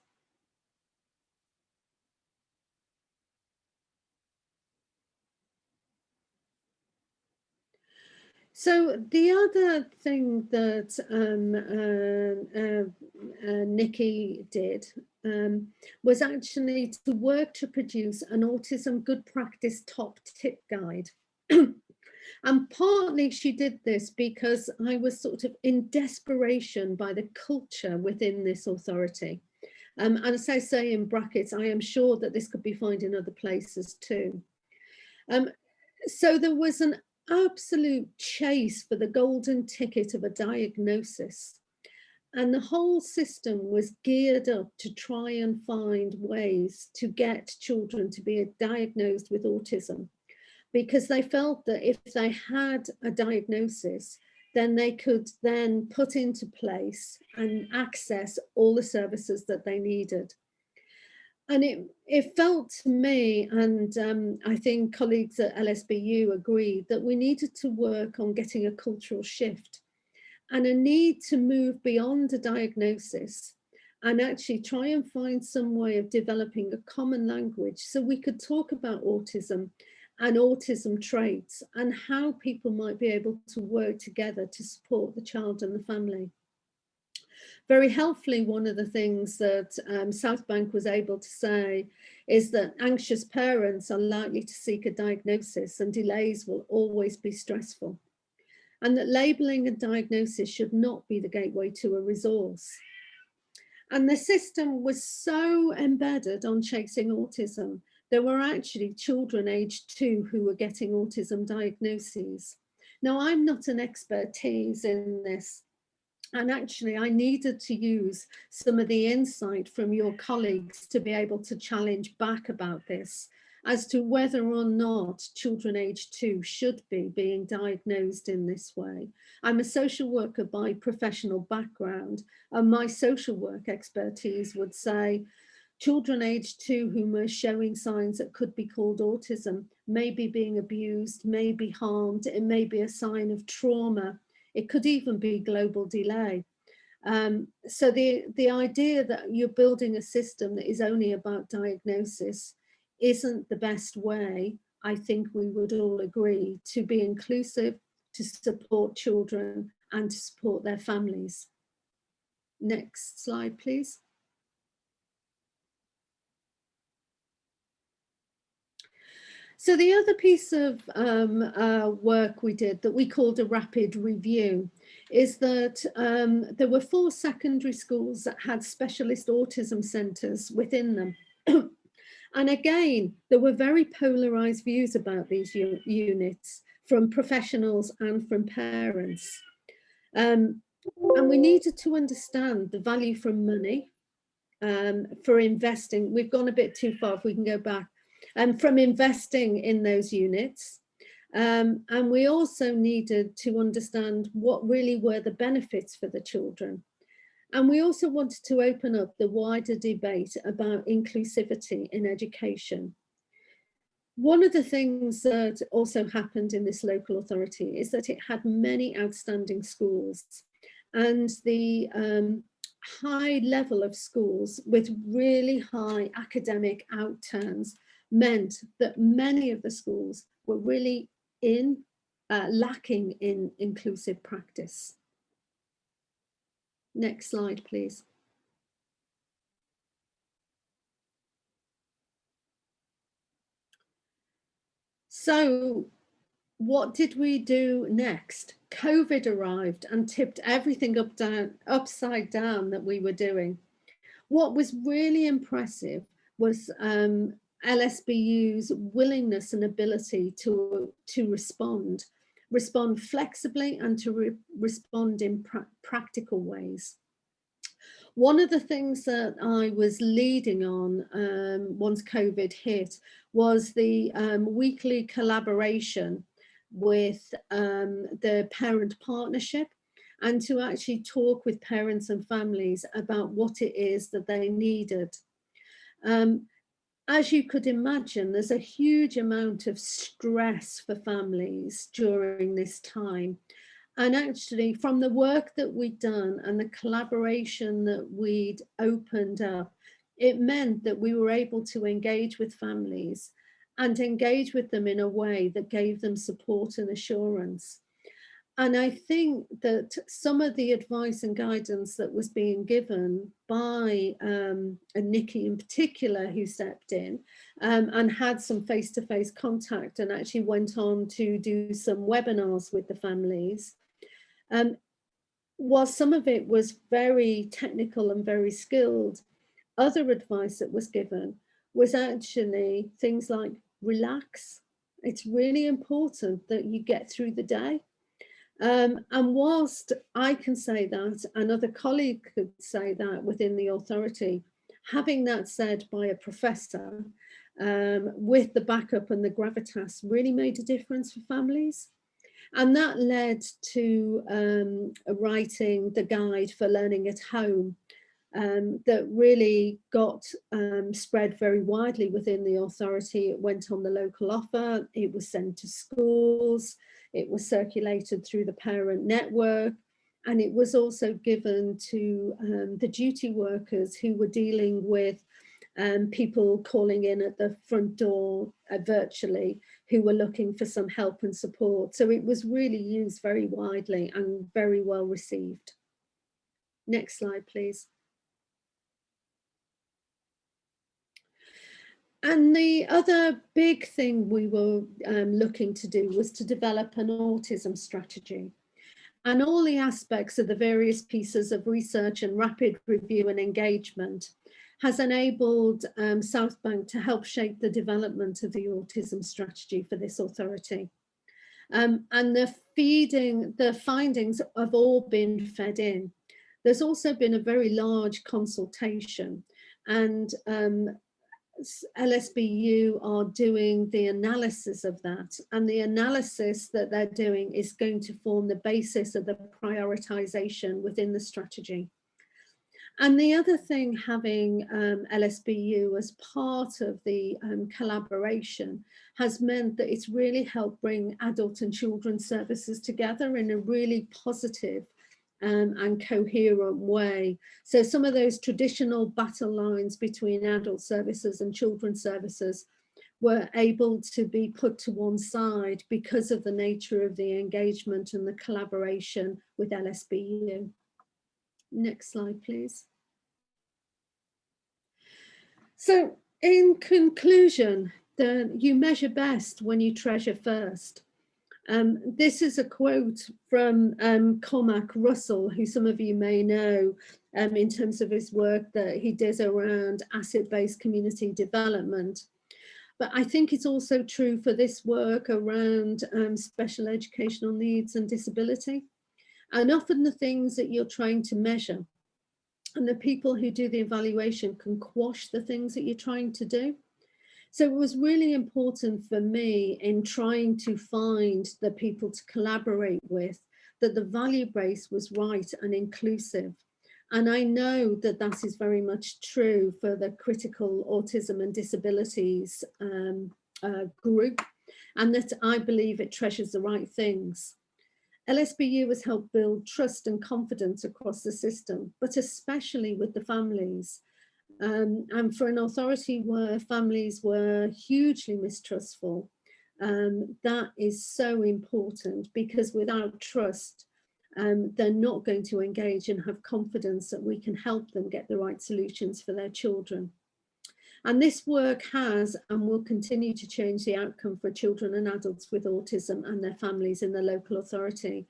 So the other thing that Nikki did was actually to work to produce an autism good practice top tip guide. And partly she did this because I was sort of in desperation by the culture within this authority. And as I say in brackets, I am sure that this could be found in other places too. So there was an absolute chase for the golden ticket of a diagnosis. And the whole system was geared up to try and find ways to get children to be diagnosed with autism, because they felt that if they had a diagnosis, then they could then put into place and access all the services that they needed. And it felt to me, and I think colleagues at LSBU agreed, that we needed to work on getting a cultural shift and a need to move beyond a diagnosis and actually try and find some way of developing a common language so we could talk about autism and autism traits and how people might be able to work together to support the child and the family. Very helpfully, one of the things that South Bank was able to say is that anxious parents are likely to seek a diagnosis and delays will always be stressful. And that labelling and diagnosis should not be the gateway to a resource. And the system was so embedded on chasing autism, there were actually children aged 2 who were getting autism diagnoses. Now, I'm not an expertise in this. And actually, I needed to use some of the insight from your colleagues to be able to challenge back about this as to whether or not children aged 2 should be being diagnosed in this way. I'm a social worker by professional background, and my social work expertise would say children aged 2 who were showing signs that could be called autism may be being abused, may be harmed, it may be a sign of trauma. It could even be global delay. So the idea that you're building a system that is only about diagnosis isn't the best way, I think we would all agree, to be inclusive to support children and to support their families. Next slide, please. So the other piece of work we did that we called a rapid review is that there were 4 secondary schools that had specialist autism centres within them. And again, there were very polarised views about these units from professionals and from parents. And we needed to understand the value from money for investing. We've gone a bit too far, if we can go back. From investing in those units. And we also needed to understand what really were the benefits for the children. And we also wanted to open up the wider debate about inclusivity in education. One of the things that also happened in this local authority is that it had many outstanding schools, and the high level of schools with really high academic outturns meant that many of the schools were really lacking in inclusive practice. Next slide, please. So what did we do next? COVID arrived and tipped everything upside down that we were doing. What was really impressive was LSBU's willingness and ability to respond flexibly and to respond in practical ways. One of the things that I was leading on once COVID hit was the weekly collaboration with the parent partnership, and to actually talk with parents and families about what it is that they needed. As you could imagine, there's a huge amount of stress for families during this time. And actually, from the work that we'd done and the collaboration that we'd opened up, it meant that we were able to engage with families and engage with them in a way that gave them support and assurance. And I think that some of the advice and guidance that was being given by Nikki in particular, who stepped in and had some face-to-face contact and actually went on to do some webinars with the families, while some of it was very technical and very skilled, other advice that was given was actually things like relax. It's really important that you get through the day. And whilst I can say that, another colleague could say that within the authority, having that said by a professor with the backup and the gravitas really made a difference for families. And that led to writing the guide for learning at home that really got spread very widely within the authority. It went on the local offer, it was sent to schools, it was circulated through the parent network, and it was also given to the duty workers who were dealing with people calling in at the front door virtually, who were looking for some help and support. So it was really used very widely and very well received. Next slide, please. And the other big thing we were looking to do was to develop an autism strategy. And all the aspects of the various pieces of research and rapid review and engagement has enabled South Bank to help shape the development of the autism strategy for this authority. And the findings have all been fed in. There's also been a very large consultation, and LSBU are doing the analysis of that, and the analysis that they're doing is going to form the basis of the prioritization within the strategy. And the other thing, having LSBU as part of the collaboration has meant that it's really helped bring adult and children's services together in a really positive and coherent way. So some of those traditional battle lines between adult services and children's services were able to be put to one side because of the nature of the engagement and the collaboration with LSBU. Next slide, please. So in conclusion, you measure best when you treasure first. This is a quote from Cormac Russell, who some of you may know in terms of his work that he does around asset-based community development. But I think it's also true for this work around special educational needs and disability. And often the things that you're trying to measure and the people who do the evaluation can quash the things that you're trying to do. So it was really important for me in trying to find the people to collaborate with, that the value base was right and inclusive. And I know that that is very much true for the critical autism and disabilities group, and that I believe it treasures the right things. LSBU has helped build trust and confidence across the system, but especially with the families. And for an authority where families were hugely mistrustful, that is so important, because without trust, they're not going to engage and have confidence that we can help them get the right solutions for their children. And this work has and will continue to change the outcome for children and adults with autism and their families in the local authority.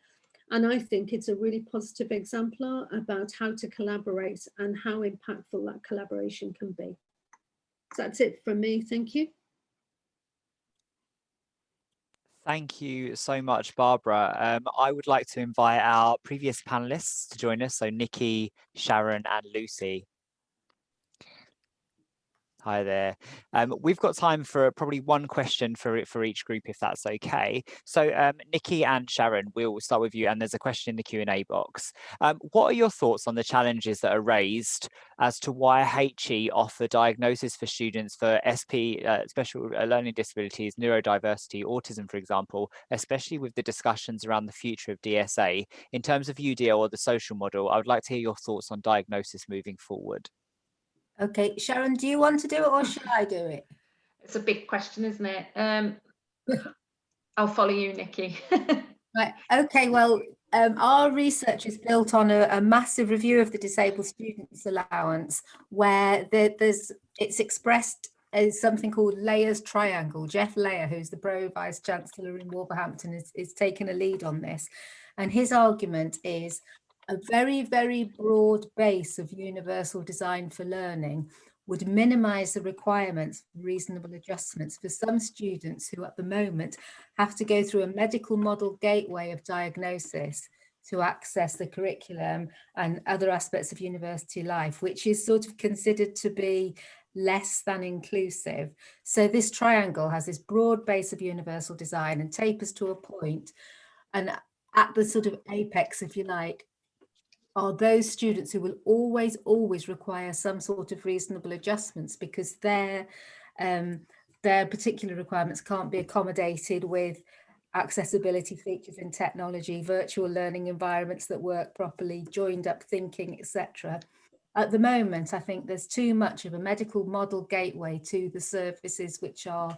And I think it's a really positive exemplar about how to collaborate and how impactful that collaboration can be. So that's it from me. Thank you. Thank you so much, Barbara. I would like to invite our previous panelists to join us. So Nikki, Sharon and Lucy. Hi there. We've got time for probably one question for each group, if that's okay. So Nikki and Sharon, we'll start with you, and there's a question in the Q&A box. What are your thoughts on the challenges that are raised as to why HE offer diagnosis for students for SP, special learning disabilities, neurodiversity, autism, for example, especially with the discussions around the future of DSA? In terms of UDL or the social model, I would like to hear your thoughts on diagnosis moving forward. Okay, Sharon, do you want to do it or should I do it? It's a big question, isn't it? I'll follow you, Nikki. Right. Okay, well, our research is built on a massive review of the Disabled Students Allowance, where it's expressed as something called Layer's Triangle. Jeff Layer, who's the Pro Vice Chancellor in Wolverhampton, is taking a lead on this. And his argument is a very, very broad base of universal design for learning would minimise the requirements for reasonable adjustments for some students who at the moment have to go through a medical model gateway of diagnosis to access the curriculum and other aspects of university life, which is sort of considered to be less than inclusive. So this triangle has this broad base of universal design and tapers to a point, and at the sort of apex, if you like, are those students who will always require some sort of reasonable adjustments because their particular requirements can't be accommodated with accessibility features in technology, virtual learning environments that work properly, joined up thinking, etc. At the moment, I think there's too much of a medical model gateway to the services which are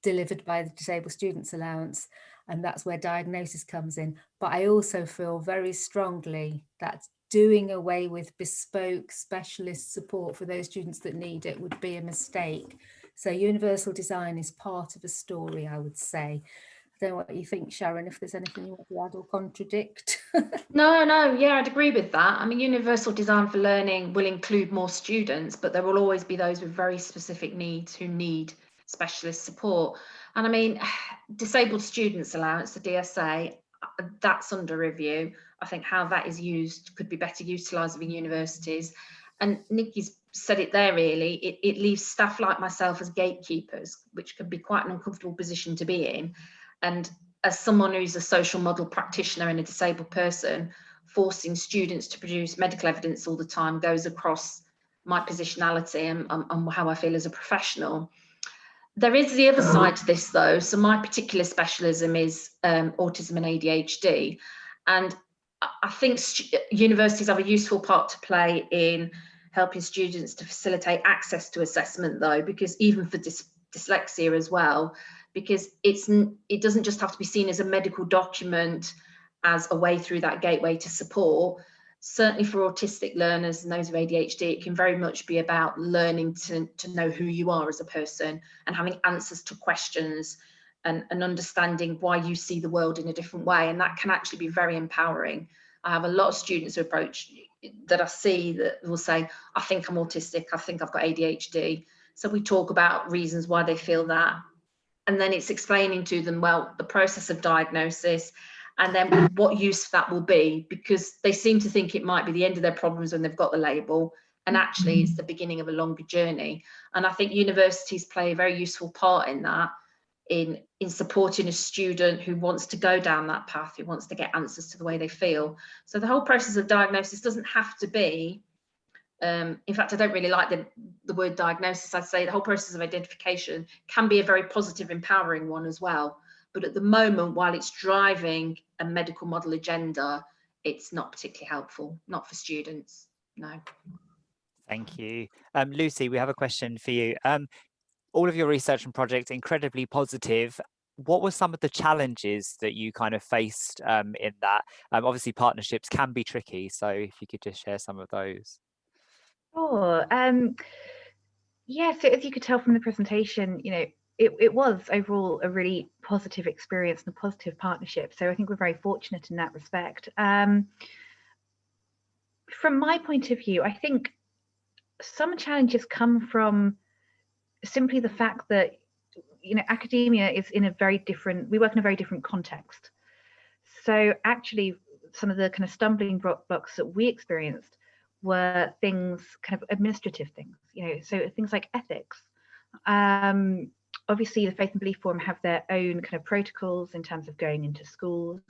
delivered by the Disabled Students Allowance, and that's where diagnosis comes in. But I also feel very strongly that doing away with bespoke specialist support for those students that need it would be a mistake. So universal design is part of a story, I would say. I don't know what you think, Sharon, if there's anything you want to add or contradict. No, yeah, I'd agree with that. I mean, universal design for learning will include more students, but there will always be those with very specific needs who need specialist support. And I mean, Disabled Students Allowance, the DSA, that's under review. I think how that is used could be better utilised in universities. And Nikki's said it there, really. It leaves staff like myself as gatekeepers, which could be quite an uncomfortable position to be in. And as someone who's a social model practitioner and a disabled person, forcing students to produce medical evidence all the time goes across my positionality and how I feel as a professional. There is the other side to this, though. So my particular specialism is autism and ADHD. And I think universities have a useful part to play in helping students to facilitate access to assessment, though, because even for dyslexia as well, because it doesn't just have to be seen as a medical document as a way through that gateway to support. Certainly for autistic learners and those with ADHD, it can very much be about learning to know who you are as a person and having answers to questions and understanding why you see the world in a different way. And that can actually be very empowering. I have a lot of students who approach that I see that will say, I think I'm autistic, I think I've got ADHD. So we talk about reasons why they feel that. And then it's explaining to them, well, the process of diagnosis, and then what use that will be, because they seem to think it might be the end of their problems when they've got the label, and actually it's the beginning of a longer journey. And I think universities play a very useful part in that, in supporting a student who wants to go down that path, who wants to get answers to the way they feel. So the whole process of diagnosis doesn't have to be, in fact, I don't really like the word diagnosis. I'd say the whole process of identification can be a very positive, empowering one as well. But at the moment, while it's driving a medical model agenda, it's not particularly helpful, not for students, no. Thank you. Lucy, we have a question for you. All of your research and projects incredibly positive. What were some of the challenges that you kind of faced in that? Obviously, partnerships can be tricky, so if you could just share some of those. Sure. Yeah, so as you could tell from the presentation, you know, it was overall a really positive experience and a positive partnership. So I think we're very fortunate in that respect. From my point of view, I think some challenges come from simply the fact that, you know, academia is in a very different, we work in a very different context. So actually, some of the kind of stumbling blocks that we experienced were things, kind of administrative things, you know, so things like ethics. Obviously, the Faith and Belief Forum have their own kind of protocols in terms of going into schools,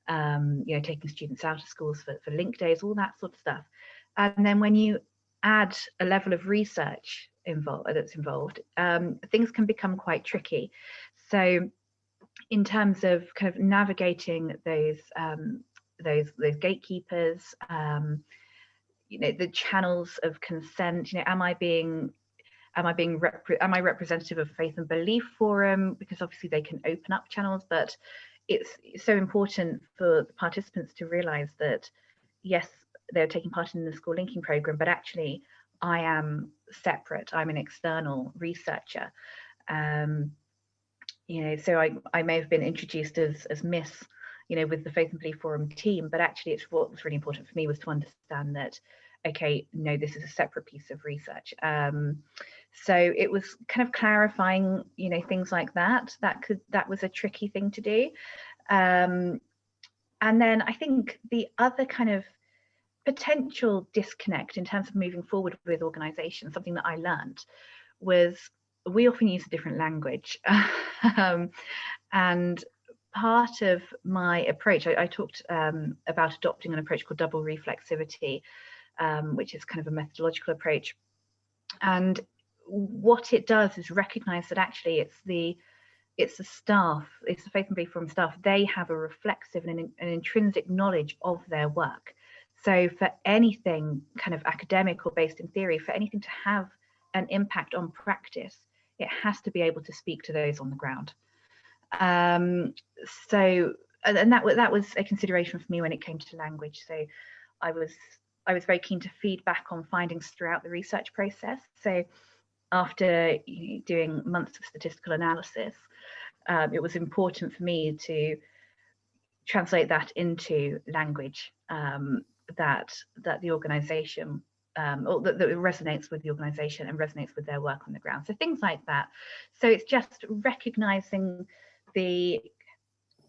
you know, taking students out of schools for link days, all that sort of stuff. And then when you add a level of research that's involved, things can become quite tricky. So in terms of kind of navigating those gatekeepers, you know, the channels of consent, you know, am I representative of Faith and Belief Forum? Because obviously they can open up channels, but it's so important for the participants to realize that, yes, they're taking part in the school linking program, but actually I am separate. I'm an external researcher. You know, so I may have been introduced as Miss, you know, with the Faith and Belief Forum team, but actually it's what was really important for me was to understand that, okay, no, this is a separate piece of research. So it was kind of clarifying, you know, things like that. That was a tricky thing to do. And then I think the other kind of potential disconnect in terms of moving forward with organizations, something that I learned was we often use a different language. And part of my approach, I talked about adopting an approach called double reflexivity, which is kind of a methodological approach. And what it does is recognize that actually it's the staff, it's the Faith and Belief Forum staff, they have a reflexive and an intrinsic knowledge of their work. So for anything kind of academic or based in theory, for anything to have an impact on practice, it has to be able to speak to those on the ground. So, and that was a consideration for me when it came to language. So I was very keen to feed back on findings throughout the research process. So after doing months of statistical analysis, it was important for me to translate that into language that the organization, or that resonates with the organization and resonates with their work on the ground. So things like that. So it's just recognizing the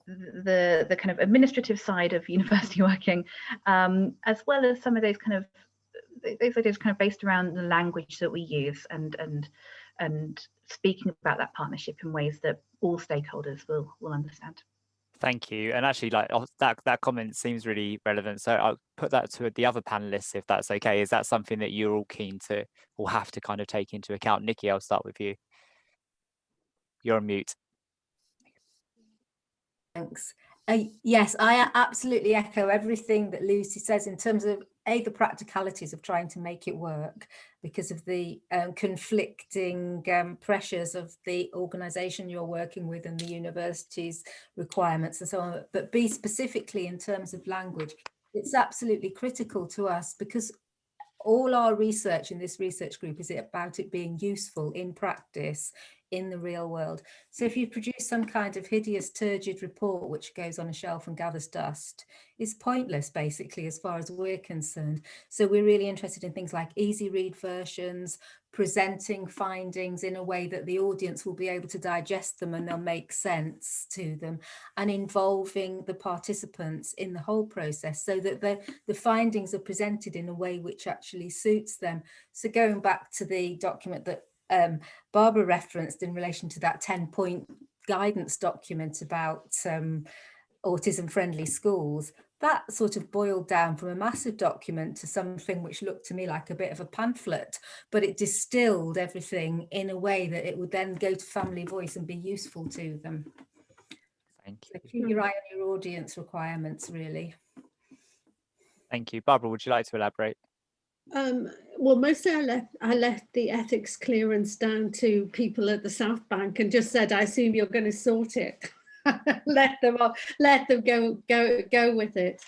kind of administrative side of university working, as well as some of those ideas kind of based around the language that we use and speaking about that partnership in ways that all stakeholders will understand. Thank you. And actually, like that comment seems really relevant. So I'll put that to the other panelists, if that's okay. Is that something that you're all keen to or have to kind of take into account? Nikki, I'll start with you. You're on mute. Thanks. Yes, I absolutely echo everything that Lucy says in terms of the practicalities of trying to make it work because of the conflicting pressures of the organisation you're working with and the university's requirements and so on. But B, specifically in terms of language, it's absolutely critical to us because all our research in this research group is about it being useful in practice in the real world. So if you produce some kind of hideous, turgid report which goes on a shelf and gathers dust, it's pointless basically as far as we're concerned. So we're really interested in things like easy read versions, presenting findings in a way that the audience will be able to digest them and they'll make sense to them, and involving the participants in the whole process so that the findings are presented in a way which actually suits them. So going back to the document that Barbara referenced in relation to that 10-point guidance document about autism-friendly schools, that sort of boiled down from a massive document to something which looked to me like a bit of a pamphlet, but it distilled everything in a way that it would then go to family voice and be useful to them. Thank you. So keep your eye on your audience requirements, really. Thank you. Barbara, would you like to elaborate? Well, mostly I left the ethics clearance down to people at the South Bank and just said, I assume you're going to sort it. let them go with it.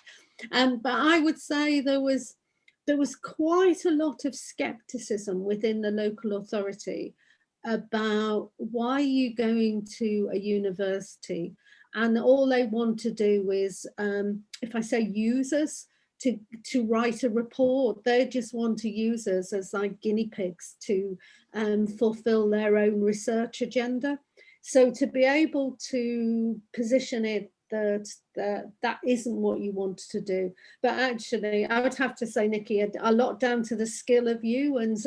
But I would say there was quite a lot of skepticism within the local authority about why are you going to a university, and all they want to do is, if I say users, to write a report. They just want to use us as like guinea pigs to fulfill their own research agenda. So to be able to position it that isn't what you want to do. But actually, I would have to say, Nikki, a lot down to the skill of you and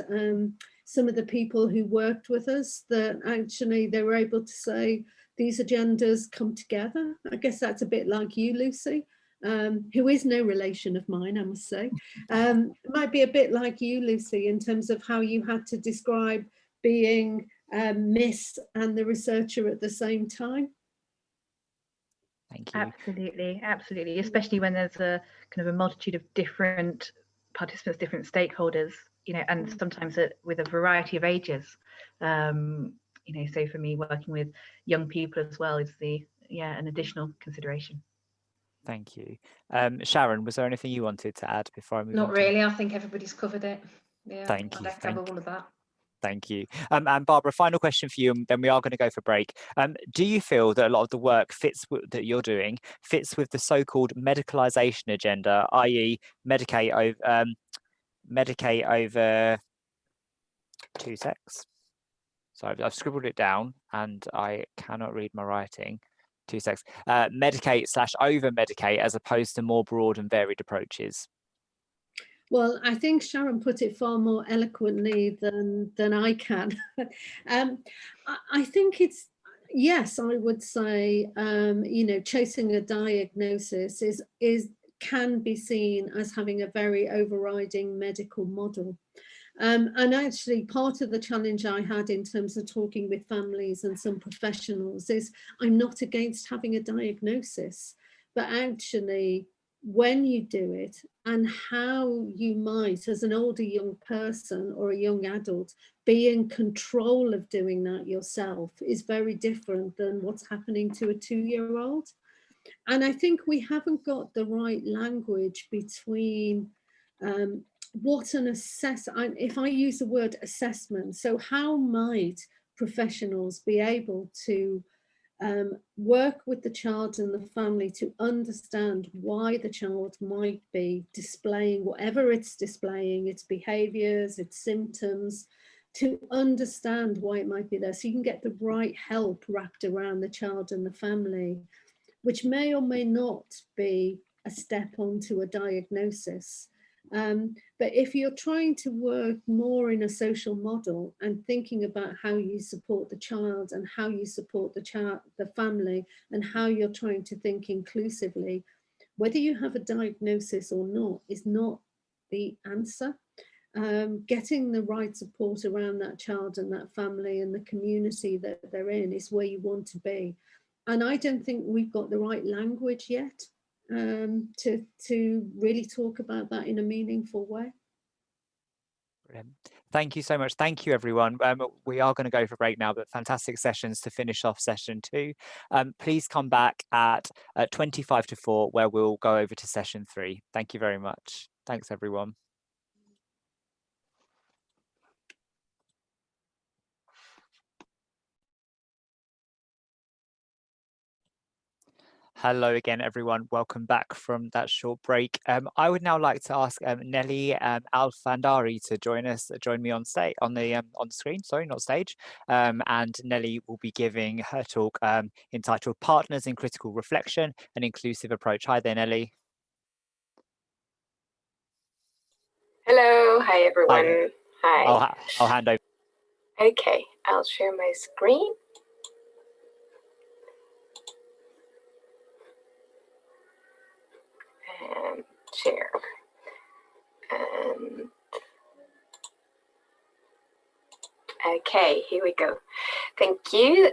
some of the people who worked with us, that actually they were able to say these agendas come together. I guess that's a bit like you, Lucy. Who is no relation of mine, I must say. It might be a bit like you, Lucy, in terms of how you had to describe being Miss and the researcher at the same time. Thank you. Absolutely, absolutely. Especially when there's a kind of a multitude of different participants, different stakeholders, you know, and sometimes with a variety of ages. You know, so for me, working with young people as well is an additional consideration. Thank you. Sharon, was there anything you wanted to add before I move on? Not really. I think everybody's covered it. Yeah, Thank you. I'd cover all of that. Thank you. And Barbara, final question for you, and then we are going to go for break. Do you feel that a lot of the work that you're doing fits with the so-called medicalisation agenda, i.e. medicate over two sex? So I've scribbled it down and I cannot read my writing. Two sex. Medicate/over-medicate as opposed to more broad and varied approaches? Well, I think Sharon put it far more eloquently than I can. I think it's, yes, I would say, you know, chasing a diagnosis can be seen as having a very overriding medical model. And actually part of the challenge I had in terms of talking with families and some professionals is I'm not against having a diagnosis, but actually when you do it and how you might, as an older young person or a young adult, be in control of doing that yourself is very different than what's happening to a 2-year-old. And I think we haven't got the right language between what an if I use the word assessment, so how might professionals be able to work with the child and the family to understand why the child might be displaying whatever it's displaying, its behaviours, its symptoms, to understand why it might be there, so you can get the right help wrapped around the child and the family, which may or may not be a step onto a diagnosis. But if you're trying to work more in a social model and thinking about how you support the child and how you support the family and how you're trying to think inclusively, whether you have a diagnosis or not is not the answer. Getting the right support around that child and that family and the community that they're in is where you want to be. And I don't think we've got the right language yet to really talk about that in a meaningful way. Brilliant. Thank you so much. Thank you, everyone. We are going to go for break now, but fantastic sessions to finish off session 2. Please come back at 25 to 4, where we'll go over to session 3. Thank you very much. Thanks, everyone. Hello again, everyone. Welcome back from that short break. I would now like to ask Nelly Alfandari to join me on stage, on the screen. Sorry, not stage. And Nelly will be giving her talk entitled "Partners in Critical Reflection: An Inclusive Approach." Hi there, Nelly. Hello. Hi, everyone. Hi. I'll hand over. Okay, I'll share my screen. And share. And okay, here we go. Thank you.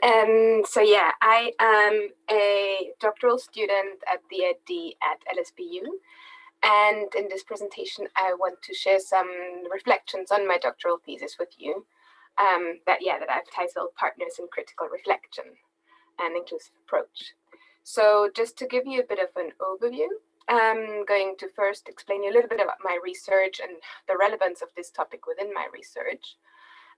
So yeah, I am a doctoral student at the ED at LSBU. And in this presentation, I want to share some reflections on my doctoral thesis with you that I've titled Partners in Critical Reflection, an Inclusive Approach. So just to give you a bit of an overview, I'm going to first explain you a little bit about my research and the relevance of this topic within my research,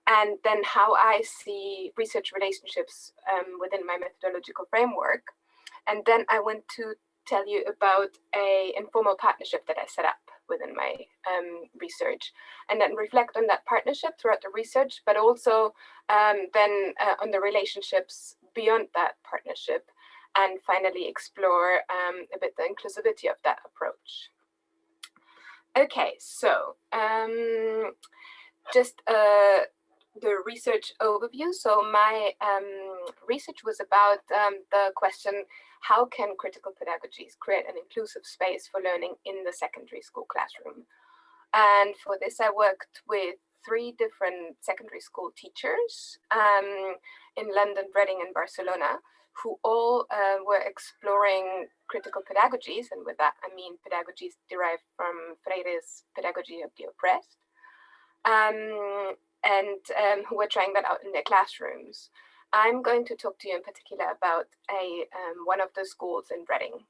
and then how I see research relationships within my methodological framework. And then I want to tell you about an informal partnership that I set up within my research, and then reflect on that partnership throughout the research, but also then on the relationships beyond that partnership, and finally explore a bit the inclusivity of that approach. Okay, so just the research overview. So my research was about the question, how can critical pedagogies create an inclusive space for learning in the secondary school classroom? And for this, I worked with 3 different secondary school teachers in London, Reading, and Barcelona, who all were exploring critical pedagogies, and with that I mean pedagogies derived from Freire's pedagogy of the oppressed, and who were trying that out in their classrooms. I'm going to talk to you in particular about one of the schools in Reading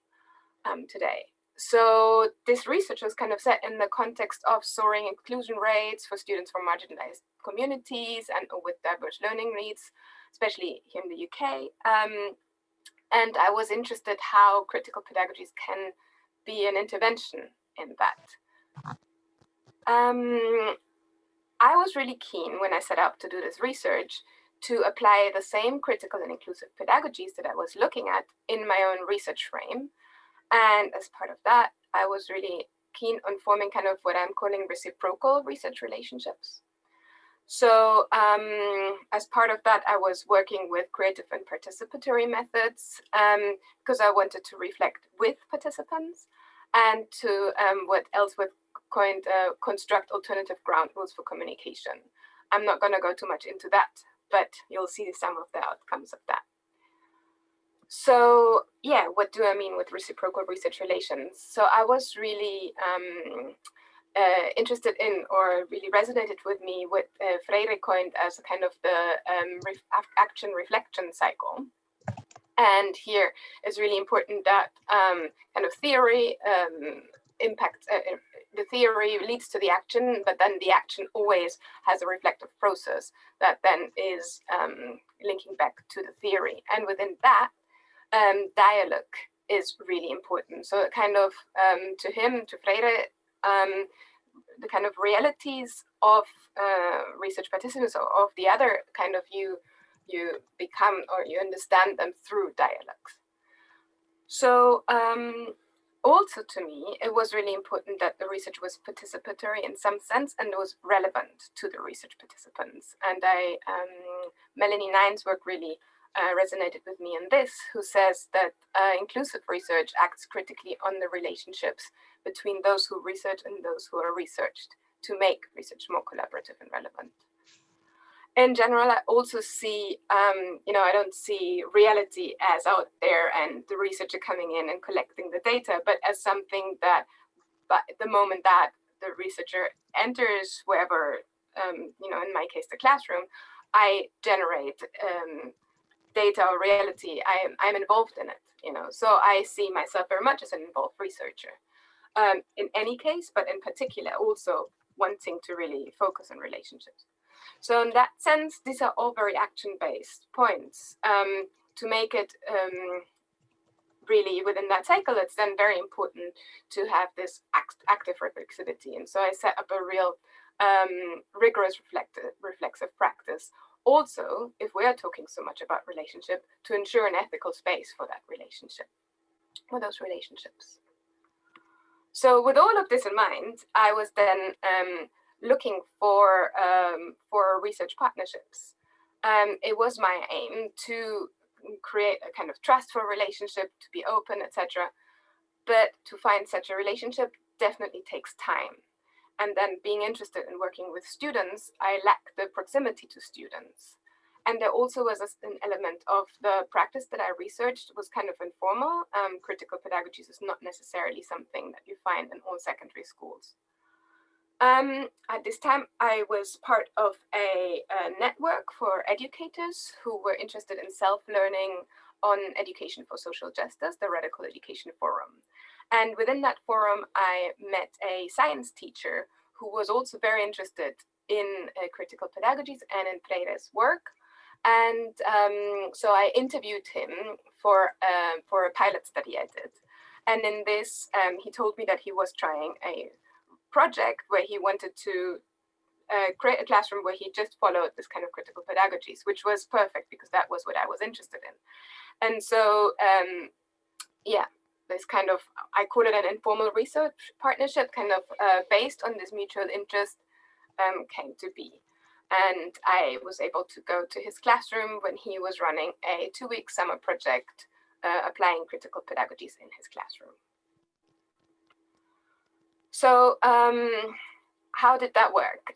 today. So this research was kind of set in the context of soaring inclusion rates for students from marginalized communities and with diverse learning needs, especially here in the UK. And I was interested how critical pedagogies can be an intervention in that. I was really keen when I set out to do this research to apply the same critical and inclusive pedagogies that I was looking at in my own research frame. And as part of that, I was really keen on forming kind of what I'm calling reciprocal research relationships. So as part of that, I was working with creative and participatory methods because I wanted to reflect with participants and to what Ellsworth coined construct alternative ground rules for communication. I'm not going to go too much into that, but you'll see some of the outcomes of that. So yeah, what do I mean with reciprocal research relations? So I was really interested in, or really resonated with me, what Freire coined as a kind of the action reflection cycle. And here it's really important that kind of theory impacts, the theory leads to the action, but then the action always has a reflective process that then is linking back to the theory. And within that, dialogue is really important. So kind of to him, to Freire, the kind of realities of research participants or of the other kind of you become, or you understand them through dialogues. So also to me, it was really important that the research was participatory in some sense and was relevant to the research participants. And Melanie Nine's work really resonated with me on this, who says that inclusive research acts critically on the relationships between those who research and those who are researched to make research more collaborative and relevant. in general, I also see, I don't see reality as out there and the researcher coming in and collecting the data, but as something that, but the moment that the researcher enters wherever, in my case, the classroom, I generate data or reality. I'm involved in it, so I see myself very much as an involved researcher in any case, but in particular also wanting to really focus on relationships. So in that sense, these are all very action-based points. To make it really within that cycle, it's then very important to have this active reflexivity. And so I set up a real rigorous reflexive practice. Also, if we are talking so much about relationship, to ensure an ethical space for that relationship, for those relationships. So with all of this in mind, I was then looking for research partnerships. It was my aim to create a kind of trustful relationship, to be open, etc. But to find such a relationship definitely takes time. And then being interested in working with students, I lacked the proximity to students. And there also was an element of the practice that I researched was kind of informal. Critical pedagogies is not necessarily something that you find in all secondary schools. At this time, I was part of a network for educators who were interested in self-learning on education for social justice, the Radical Education Forum. And within that forum, I met a science teacher who was also very interested in critical pedagogies and in Freire's work. And so I interviewed him for a pilot study I did. And in this, he told me that he was trying a project where he wanted to create a classroom where he just followed this kind of critical pedagogies, which was perfect because that was what I was interested in. And so, this kind of, I call it an informal research partnership, kind of based on this mutual interest, came to be. And I was able to go to his classroom when he was running a 2-week summer project applying critical pedagogies in his classroom. So how did that work?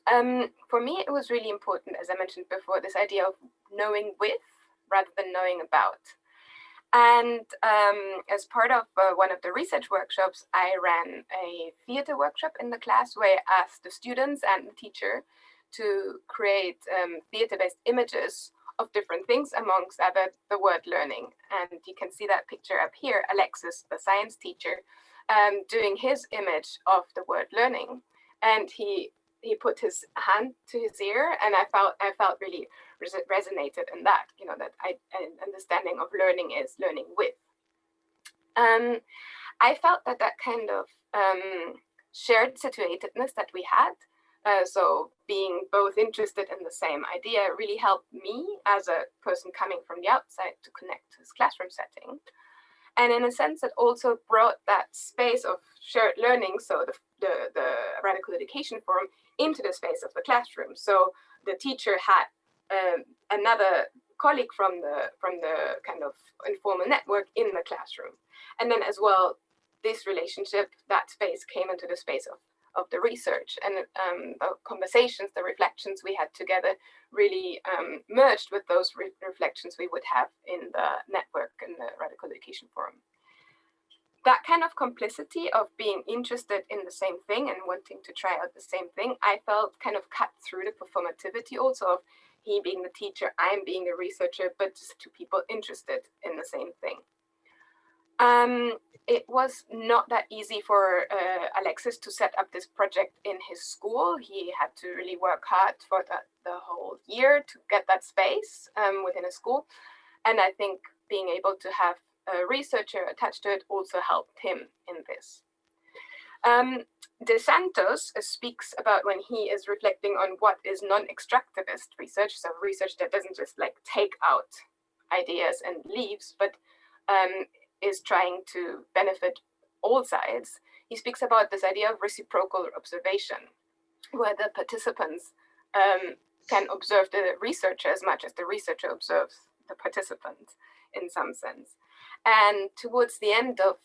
For me, it was really important, as I mentioned before, this idea of knowing with rather than knowing about. And as part of one of the research workshops, I ran a theater workshop in the class where I asked the students and the teacher to create theater-based images of different things, amongst other the word learning. And you can see that picture up here, Alexis, the science teacher, doing his image of the word learning. And he put his hand to his ear, and I felt really resonated in that, that an understanding of learning is learning with. I felt that kind of shared situatedness that we had, so being both interested in the same idea, really helped me as a person coming from the outside to connect to this classroom setting. And in a sense, it also brought that space of shared learning, so the Radical Education Forum, into the space of the classroom. So the teacher had another colleague from the kind of informal network in the classroom. And then as well, this relationship, that space came into the space of the research, and the conversations, the reflections we had together really merged with those reflections we would have in the network and the Radical Education Forum. That kind of complicity of being interested in the same thing and wanting to try out the same thing, I felt kind of cut through the performativity also of he being the teacher, I'm being the researcher, but just two people interested in the same thing. It was not that easy for Alexis to set up this project in his school. He had to really work hard for the whole year to get that space within a school. And I think being able to have a researcher attached to it also helped him in this. De Santos speaks about when he is reflecting on what is non-extractivist research, so research that doesn't just like take out ideas and leaves, but is trying to benefit all sides. He speaks about this idea of reciprocal observation, where the participants can observe the researcher as much as the researcher observes the participant in some sense. And towards the end of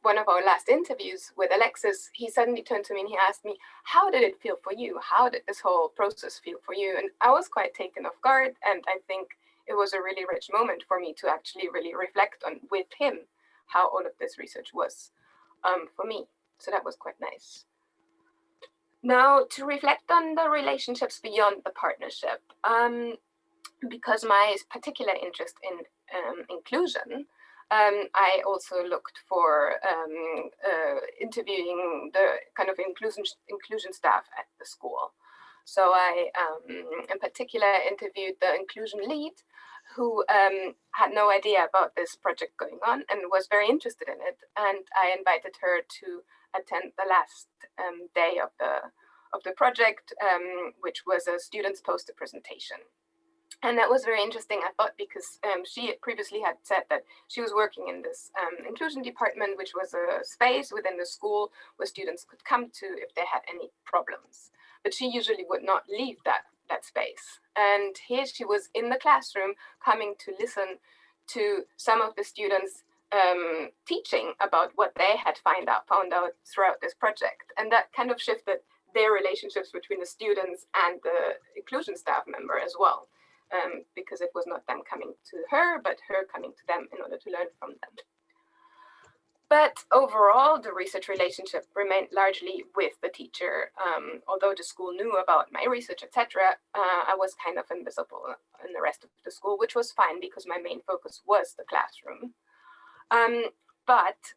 one of our last interviews with Alexis, he suddenly turned to me and he asked me, how did it feel for you? How did this whole process feel for you? And I was quite taken off guard. And I think it was a really rich moment for me to actually really reflect on with him how all of this research was for me. So that was quite nice. Now, to reflect on the relationships beyond the partnership, because my particular interest in inclusion, I also looked for interviewing the kind of inclusion staff at the school. So I, in particular, interviewed the inclusion lead, who had no idea about this project going on and was very interested in it. And I invited her to attend the last day of the project, which was a student's poster presentation. And that was very interesting, I thought, because she previously had said that she was working in this inclusion department, which was a space within the school where students could come to if they had any problems. But she usually would not leave that space. And here she was in the classroom coming to listen to some of the students teaching about what they had found out throughout this project. And that kind of shifted their relationships between the students and the inclusion staff member as well. Because it was not them coming to her, but her coming to them in order to learn from them. But overall, the research relationship remained largely with the teacher. Although the school knew about my research, etc., I was kind of invisible in the rest of the school, which was fine because my main focus was the classroom. But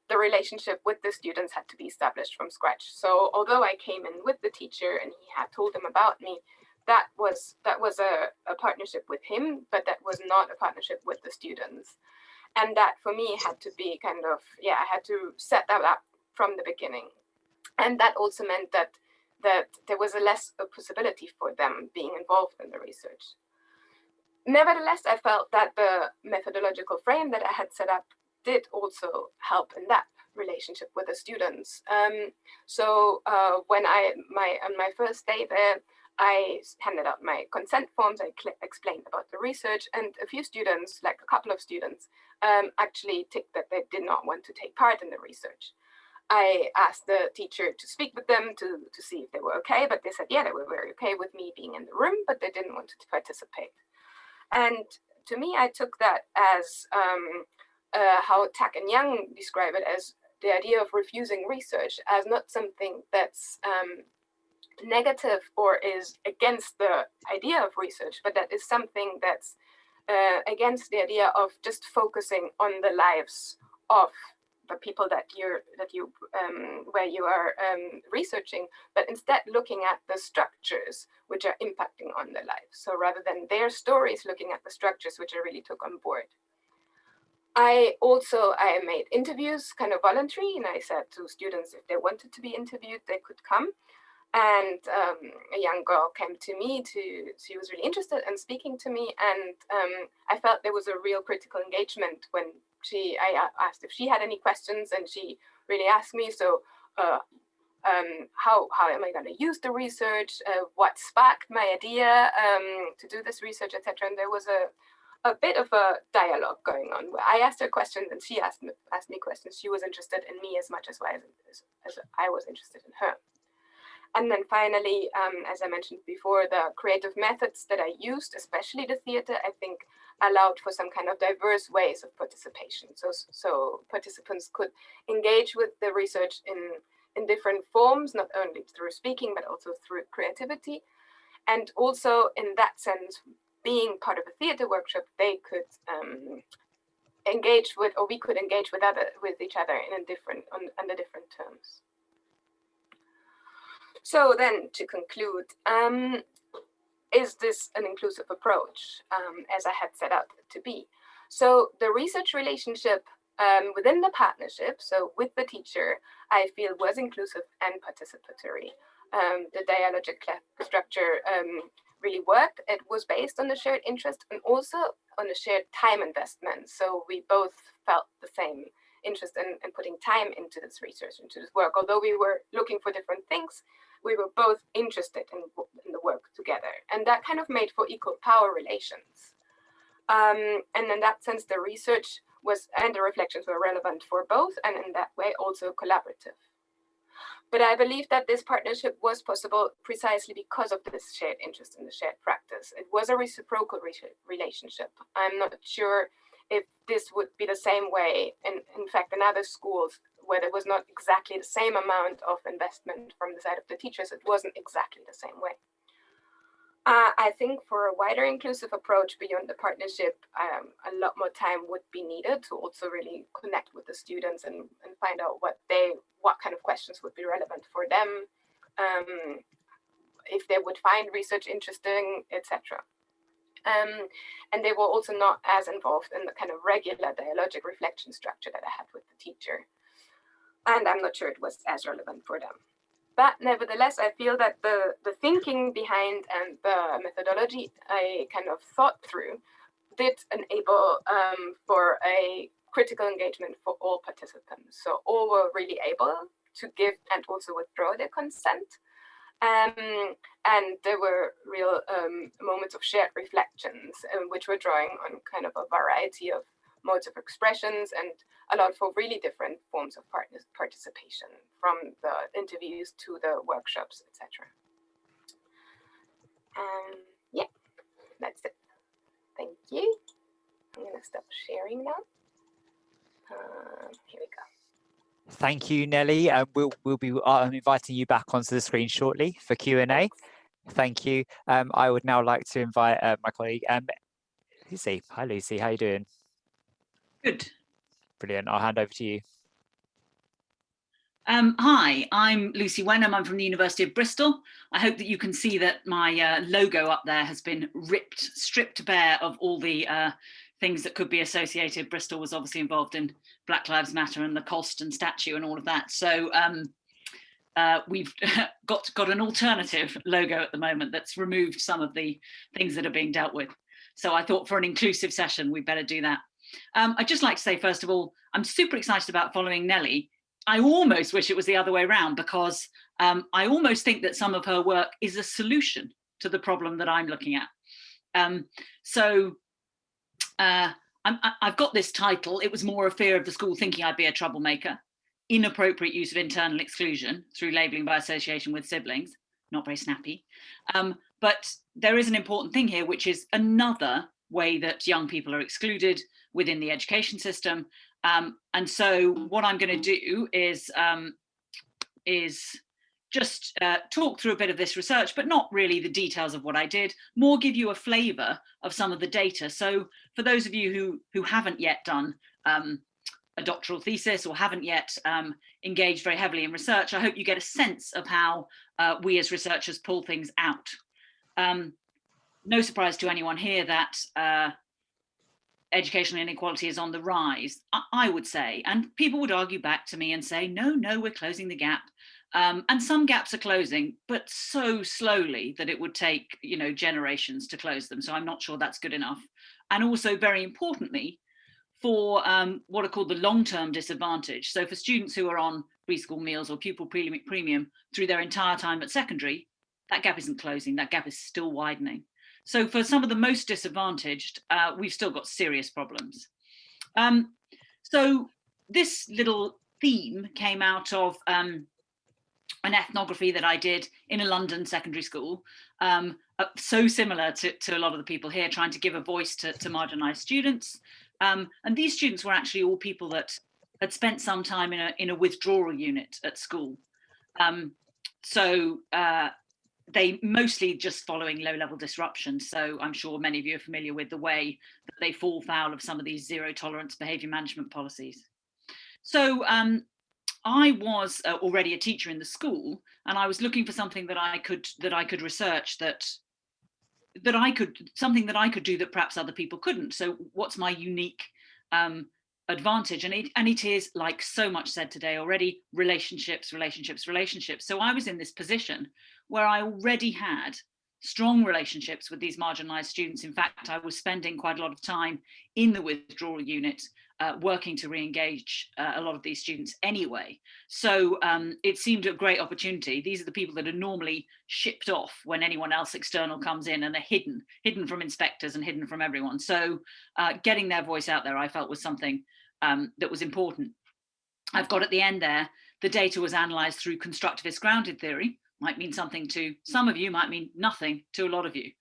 the relationship with the students had to be established from scratch. So although I came in with the teacher and he had told them about me, that was a partnership with him, but that was not a partnership with the students. And that for me had to be kind of, I had to set that up from the beginning. And that also meant that there was a less a possibility for them being involved in the research. Nevertheless, I felt that the methodological frame that I had set up did also help in that relationship with the students. So when on my first day there, I handed out my consent forms, I explained about the research, and a few students, like a couple of students, actually ticked that they did not want to take part in the research. I asked the teacher to speak with them to see if they were okay, but they said, yeah, they were very okay with me being in the room, but they didn't want to participate. And to me, I took that as how Tack and Young describe it, as the idea of refusing research as not something that's negative or is against the idea of research, but that is something that's against the idea of just focusing on the lives of the people that you where you are researching, but instead looking at the structures which are impacting on their lives. So rather than their stories, looking at the structures which I really took on board. I made interviews kind of voluntary, and I said to students if they wanted to be interviewed, they could come. And a young girl came to me she was really interested in speaking to me, and I felt there was a real critical engagement when I asked if she had any questions, and she really asked me, so how am I going to use the research, what sparked my idea to do this research, etc. And there was a bit of a dialogue going on where I asked her questions and she asked me questions. She was interested in me as much as I was interested in her. And then finally, as I mentioned before, the creative methods that I used, especially the theater, I think allowed for some kind of diverse ways of participation. So participants could engage with the research in different forms, not only through speaking, but also through creativity. And also in that sense, being part of a theater workshop, they could engage with, or we could engage with each other under different terms. So then, to conclude, is this an inclusive approach, as I had set out to be? So the research relationship within the partnership, so with the teacher, I feel was inclusive and participatory. The dialogic structure really worked. It was based on the shared interest and also on a shared time investment. So we both felt the same interest in putting time into this research, into this work. Although we were looking for different things, we were both interested in the work together. And that kind of made for equal power relations. And in that sense, the research and the reflections were relevant for both, and in that way also collaborative. But I believe that this partnership was possible precisely because of this shared interest in the shared practice. It was a reciprocal relationship. I'm not sure if this would be the same way in fact in other schools where there was not exactly the same amount of investment from the side of the teachers. It wasn't exactly the same way. I think for a wider inclusive approach beyond the partnership, a lot more time would be needed to also really connect with the students and find out what kind of questions would be relevant for them, if they would find research interesting, etc. And they were also not as involved in the kind of regular dialogic reflection structure that I had with the teacher. And I'm not sure it was as relevant for them. But nevertheless, I feel that the thinking behind and the methodology I kind of thought through did enable for a critical engagement for all participants. So all were really able to give and also withdraw their consent. And there were real moments of shared reflections, which were drawing on kind of a variety of modes of expressions and allowed for really different forms of participation, from the interviews to the workshops, etc. Yeah, that's it. Thank you. I'm going to stop sharing now. Here we go. Thank you, Nelly. We'll be inviting you back onto the screen shortly for Q&A. Thank you. I would now like to invite my colleague, Lucy. Hi, Lucy. How are you doing? Good. Brilliant. I'll hand over to you. Hi, I'm Lucy Wenham. I'm from the University of Bristol. I hope that you can see that my logo up there has been stripped bare of all the things that could be associated. Bristol was obviously involved in Black Lives Matter and the Colston statue and all of that. So we've got an alternative logo at the moment that's removed some of the things that are being dealt with. So I thought for an inclusive session, we better do that. I'd just like to say, first of all, I'm super excited about following Nelly. I almost wish it was the other way around, because I almost think that some of her work is a solution to the problem that I'm looking at. I've got this title. It was more a fear of the school thinking I'd be a troublemaker. Inappropriate use of internal exclusion through labelling by association with siblings. Not very snappy. But there is an important thing here, which is another way that young people are excluded within the education system. And so what I'm going to do is just talk through a bit of this research, but not really the details of what I did, more give you a flavour of some of the data. So for those of you who haven't yet done a doctoral thesis or haven't yet engaged very heavily in research, I hope you get a sense of how we as researchers pull things out. No surprise to anyone here that educational inequality is on the rise, I would say, and people would argue back to me and say, no, we're closing the gap. And some gaps are closing, but so slowly that it would take, generations to close them. So I'm not sure that's good enough. And also, very importantly, for what are called the long-term disadvantage. So for students who are on preschool meals or pupil premium through their entire time at secondary, that gap isn't closing, that gap is still widening. So for some of the most disadvantaged, we've still got serious problems. So this little theme came out of an ethnography that I did in a London secondary school, so similar to a lot of the people here, trying to give a voice to marginalised students. And these students were actually all people that had spent some time in a withdrawal unit at school. They mostly just following low-level disruption. So I'm sure many of you are familiar with the way that they fall foul of some of these zero-tolerance behaviour management policies. So I was already a teacher in the school, and I was looking for something that I could research something that I could do that perhaps other people couldn't. So what's my unique advantage? And it is, like so much said today already, relationships. So I was in this position where I already had strong relationships with these marginalised students. In fact, I was spending quite a lot of time in the withdrawal unit working to re-engage a lot of these students anyway. So it seemed a great opportunity. These are the people that are normally shipped off when anyone else external comes in, and are hidden from inspectors and hidden from everyone. So getting their voice out there, I felt, was something that was important. I've got at the end there, the data was analysed through constructivist grounded theory. Might mean something to some of you, might mean nothing to a lot of you.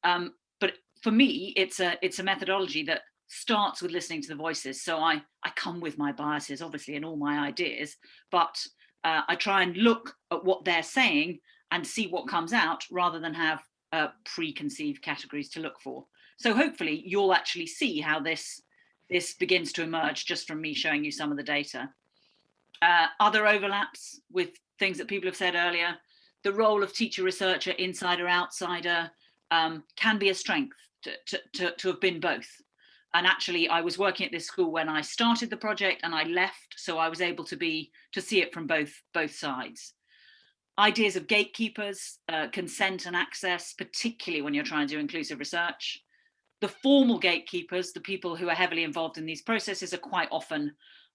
But for me, it's a methodology that starts with listening to the voices. So I come with my biases, obviously, and all my ideas, but I try and look at what they're saying and see what comes out, rather than have preconceived categories to look for. So hopefully you'll actually see how this begins to emerge just from me showing you some of the data. Other overlaps with things that people have said earlier: the role of teacher, researcher, insider, outsider can be a strength to have been both. And actually, I was working at this school when I started the project, and I left, so I was able to see it from both sides. Ideas of gatekeepers, consent and access, particularly when you're trying to do inclusive research. The formal gatekeepers, the people who are heavily involved in these processes, are quite often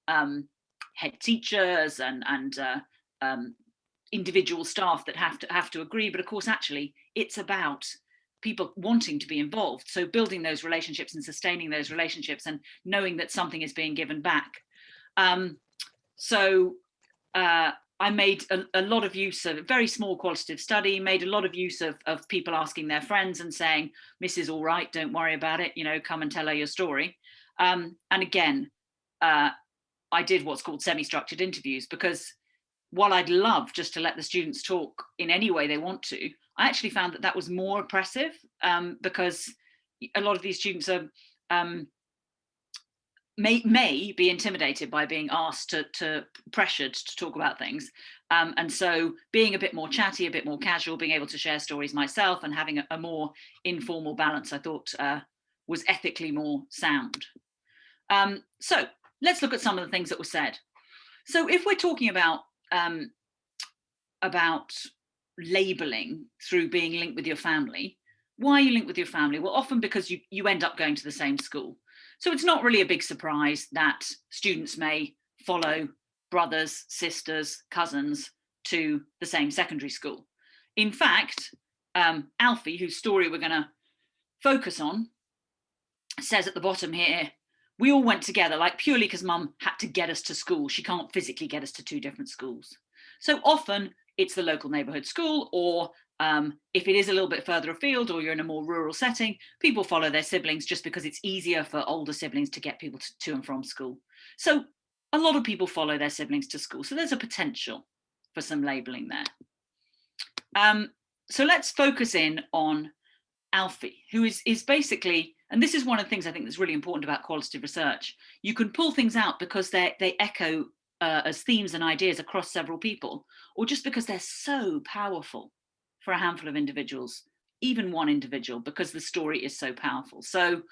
head teachers and individual staff that have to agree. But of course, actually, it's about people wanting to be involved. So building those relationships and sustaining those relationships, and knowing that something is being given back. I made a lot of use of a very small qualitative study, made a lot of use of people asking their friends and saying, "Miss is all right, don't worry about it, come and tell her your story." And again, I did what's called semi-structured interviews, because while I'd love just to let the students talk in any way they want to, I actually found that was more oppressive, because a lot of these students are may be intimidated by being asked to pressured to talk about things. And so being a bit more chatty, a bit more casual, being able to share stories myself and having a more informal balance, I thought was ethically more sound. So let's look at some of the things that were said. So if we're talking about labeling through being linked with your family, why are you linked with your family? Well, often because you end up going to the same school. So it's not really a big surprise that students may follow brothers, sisters, cousins to the same secondary school. In fact, Alfie, whose story we're going to focus on, says at the bottom here, we all went together, like purely because mum had to get us to school. She can't physically get us to two different schools. So often it's the local neighbourhood school, or if it is a little bit further afield, or you're in a more rural setting, people follow their siblings just because it's easier for older siblings to get people to and from school. So a lot of people follow their siblings to school. So there's a potential for some labelling there. So let's focus in on Alfie, who is basically, and this is one of the things I think that's really important about qualitative research. You can pull things out because they echo as themes and ideas across several people, or just because they're so powerful for a handful of individuals, even one individual, because the story is so powerful. So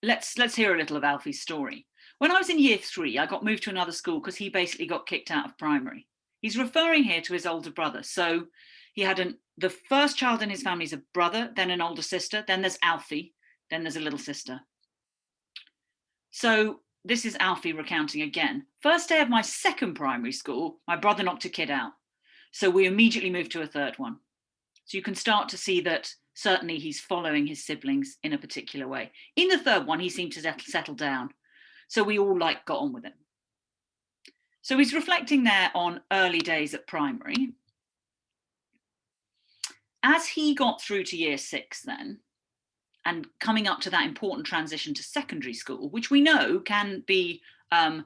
let's hear a little of Alfie's story. When I was in year 3, I got moved to another school because he basically got kicked out of primary. He's referring here to his older brother. So he had the first child in his family is a brother, then an older sister, then there's Alfie, then there's a little sister. So this is Alfie recounting again. First day of my second primary school, my brother knocked a kid out. So we immediately moved to a third one. So you can start to see that certainly he's following his siblings in a particular way. In the third one, he seemed to settle down. So we all got on with him. So he's reflecting there on early days at primary. As he got through to year 6 then, and coming up to that important transition to secondary school, which we know can be a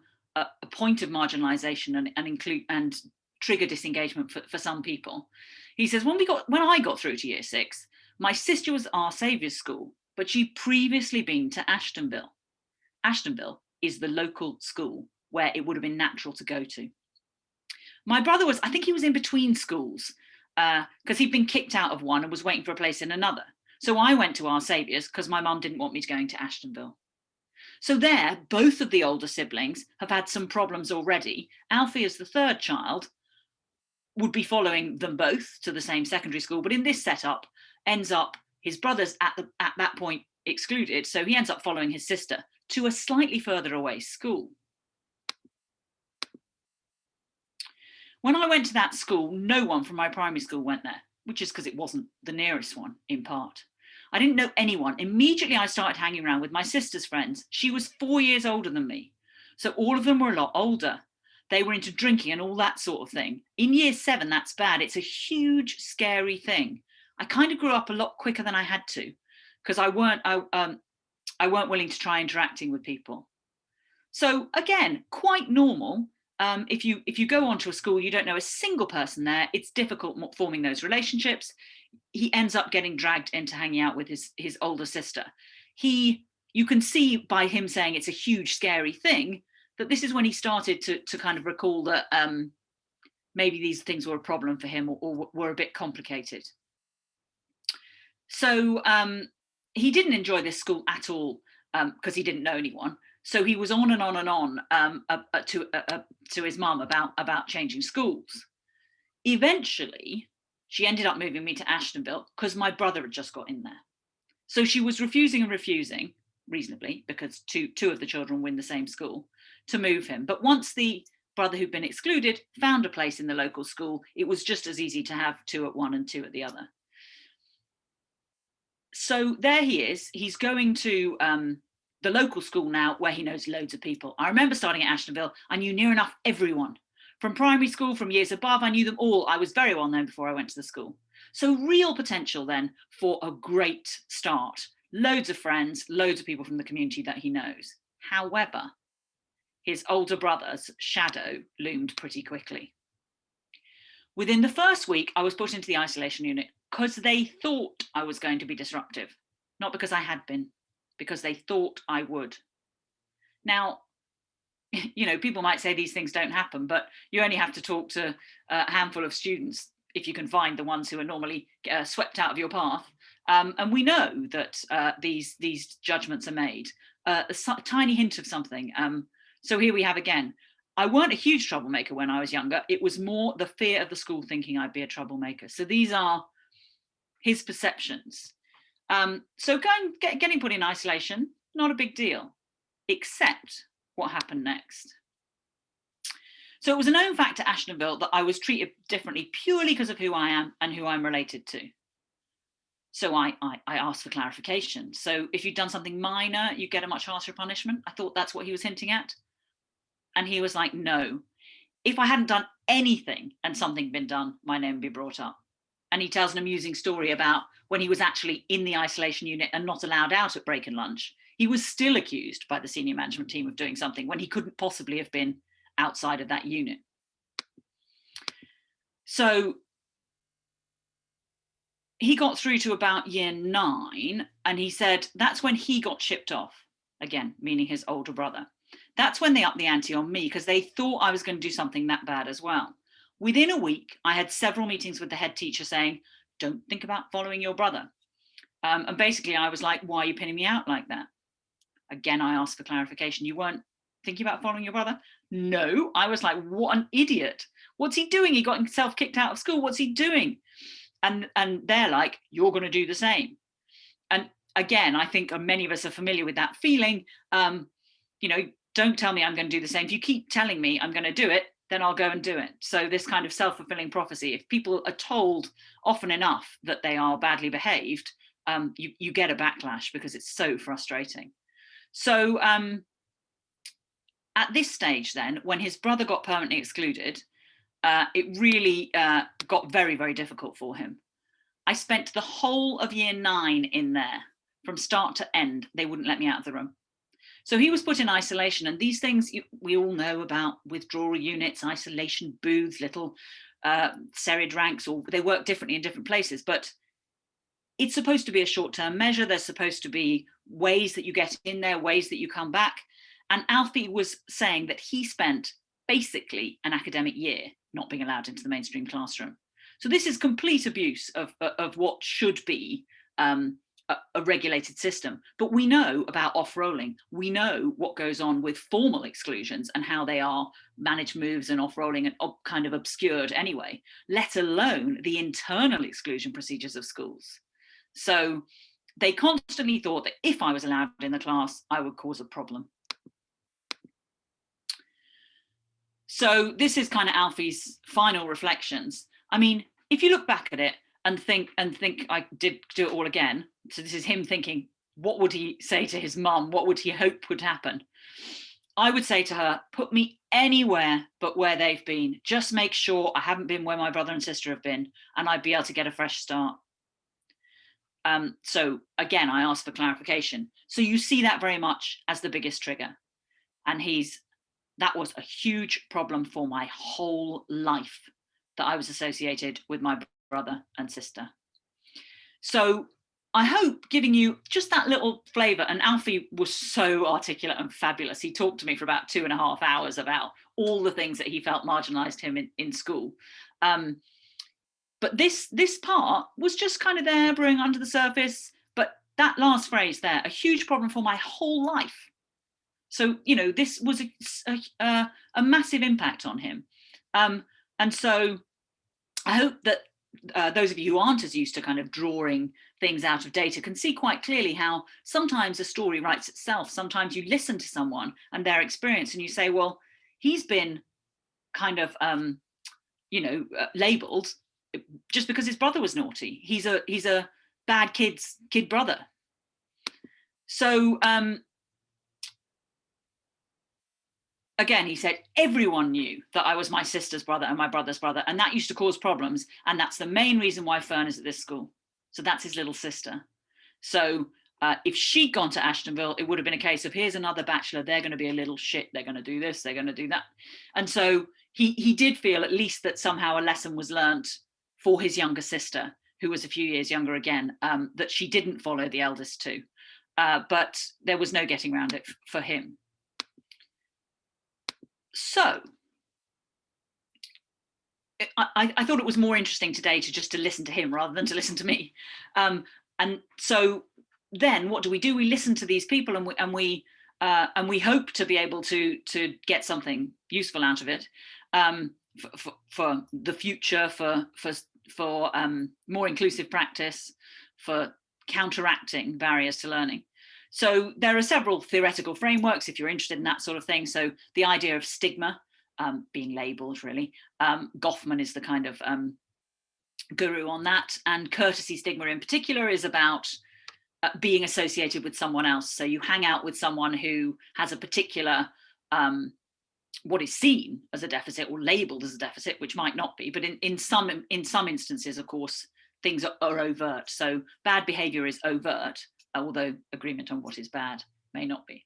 point of marginalisation and trigger disengagement for some people. He says, when I got through to year 6, my sister was Our Saviour's school, but she'd previously been to Ashtonville. Ashtonville is the local school where it would have been natural to go to. My brother I think he was in between schools because he'd been kicked out of one and was waiting for a place in another. So I went to Our Saviour's because my mum didn't want me to go into Ashtonville. So there, both of the older siblings have had some problems already. Alfie, as the third child, would be following them both to the same secondary school, but in this setup ends up his brother's at that point excluded, so he ends up following his sister to a slightly further away school. When I went to that school, no one from my primary school went there, which is because it wasn't the nearest one, in part. I didn't know anyone. Immediately I started hanging around with my sister's friends. She was 4 years older than me. So all of them were a lot older. They were into drinking and all that sort of thing. In year 7, that's bad. It's a huge, scary thing. I kind of grew up a lot quicker than I had to, because I weren't willing to try interacting with people. So again, quite normal. If you go onto a school, you don't know a single person there. It's difficult forming those relationships. He ends up getting dragged into hanging out with his older sister. You can see by him saying it's a huge, scary thing, that this is when he started to kind of recall that maybe these things were a problem for him or were a bit complicated. So he didn't enjoy this school at all because he didn't know anyone. So he was on and on and on to his mum about changing schools. Eventually, she ended up moving me to Ashtonville because my brother had just got in there. So she was refusing and refusing, reasonably, because two of the children were in the same school, to move him. But once the brother who'd been excluded found a place in the local school, it was just as easy to have 2 at one and 2 at the other. So there he is. He's going to the local school now where he knows loads of people. I remember starting at Ashtonville, I knew near enough everyone. From primary school, from years above, I knew them all. I was very well known before I went to the school. So real potential then for a great start. Loads of friends, loads of people from the community that he knows. However, his older brother's shadow loomed pretty quickly. Within the first week, I was put into the isolation unit because they thought I was going to be disruptive, not because I had been, because they thought I would. Now, you know, people might say these things don't happen, but you only have to talk to a handful of students if you can find the ones who are normally swept out of your path. And we know that these judgments are made. A tiny hint of something. So here we have again. I weren't a huge troublemaker when I was younger. It was more the fear of the school thinking I'd be a troublemaker. So these are his perceptions. So getting put in isolation, not a big deal, except what happened next. So it was a known fact at Ashtonville that I was treated differently purely because of who I am and who I'm related to. So I asked for clarification. So if you'd done something minor, you get a much harsher punishment. I thought that's what he was hinting at. And he was like, no, if I hadn't done anything and something been done, my name would be brought up. And he tells an amusing story about when he was actually in the isolation unit and not allowed out at break and lunch. He was still accused by the senior management team of doing something when he couldn't possibly have been outside of that unit. So he got through to about year 9 and he said that's when he got shipped off, again, meaning his older brother. That's when they upped the ante on me because they thought I was going to do something that bad as well. Within a week, I had several meetings with the head teacher saying, don't think about following your brother. And basically I was like, why are you pinning me out like that? Again, I asked for clarification. You weren't thinking about following your brother? No. I was like, what an idiot. What's he doing? He got himself kicked out of school. What's he doing? And they're like, you're going to do the same. And again, I think many of us are familiar with that feeling. You know, don't tell me I'm going to do the same. If you keep telling me I'm going to do it, then I'll go and do it. So this kind of self-fulfilling prophecy, if people are told often enough that they are badly behaved, you get a backlash because it's so frustrating. So at this stage then, when his brother got permanently excluded, it really got very, very difficult for him. I spent the whole of year 9 in there from start to end. They wouldn't let me out of the room. So he was put in isolation, and these things we all know about: withdrawal units, isolation booths, little serried ranks, or they work differently in different places. But it's supposed to be a short-term measure. There's supposed to be ways that you get in there, ways that you come back. And Alfie was saying that he spent basically an academic year not being allowed into the mainstream classroom. So this is complete abuse of what should be a regulated system. But we know about off-rolling. We know what goes on with formal exclusions and how they are managed moves and off-rolling and kind of obscured anyway, let alone the internal exclusion procedures of schools. So they constantly thought that if I was allowed in the class, I would cause a problem. So this is kind of Alfie's final reflections. I mean, if you look back at it and think I did do it all again, so this is him thinking, what would he say to his mum? What would he hope would happen? I would say to her, put me anywhere but where they've been. Just make sure I haven't been where my brother and sister have been, and I'd be able to get a fresh start. So again, I asked for clarification. So you see that very much as the biggest trigger. And that was a huge problem for my whole life, that I was associated with my brother and sister. So I hope giving you just that little flavour, and Alfie was so articulate and fabulous. He talked to me for about 2.5 hours about all the things that he felt marginalised him in school. But this part was just kind of there, brewing under the surface. But that last phrase there, a huge problem for my whole life. So, you know, this was a massive impact on him. And so I hope that those of you who aren't as used to kind of drawing things out of data can see quite clearly how sometimes a story writes itself. Sometimes you listen to someone and their experience and you say, well, he's been kind of, labelled just because his brother was naughty. He's a bad kid brother. So, again, he said, everyone knew that I was my sister's brother and my brother's brother, and that used to cause problems. And that's the main reason why Fern is at this school. So that's his little sister. So if she'd gone to Ashtonville, it would have been a case of, here's another bachelor, they're going to be a little shit, they're going to do this, they're going to do that. And so he did feel at least that somehow a lesson was learnt for his younger sister, who was a few years younger again, that she didn't follow the eldest two. But there was no getting around it for him. So I thought it was more interesting today to listen to him rather than to listen to me. And so then what do? We listen to these people and we hope to be able to get something useful out of it for the future, for more inclusive practice, for counteracting barriers to learning. So there are several theoretical frameworks if you're interested in that sort of thing. So the idea of stigma, being labelled really, Goffman is the kind of guru on that, and courtesy stigma in particular is about being associated with someone else. So you hang out with someone who has a particular what is seen as a deficit or labelled as a deficit, which might not be, but in some instances, of course, things are overt. So bad behaviour is overt, although agreement on what is bad may not be.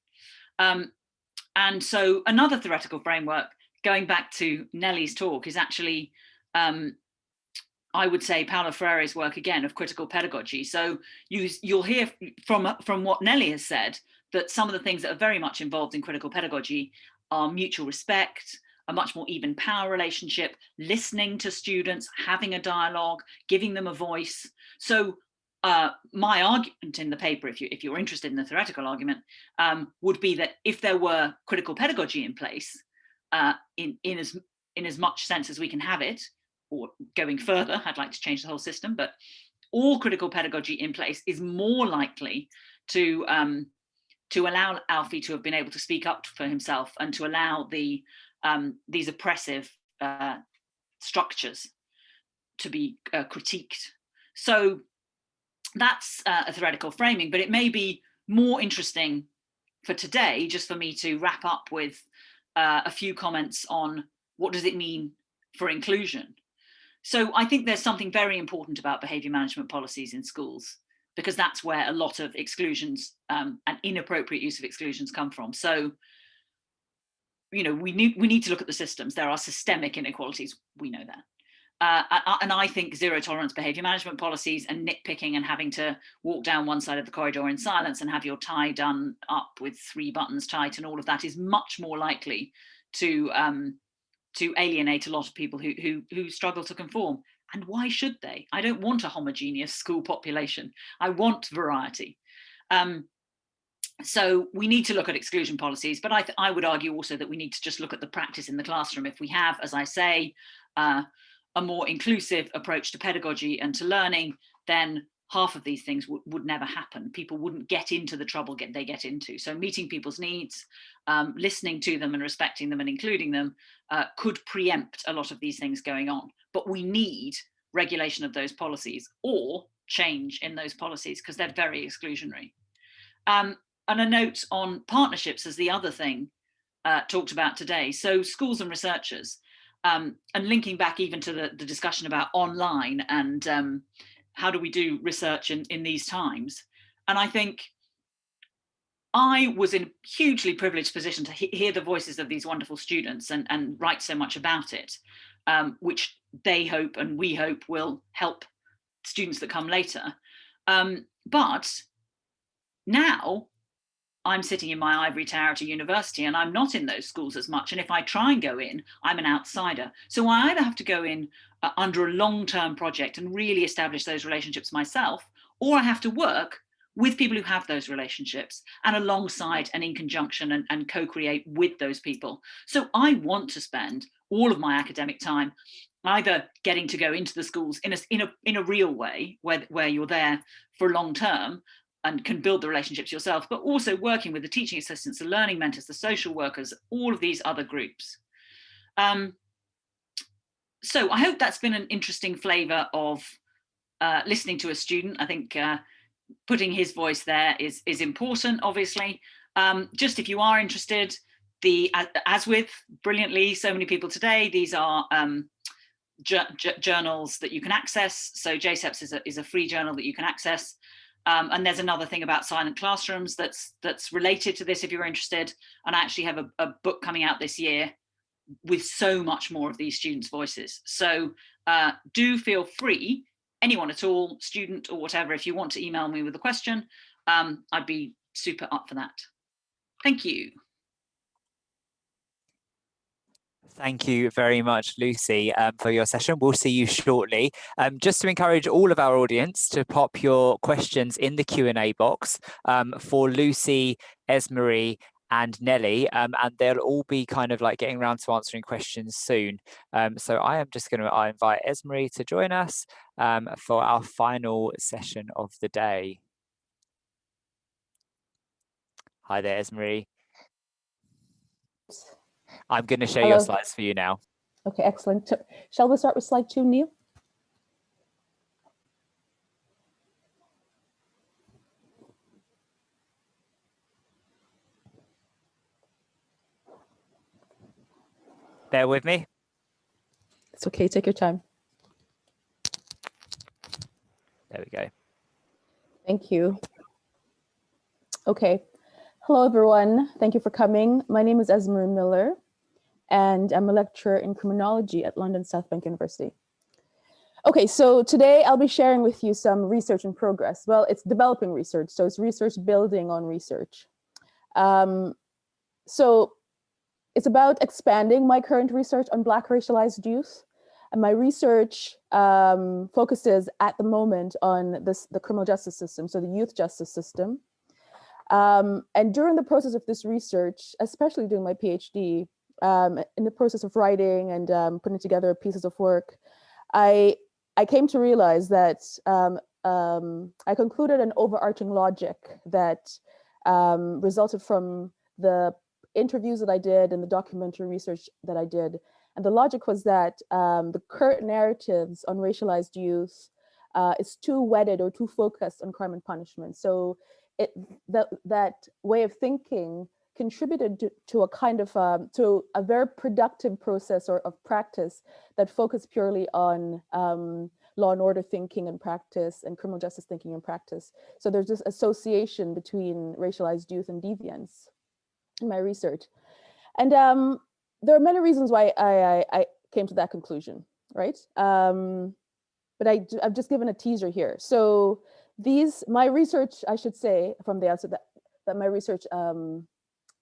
And so another theoretical framework, going back to Nellie's talk, is actually, I would say, Paulo Freire's work again of critical pedagogy. So you'll hear from what Nellie has said that some of the things that are very much involved in critical pedagogy are mutual respect, a much more even power relationship, listening to students, having a dialogue, giving them a voice. So my argument in the paper, if you're interested in the theoretical argument, would be that if there were critical pedagogy in place, in as much sense as we can have it, or going further, I'd like to change the whole system, but all critical pedagogy in place is more likely to allow Alfie to have been able to speak up for himself and to allow these oppressive structures to be critiqued. So that's a theoretical framing, but it may be more interesting for today, just for me to wrap up with a few comments on what does it mean for inclusion. So I think there's something very important about behaviour management policies in schools, because that's where a lot of exclusions and inappropriate use of exclusions come from. So, you know, we need to look at the systems. There are systemic inequalities, we know that. And I think zero tolerance behaviour management policies and nitpicking and having to walk down one side of the corridor in silence and have your tie done up with 3 buttons tight and all of that is much more likely to alienate a lot of people who struggle to conform. And why should they? I don't want a homogeneous school population. I want variety. So we need to look at exclusion policies, but I would argue also that we need to just look at the practice in the classroom. If we have, as I say, a more inclusive approach to pedagogy and to learning, then half of these things would never happen. People wouldn't get into the trouble they get into. So meeting people's needs, listening to them and respecting them and including them could preempt a lot of these things going on. But we need regulation of those policies or change in those policies because they're very exclusionary. And a note on partnerships as the other thing talked about today. So schools and researchers, and linking back even to the discussion about online and how do we do research in these times? And I think I was in a hugely privileged position to hear the voices of these wonderful students and write so much about it, which they hope and we hope will help students that come later. But now I'm sitting in my ivory tower at a university and I'm not in those schools as much. And if I try and go in, I'm an outsider. So I either have to go in under a long-term project and really establish those relationships myself, or I have to work with people who have those relationships and alongside and in conjunction and co-create with those people. So I want to spend all of my academic time either getting to go into the schools in a real way where you're there for long term and can build the relationships yourself, but also working with the teaching assistants, the learning mentors, the social workers, all of these other groups. So I hope that's been an interesting flavour of listening to a student. I think putting his voice there is important, obviously. Just if you are interested, as with brilliantly so many people today, these are journals that you can access. So JSEPS is a free journal that you can access. And there's another thing about silent classrooms that's related to this if you're interested. And I actually have a book coming out this year with so much more of these students' voices. So do feel free, anyone at all, student or whatever, if you want to email me with a question, I'd be super up for that. Thank you. Thank you very much, Lucy, for your session. We'll see you shortly. Just to encourage all of our audience to pop your questions in the Q&A box for Lucy, Esmery, and Nelly, and they'll all be kind of like getting around to answering questions soon. So I am just going to invite Esmery to join us for our final session of the day. Hi there, Esmery. I'm going to share your slides for you now. Okay, excellent. Shall we start with slide 2, Neil? Bear with me. It's okay, take your time. There we go. Thank you. Okay. Hello, everyone. Thank you for coming. My name is Esmery Miller, and I'm a lecturer in criminology at London South Bank University. Okay, so today I'll be sharing with you some research in progress. Well, it's developing research, so it's research building on research. So it's about expanding my current research on Black racialized youth. And my research focuses at the moment on the criminal justice system, so the youth justice system. And during the process of this research, especially during my PhD, in the process of writing and putting together pieces of work, I came to realize that I concluded an overarching logic that resulted from the interviews that I did and the documentary research that I did. And the logic was that the current narratives on racialized youth is too wedded or too focused on crime and punishment. So that way of thinking contributed to a kind of to a very productive process of practice that focused purely on law and order thinking and practice and criminal justice thinking and practice. So there's this association between racialized youth and deviance in my research. And there are many reasons why I came to that conclusion, right? But I've just given a teaser here. So my research, I should say from the outset that my research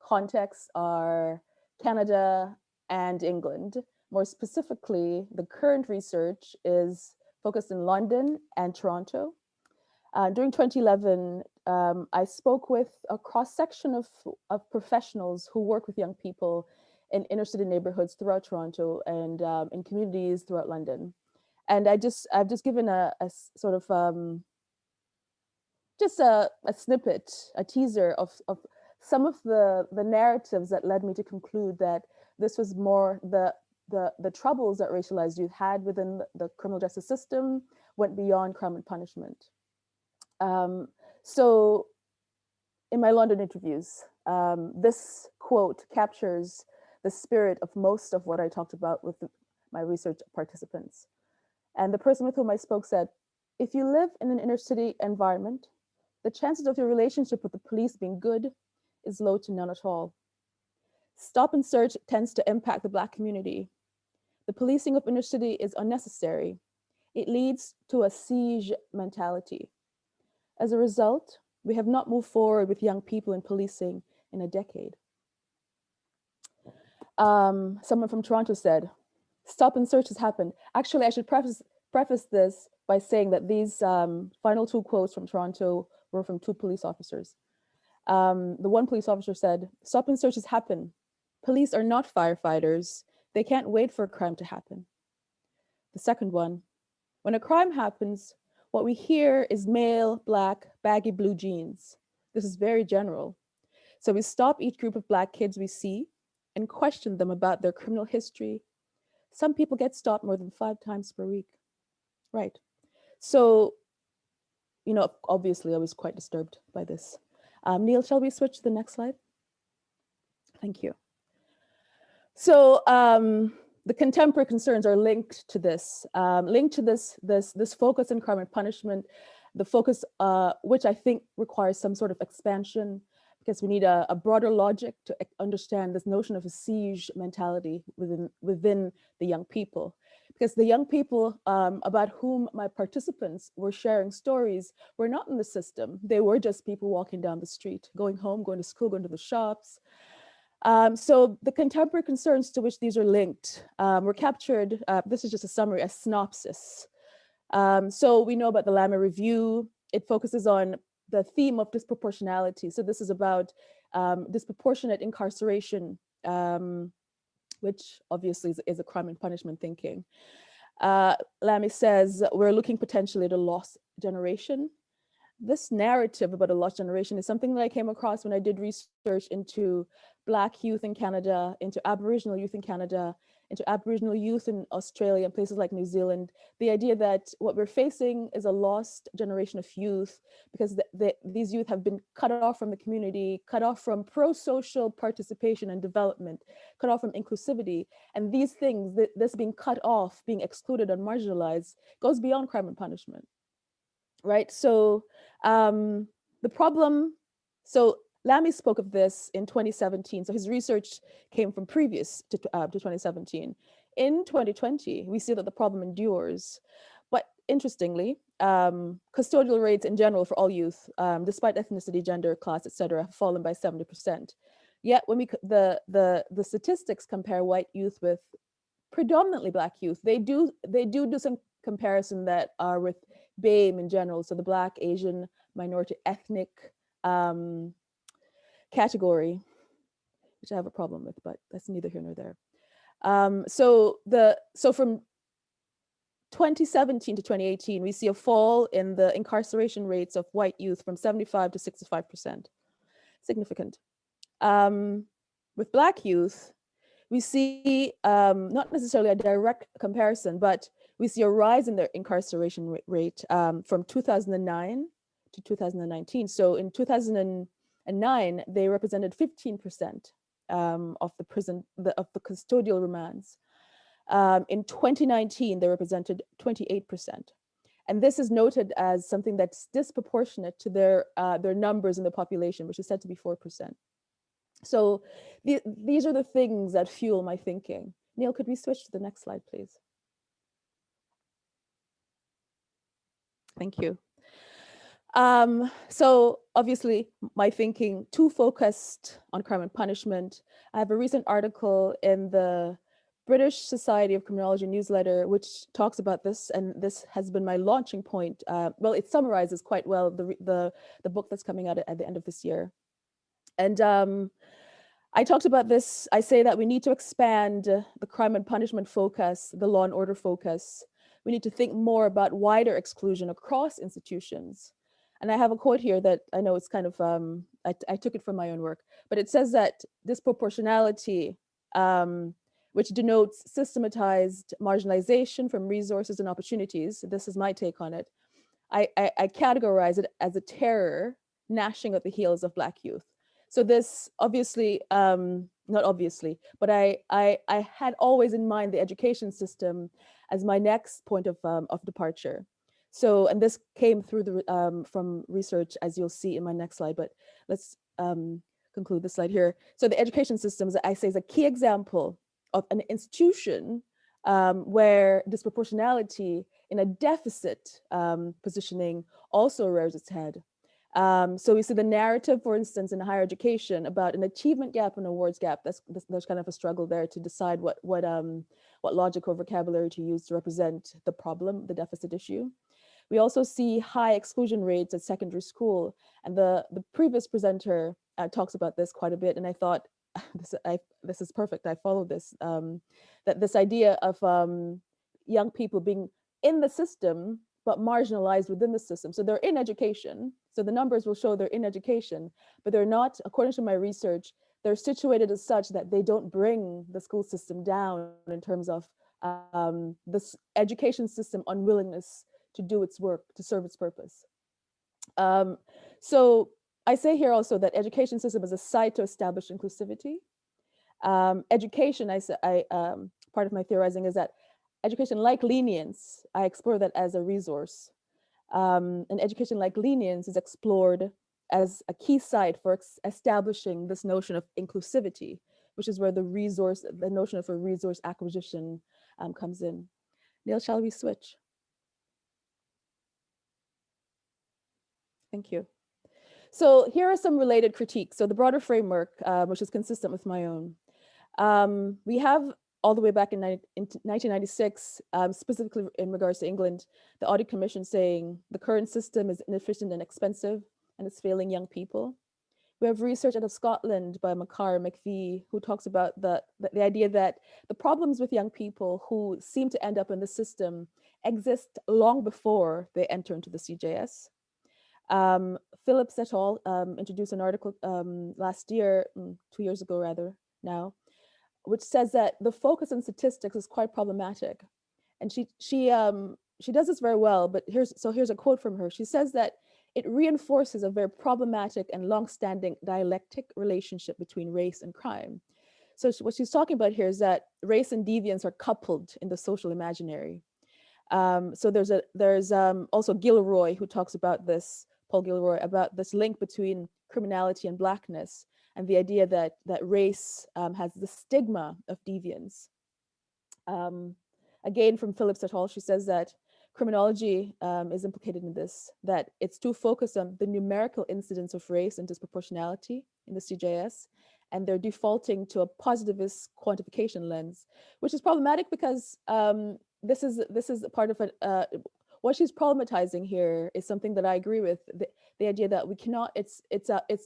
contexts are Canada and England. More specifically, the current research is focused in London and Toronto. During 2011, I spoke with a cross-section of professionals who work with young people in inner city neighborhoods throughout Toronto and in communities throughout London. And I've just given a sort of just a snippet, a teaser of some of the narratives that led me to conclude that this was more the troubles that racialized youth had within the criminal justice system went beyond crime and punishment. So in my London interviews, this quote captures the spirit of most of what I talked about with my research participants. And the person with whom I spoke said, if you live in an inner city environment, the chances of your relationship with the police being good is low to none at all. Stop and search tends to impact the Black community. The policing of inner city is unnecessary. It leads to a siege mentality. As a result, we have not moved forward with young people in policing in a decade. Someone from Toronto said, stop and search has happened. Actually, I should preface this by saying that these final two quotes from Toronto were from two police officers. The one police officer said, stop and search has happened. Police are not firefighters. They can't wait for a crime to happen. The second one, when a crime happens, what we hear is male, Black, baggy blue jeans. This is very general. So we stop each group of Black kids we see and question them about their criminal history. Some people get stopped more than 5 times per week. Right. So, you know, obviously I was quite disturbed by this. Neil, shall we switch to the next slide? Thank you. So the contemporary concerns are linked to this, this focus on crime and punishment, the focus which I think requires some sort of expansion, because we need a broader logic to understand this notion of a siege mentality within the young people. Because the young people about whom my participants were sharing stories were not in the system. They were just people walking down the street, going home, going to school, going to the shops. So the contemporary concerns to which these are linked were captured, this is just a summary, a synopsis. So we know about the Lamy Review. It focuses on the theme of disproportionality. So this is about disproportionate incarceration, which obviously is a crime and punishment thinking. Lamy says, we're looking potentially at a lost generation. This narrative about a lost generation is something that I came across when I did research into Black youth in Canada, into Aboriginal youth in Canada, into Aboriginal youth in Australia and places like New Zealand. The idea that what we're facing is a lost generation of youth because these youth have been cut off from the community, cut off from pro-social participation and development, cut off from inclusivity. And these things, this being cut off, being excluded and marginalized, goes beyond crime and punishment. Right, so the problem, so Lamy spoke of this in 2017. So his research came from previous to 2017. In 2020, we see that the problem endures. But interestingly, custodial rates in general for all youth, despite ethnicity, gender, class, etc., have fallen by 70%. Yet when the statistics compare white youth with predominantly Black youth, they do some comparison that are with BAME in general, so the Black, Asian, minority, ethnic category, which I have a problem with, but that's neither here nor there. So from 2017 to 2018, we see a fall in the incarceration rates of white youth from 75 to 65%, significant. With Black youth, we see not necessarily a direct comparison, but we see a rise in their incarceration rate from 2009 to 2019. So in 2009, they represented 15% of the custodial remands. In 2019, they represented 28%. And this is noted as something that's disproportionate to their numbers in the population, which is said to be 4%. So these are the things that fuel my thinking. Neil, could we switch to the next slide, please? Thank you. So obviously my thinking too focused on crime and punishment. I have a recent article in the British Society of Criminology newsletter, which talks about this, and this has been my launching point. Well, it summarizes quite well the book that's coming out at the end of this year. And I talked about this. I say that we need to expand the crime and punishment focus, the law and order focus. We need to think more about wider exclusion across institutions. And I have a quote here that I know it's kind of, I took it from my own work, but it says that disproportionality, which denotes systematized marginalization from resources and opportunities, this is my take on it, I categorize it as a terror gnashing at the heels of Black youth. So this obviously, not obviously, but I had always in mind the education system as my next point of departure. So, and this came through the from research, as you'll see in my next slide, but let's conclude the slide here. So the education system, as I say, is a key example of an institution where disproportionality in a deficit positioning also rears its head. So we see the narrative, for instance, in higher education about an achievement gap and awards gap. There's kind of a struggle there to decide what logic or vocabulary to use to represent the problem, the deficit issue. We also see high exclusion rates at secondary school, and the previous presenter talks about this quite a bit. And I thought this is perfect. I follow this that this idea of young people being in the system but marginalized within the system. So they're in education. So the numbers will show they're in education, but they're not, according to my research, they're situated as such that they don't bring the school system down in terms of this education system unwillingness to do its work, to serve its purpose. So I say here also that education system is a site to establish inclusivity. Education, part of my theorizing is that education, like lenience, I explore that as a resource. And education, like lenience, is explored as a key site for establishing this notion of inclusivity, which is where the notion of a resource acquisition comes in. Neil, shall we switch? Thank you. So here are some related critiques. So the broader framework, which is consistent with my own. We have all the way back in 1996, specifically in regards to England, the Audit Commission saying the current system is inefficient and expensive and it's failing young people. We have research out of Scotland by Makar McVie, who talks about the idea that the problems with young people who seem to end up in the system exist long before they enter into the CJS. Phillips et al. Introduced an article last year, 2 years ago rather now, which says that the focus on statistics is quite problematic. And she does this very well, but here's a quote from her. She says that it reinforces a very problematic and long-standing dialectic relationship between race and crime. So what she's talking about here is that race and deviance are coupled in the social imaginary. So there's also Gilroy who talks about this, Paul Gilroy, about this link between criminality and Blackness, and the idea that race has the stigma of deviance. Again, from Phillips et al., she says that criminology is implicated in this, that it's too focused on the numerical incidence of race and disproportionality in the CJS, and they're defaulting to a positivist quantification lens, which is problematic because this is a part of it. What she's problematizing here is something that I agree with. The idea that we cannot, it's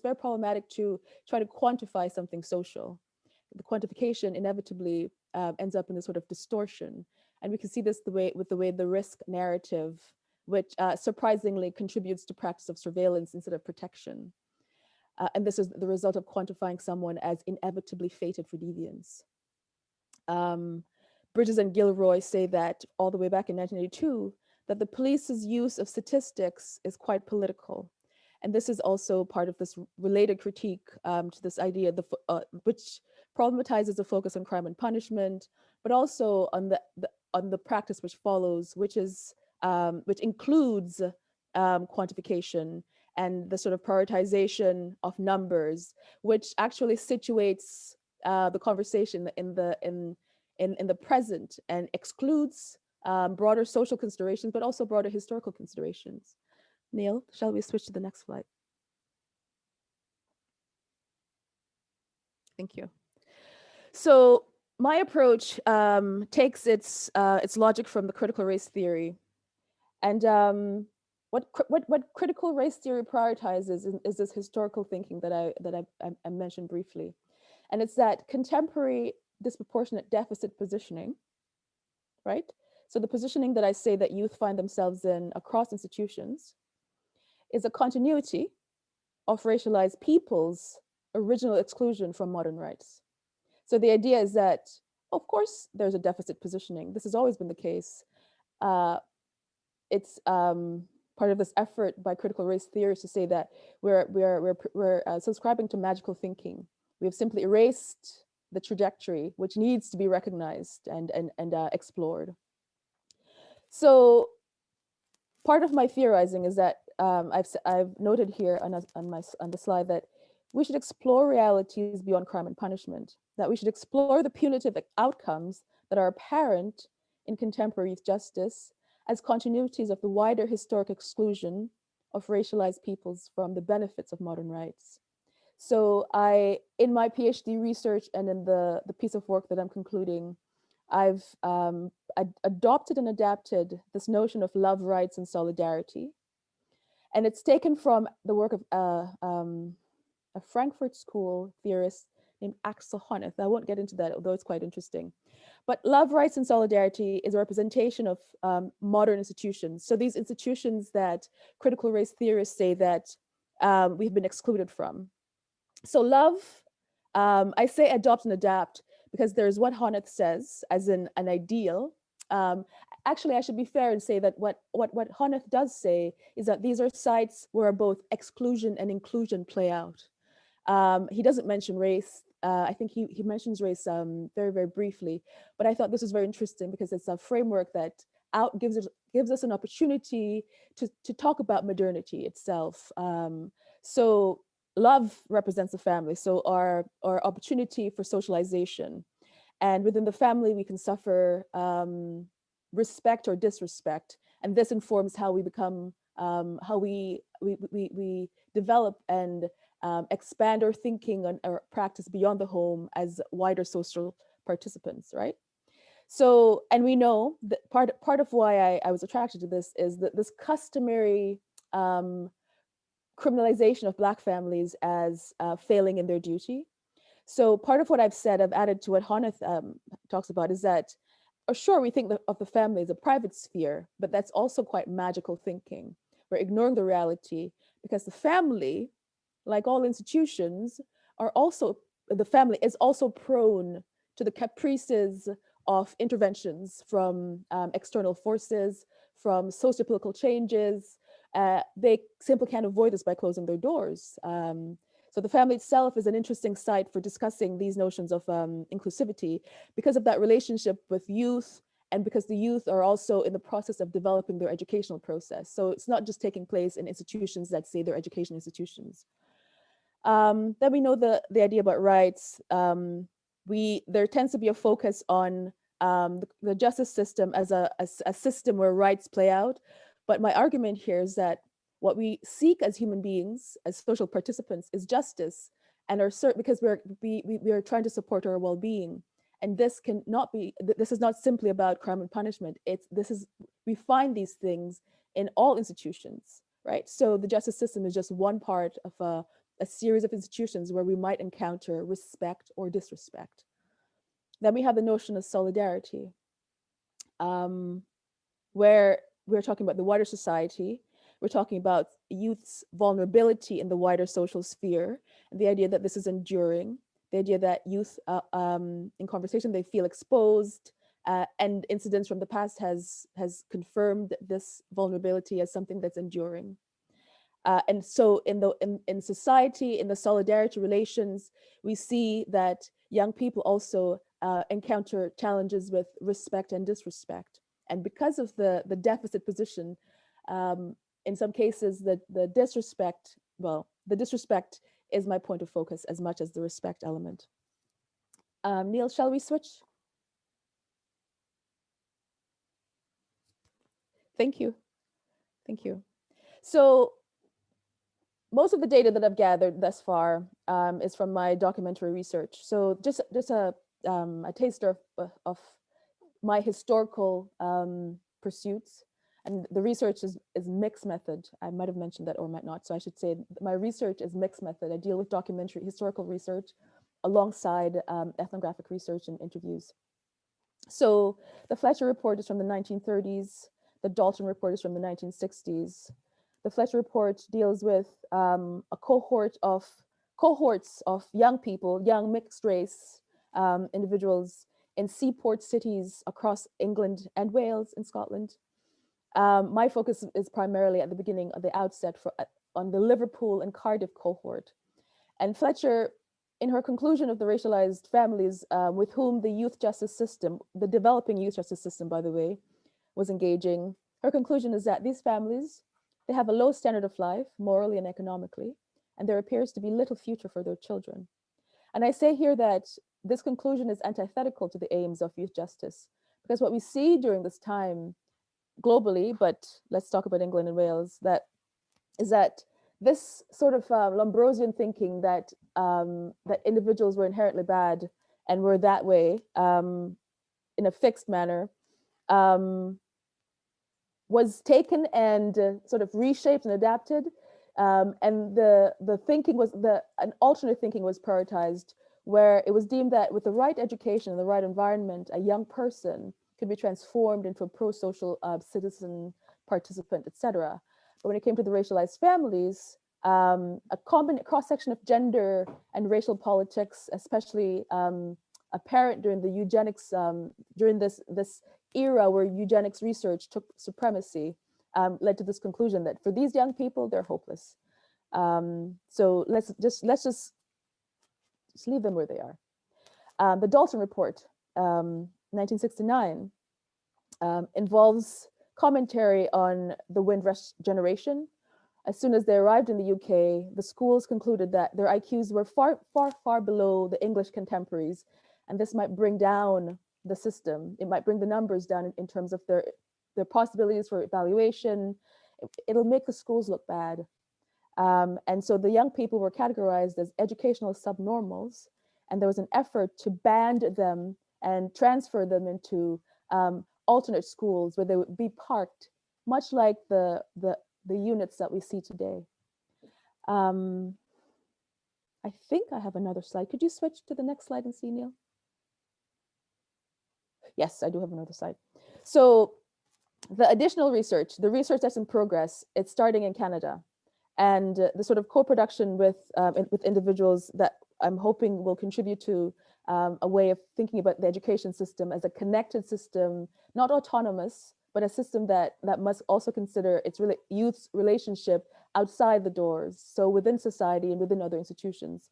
very problematic to try to quantify something social. The quantification inevitably ends up in this sort of distortion. And we can see this with the way the risk narrative, which surprisingly contributes to practice of surveillance instead of protection. And this is the result of quantifying someone as inevitably fated for deviance. Bridges and Gilroy say that all the way back in 1982, that the police's use of statistics is quite political. And this is also part of this related critique to this idea, which problematizes the focus on crime and punishment, but also on the practice which follows, which includes quantification and the sort of prioritization of numbers, which actually situates the conversation in the present and excludes broader social considerations, but also broader historical considerations. Neil, shall we switch to the next slide? Thank you. So my approach takes its logic from the critical race theory, and what critical race theory prioritizes is this historical thinking that I mentioned briefly, and it's that contemporary disproportionate deficit positioning, right? So the positioning that I say that youth find themselves in across institutions is a continuity of racialized people's original exclusion from modern rights. So the idea is that, of course, there's a deficit positioning. This has always been the case. It's part of this effort by critical race theorists to say that we're subscribing to magical thinking. We have simply erased the trajectory, which needs to be recognized and explored. So part of my theorizing is that I've noted here on the slide that we should explore realities beyond crime and punishment, that we should explore the punitive outcomes that are apparent in contemporary youth justice as continuities of the wider historic exclusion of racialized peoples from the benefits of modern rights. So in my PhD research and in the piece of work that I'm concluding, I've adopted and adapted this notion of love, rights, and solidarity. And it's taken from the work of a Frankfurt School theorist named Axel Honneth. I won't get into that, although it's quite interesting. But love, rights, and solidarity is a representation of modern institutions. So these institutions that critical race theorists say that we've been excluded from. So love, I say adopt and adapt because there's what Honneth says as an ideal. Actually, I should be fair and say that what Honneth does say is that these are sites where both exclusion and inclusion play out. He doesn't mention race. I think he mentions race very, very briefly, but I thought this was very interesting because it's a framework that gives us an opportunity to talk about modernity itself. So love represents the family, so our opportunity for socialization. And within the family, we can suffer respect or disrespect. And this informs how we become, how we develop and expand our thinking and our practice beyond the home as wider social participants, right? So, and we know that part of why I was attracted to this is that this customary criminalization of Black families as failing in their duty. So part of what I've added to what Honneth talks about is that, sure, we think of the family as a private sphere, but that's also quite magical thinking. We're ignoring the reality because the family, like all institutions, the family is also prone to the caprices of interventions from external forces, from sociopolitical changes. They simply can't avoid this by closing their doors. So the family itself is an interesting site for discussing these notions of inclusivity because of that relationship with youth and because the youth are also in the process of developing their educational process. So it's not just taking place in institutions that say they're education institutions. Then we know the idea about rights. There tends to be a focus on the justice system as a system where rights play out. But my argument here is that what we seek as human beings, as social participants, is justice, and because we are trying to support our well-being. And this is not simply about crime and punishment. We find these things in all institutions, right? So the justice system is just one part of a series of institutions where we might encounter respect or disrespect. Then we have the notion of solidarity, where we're talking about the wider society. We're talking about youth's vulnerability in the wider social sphere, and the idea that this is enduring, the idea that youth, in conversation, they feel exposed, and incidents from the past has confirmed this vulnerability as something that's enduring. And so in society, in the solidarity relations, we see that young people also encounter challenges with respect and disrespect. And because of the deficit position, in some cases, the disrespect is my point of focus as much as the respect element. Neil, shall we switch? Thank you. Thank you. So most of the data that I've gathered thus far is from my documentary research. So just a taster of my historical pursuits. And the research is mixed method. I might have mentioned that or might not. So I should say my research is mixed method. I deal with documentary historical research alongside ethnographic research and interviews. So the Fletcher report is from the 1930s. The Dalton report is from the 1960s. the Fletcher report deals with a cohorts of young people, young mixed race individuals in seaport cities across England and Wales and Scotland. My focus is primarily at the beginning, at the outset, on the Liverpool and Cardiff cohort. And Fletcher, in her conclusion of the racialized families with whom the youth justice system, the developing youth justice system, by the way, was engaging, her conclusion is that these families, they have a low standard of life, morally and economically, and there appears to be little future for their children. And I say here that this conclusion is antithetical to the aims of youth justice, because what we see during this time globally, but let's talk about England and Wales, that is that this sort of Lombrosian thinking that that individuals were inherently bad and were that way in a fixed manner was taken and sort of reshaped and adapted, and the thinking was an alternate thinking was prioritized, where it was deemed that with the right education and the right environment, a young person could be transformed into a pro-social citizen, participant, etc. But when it came to the racialized families, a cross-section of gender and racial politics, especially apparent during the eugenics, during this era where eugenics research took supremacy, led to this conclusion that for these young people, they're hopeless. So let's just leave them where they are. The Dalton report, 1969, involves commentary on the Windrush generation. As soon as they arrived in the UK, the schools concluded that their IQs were far, far, far below the English contemporaries, and this might bring down the system. It might bring the numbers down in terms of their possibilities for evaluation. It'll make the schools look bad. And so the young people were categorized as educational subnormals, and there was an effort to band them and transfer them into alternate schools where they would be parked, much like the units that we see today. I think I have another slide. Could you switch to the next slide and see, Neil? Yes, I do have another slide. So the additional research, the research that's in progress, it's starting in Canada. And the sort of co-production with individuals that I'm hoping will contribute to a way of thinking about the education system as a connected system, not autonomous, but a system that must also consider its youth's relationship outside the doors, so within society and within other institutions.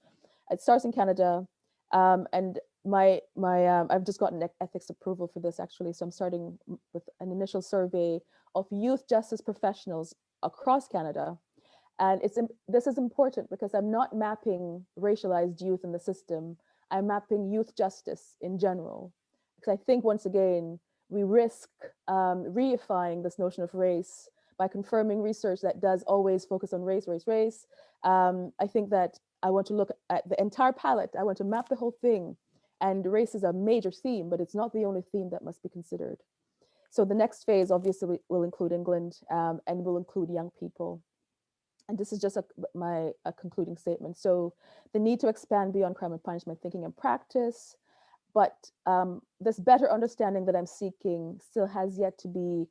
It starts in Canada, and I've just gotten ethics approval for this actually, so I'm starting with an initial survey of youth justice professionals across Canada. And this is important because I'm not mapping racialized youth in the system, I'm mapping youth justice in general. Because I think once again, we risk reifying this notion of race by confirming research that does always focus on race, race, race. I think that I want to look at the entire palette. I want to map the whole thing. And race is a major theme, but it's not the only theme that must be considered. So the next phase obviously will include England and will include young people. And this is just my concluding statement. So the need to expand beyond crime and punishment thinking and practice, but this better understanding that I'm seeking still has yet to be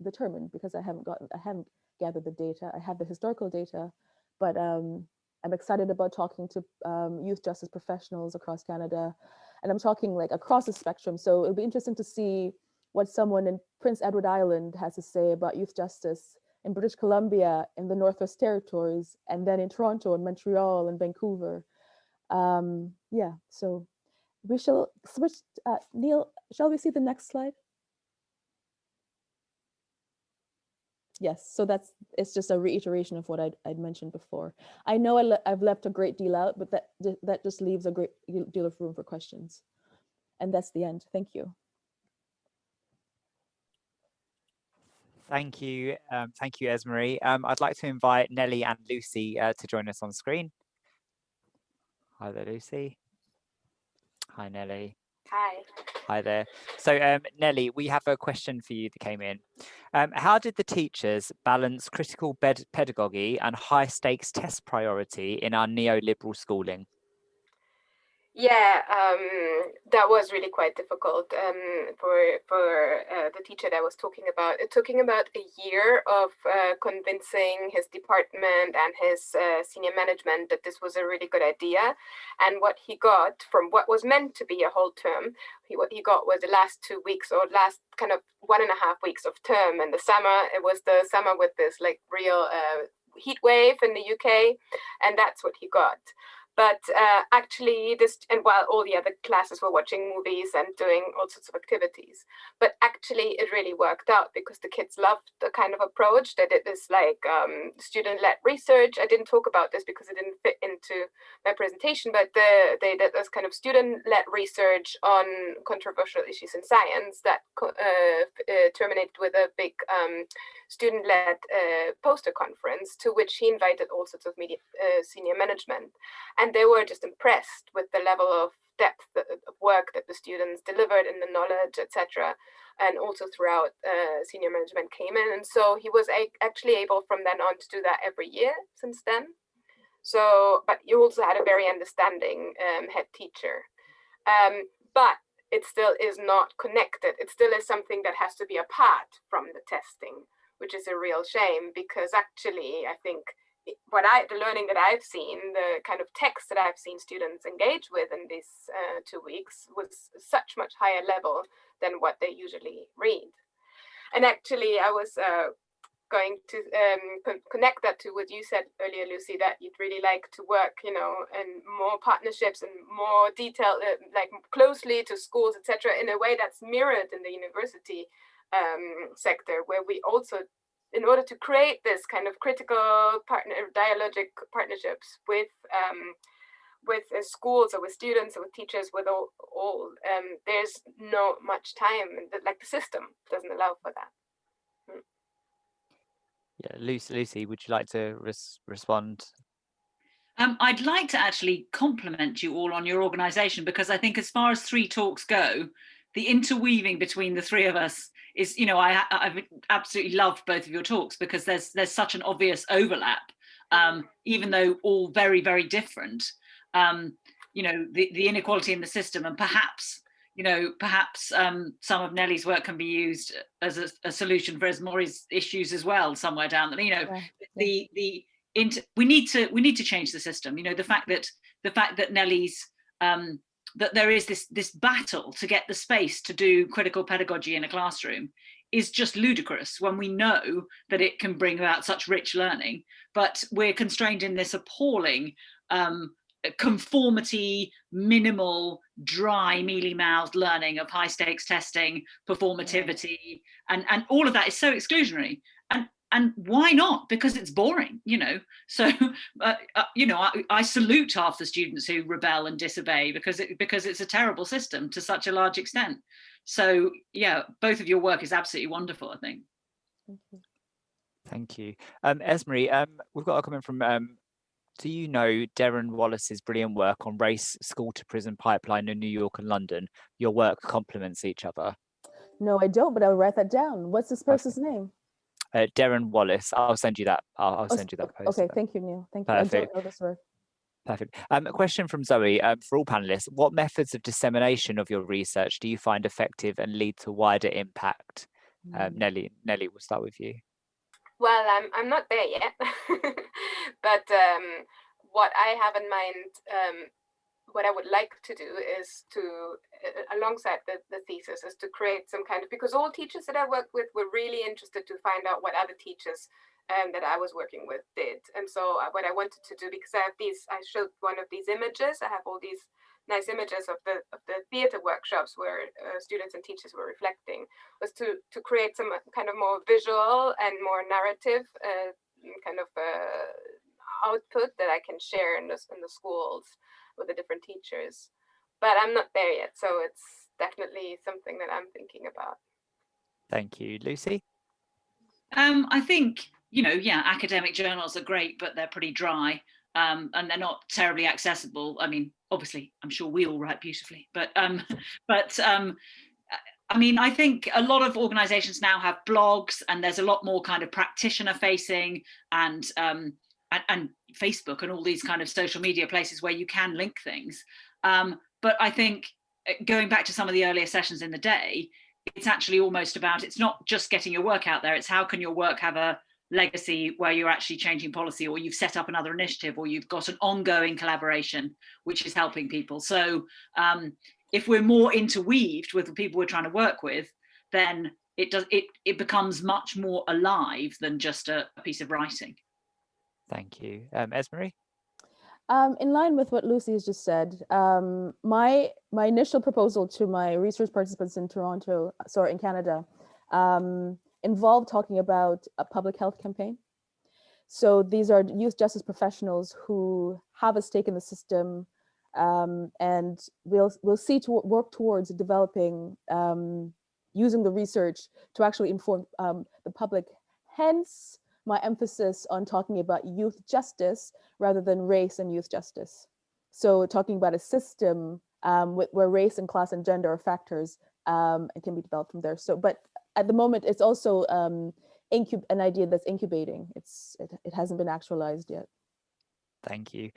determined because I haven't gathered the data. I have the historical data, but I'm excited about talking to youth justice professionals across Canada, and I'm talking like across the spectrum. So it'll be interesting to see what someone in Prince Edward Island has to say about youth justice in British Columbia, in the Northwest Territories, and then in Toronto and Montreal and Vancouver. Yeah, so we shall switch. Neil, shall we see the next slide? Yes, so it's just a reiteration of what I'd mentioned before. I know I've left a great deal out, but that just leaves a great deal of room for questions. And that's the end. Thank you. Thank you, Esmery. I'd like to invite Nelly and Lucy to join us on screen. Hi there, Lucy. Hi, Nelly. Hi. Hi there. So, Nelly, we have a question for you that came in. How did the teachers balance critical pedagogy and high-stakes test priority in our neoliberal schooling? Yeah, that was really quite difficult for the teacher that I was talking about. It took him about a year of convincing his department and his senior management that this was a really good idea. And what he got from what was meant to be a whole term, what he got was the last 2 weeks or last kind of 1.5 weeks of term. And the summer, it was the summer with this like real heat wave in the UK, and that's what he got. But actually, and while all the other classes were watching movies and doing all sorts of activities, but actually it really worked out because the kids loved the kind of approach that it is like student-led research. I didn't talk about this because it didn't fit into my presentation, but they did this kind of student-led research on controversial issues in science that terminated with a big student-led poster conference to which he invited all sorts of media senior management. And they were just impressed with the level of depth of work that the students delivered and the knowledge, etc. And also throughout senior management came in. And so he was actually able from then on to do that every year since then. So, but you also had a very understanding head teacher. But it still is not connected. It still is something that has to be apart from the testing, which is a real shame because actually I think the learning that I've seen, the kind of text that I've seen students engage with in these 2 weeks was such much higher level than what they usually read. And actually, I was going to connect that to what you said earlier, Lucy, that you'd really like to work, in more partnerships and more detail, like closely to schools, etc., in a way that's mirrored in the university sector, where we also, in order to create this kind of critical dialogic partnerships with schools or with students or with teachers, with all there's not much time, like the system doesn't allow for that. Yeah, Lucy, would you like to respond? I'd like to actually compliment you all on your organisation, because I think as far as 3 talks go, the interweaving between the 3 of us is, I've absolutely loved both of your talks because there's such an obvious overlap, even though all very, very different. The inequality in the system, and perhaps some of Nellie's work can be used as a solution for Esmori's issues as well somewhere down the, we need to change the system. The fact that Nellie's that there is this battle to get the space to do critical pedagogy in a classroom is just ludicrous when we know that it can bring about such rich learning, but we're constrained in this appalling conformity, minimal, dry, mealy-mouthed learning of high-stakes testing, performativity, and all of that is so exclusionary. And why not? Because it's boring, So, I salute half the students who rebel and disobey because it's a terrible system to such a large extent. So, yeah, both of your work is absolutely wonderful, I think. Thank you. Esmori, we've got a comment from, do you know Darren Wallace's brilliant work on race, school to prison pipeline in New York and London? Your work complements each other. No, I don't, but I'll write that down. What's this person's name? Darren Wallace. I'll send you that. I'll send you that post. Okay, thank you, Neil. Thank you. Perfect. I don't know this work. Perfect. A question from Zoe for all panelists. What methods of dissemination of your research do you find effective and lead to wider impact? Nellie, we'll start with you. Well, I'm not there yet, but what I have in mind, what I would like to do is to, alongside the thesis, is to create some kind of, because all teachers that I worked with were really interested to find out what other teachers that I was working with did. And so what I wanted to do, because I showed one of these images, I have all these nice images of the theater workshops where students and teachers were reflecting, was to create some kind of more visual and more narrative kind of output that I can share in the schools with the different teachers. But I'm not there yet, so it's definitely something that I'm thinking about. Thank you. Lucy? I think, academic journals are great, but they're pretty dry. And they're not terribly accessible. I mean, obviously, I'm sure we all write beautifully, but I mean, I think a lot of organizations now have blogs, and there's a lot more kind of practitioner facing and Facebook and all these kind of social media places where you can link things. But I think going back to some of the earlier sessions in the day, it's actually almost about, it's not just getting your work out there, it's how can your work have a legacy where you're actually changing policy, or you've set up another initiative, or you've got an ongoing collaboration which is helping people. So if we're more interweaved with the people we're trying to work with, then it becomes much more alive than just a piece of writing. Thank you. Esmery? In line with what Lucy has just said, my initial proposal to my research participants in Canada, involved talking about a public health campaign. So these are youth justice professionals who have a stake in the system, and we'll work towards developing, using the research to actually inform the public. Hence, my emphasis on talking about youth justice rather than race and youth justice. So talking about a system where race and class and gender are factors, and can be developed from there. So, but at the moment, it's also an idea that's incubating. It hasn't been actualized yet. Thank you.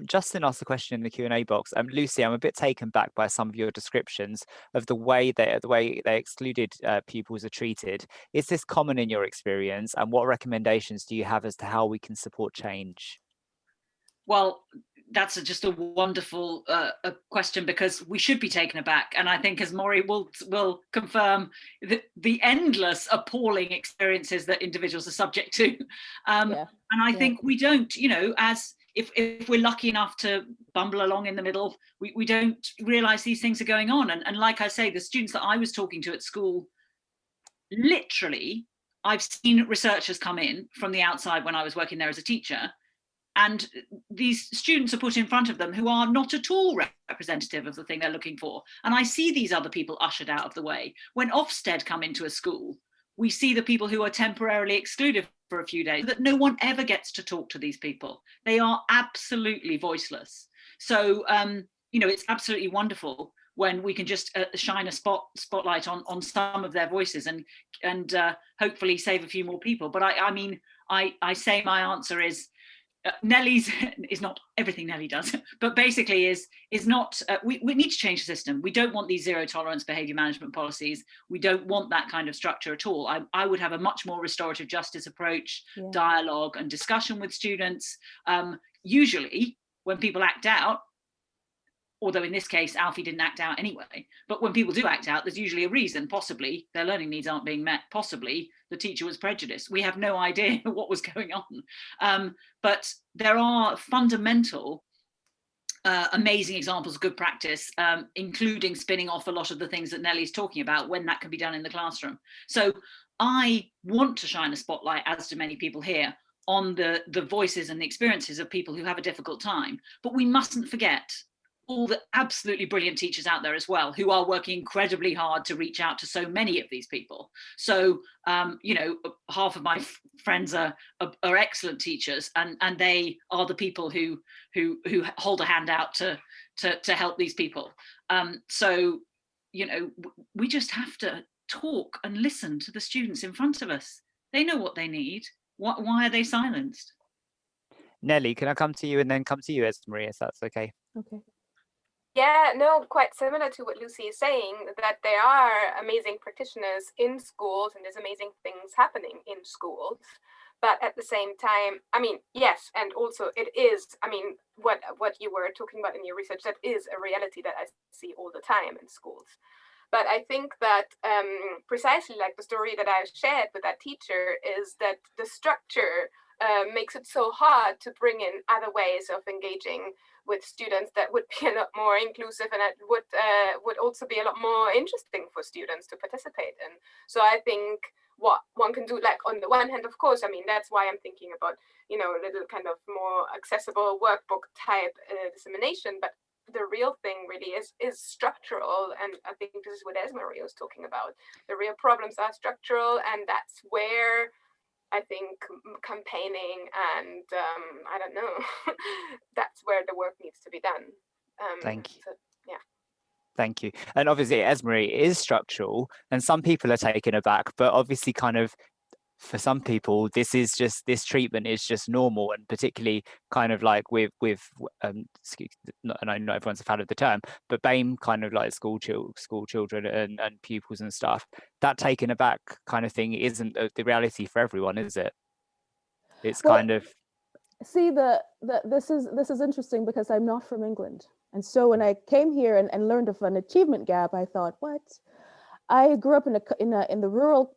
Justin asked the question in the Q&A box. Lucy, I'm a bit taken back by some of your descriptions of the way they excluded pupils are treated. Is this common in your experience, and what recommendations do you have as to how we can support change? Well, that's just a wonderful question, because we should be taken aback. And I think, as Maury will confirm, the endless appalling experiences that individuals are subject to. And I think we don't, as if we're lucky enough to bumble along in the middle, we don't realize these things are going on. And like I say, the students that I was talking to at school, literally, I've seen researchers come in from the outside when I was working there as a teacher, and these students are put in front of them who are not at all representative of the thing they're looking for. And I see these other people ushered out of the way. When Ofsted come into a school, we see the people who are temporarily excluded for a few days, that no one ever gets to talk to these people. They are absolutely voiceless. So, it's absolutely wonderful when we can just shine a spotlight on some of their voices and hopefully save a few more people. But I say my answer is, Nellie's is not everything Nellie does, but basically is not, we need to change the system. We don't want these zero tolerance behavior management policies. We don't want that kind of structure at all. I would have a much more restorative justice approach, dialogue and discussion with students. Usually when people act out, although in this case, Alfie didn't act out anyway, but when people do act out, there's usually a reason. Possibly their learning needs aren't being met. Possibly the teacher was prejudiced. We have no idea what was going on. But there are fundamental, amazing examples of good practice, including spinning off a lot of the things that Nellie's talking about when that can be done in the classroom. So I want to shine a spotlight, as do many people here, on the voices and the experiences of people who have a difficult time. But we mustn't forget all the absolutely brilliant teachers out there as well, who are working incredibly hard to reach out to so many of these people. So, half of my friends are excellent teachers, and they are the people who hold a hand out to help these people. So, we just have to talk and listen to the students in front of us. They know what they need. Why are they silenced? Nellie, can I come to you and then come to you, Esmery, if that's okay? Okay. Yeah, no, quite similar to what Lucy is saying, that there are amazing practitioners in schools and there's amazing things happening in schools. But at the same time, yes, and also it is, what you were talking about in your research, that is a reality that I see all the time in schools. But I think that precisely like the story that I shared with that teacher is that the structure makes it so hard to bring in other ways of engaging with students that would be a lot more inclusive, and that would also be a lot more interesting for students to participate in. So I think what one can do, like on the one hand, of course, that's why I'm thinking about, a little kind of more accessible workbook type dissemination, but the real thing really is structural, and I think this is what Esmery was talking about. The real problems are structural, and that's where I think campaigning and I don't know, that's where the work needs to be done. Thank you. So, yeah. Thank you. And obviously, Esmery is structural, and some people are taken aback, but obviously kind of for some people, this treatment is just normal, and particularly kind of like with and I know everyone's a fan of the term, but BAME kind of like school children and pupils and stuff, that taken aback kind of thing isn't the reality for everyone, is it? It's kind of, see, this is interesting because I'm not from England, and so when I came here and learned of an achievement gap, I thought, what? I grew up in rural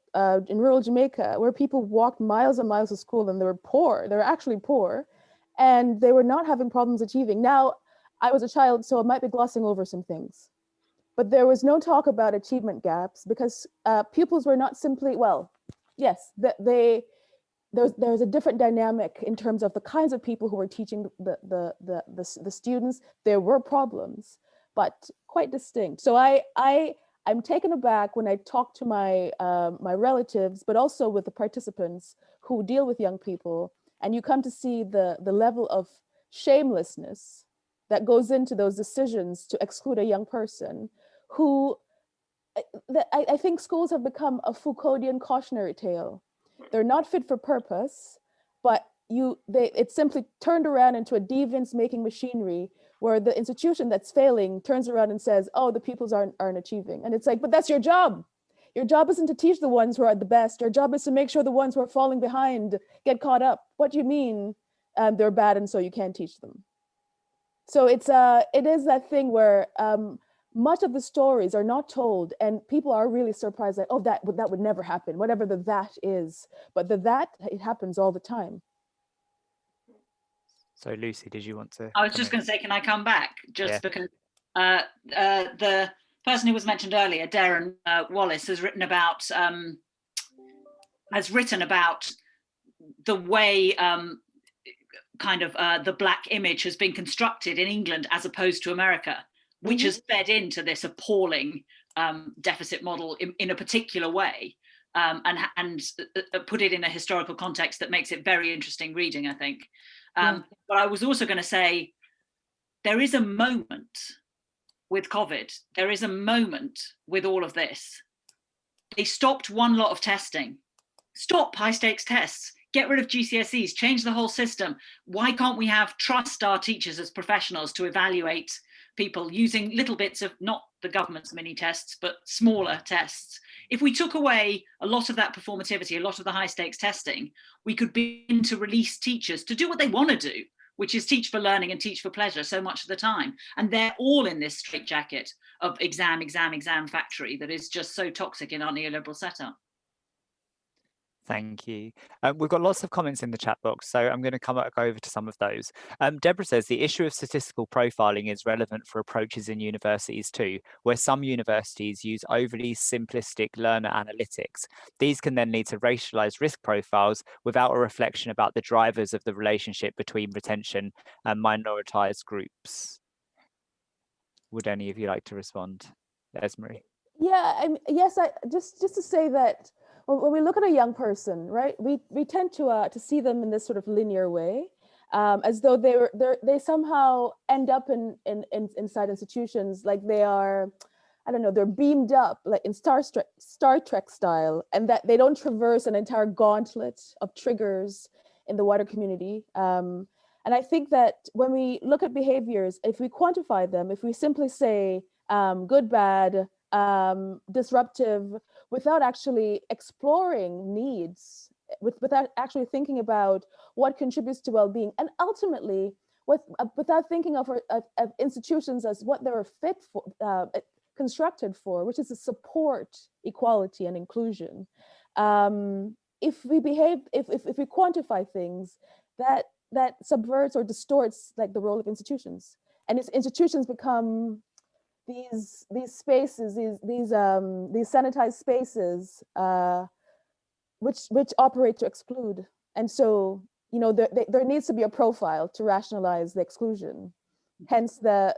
Jamaica, where people walked miles and miles to school, and they were poor. They were actually poor, and they were not having problems achieving. Now, I was a child, so I might be glossing over some things, but there was no talk about achievement gaps because pupils were not simply, well, yes, there's a different dynamic in terms of the kinds of people who were teaching the students. There were problems, but quite distinct. So I'm taken aback when I talk to my my relatives, but also with the participants who deal with young people, and you come to see the level of shamelessness that goes into those decisions to exclude a young person who, I think schools have become a Foucauldian cautionary tale. They're not fit for purpose, but it's simply turned around into a deviance-making machinery where the institution that's failing turns around and says, oh, the pupils aren't achieving. And it's like, but that's your job. Your job isn't to teach the ones who are the best. Your job is to make sure the ones who are falling behind get caught up. What do you mean they're bad and so you can't teach them? So it is that thing where much of the stories are not told, and people are really surprised that, oh, that would never happen, whatever the that is. But it happens all the time. So Lucy, did you want to? I was just going to say, can I come back? Just because the person who was mentioned earlier, Darren Wallace, has written about the way the Black image has been constructed in England as opposed to America, which has fed into this appalling deficit model in a particular way, and put it in a historical context that makes it very interesting reading, I think. But I was also going to say, there is a moment with COVID, there is a moment with all of this. They stopped one lot of testing. Stop high stakes tests, get rid of GCSEs, change the whole system. Why can't we trust our teachers as professionals to evaluate people using little bits of, not the government's mini tests, but smaller tests? If we took away a lot of that performativity, a lot of the high stakes testing, we could begin to release teachers to do what they want to do, which is teach for learning and teach for pleasure so much of the time. And they're all in this straitjacket of exam factory that is just so toxic in our neoliberal setup. Thank you. We've got lots of comments in the chat box, so I'm going to go over to some of those. Deborah says the issue of statistical profiling is relevant for approaches in universities too, where some universities use overly simplistic learner analytics. These can then lead to racialized risk profiles without a reflection about the drivers of the relationship between retention and minoritized groups. Would any of you like to respond? Esmery? Yeah, just to say that when we look at a young person, right, we tend to see them in this sort of linear way, as though they somehow end up inside institutions like they are, I don't know, they're beamed up like in Star Trek style, and that they don't traverse an entire gauntlet of triggers in the wider community. And I think that when we look at behaviors, if we quantify them, if we simply say good, bad, disruptive, without actually exploring needs, without actually thinking about what contributes to well-being, and ultimately without thinking of institutions as what they were constructed for, which is to support equality and inclusion. If we quantify things, that subverts or distorts like the role of institutions, and institutions become these spaces, these sanitized spaces, which operate to exclude. And so, there needs to be a profile to rationalize the exclusion. Hence the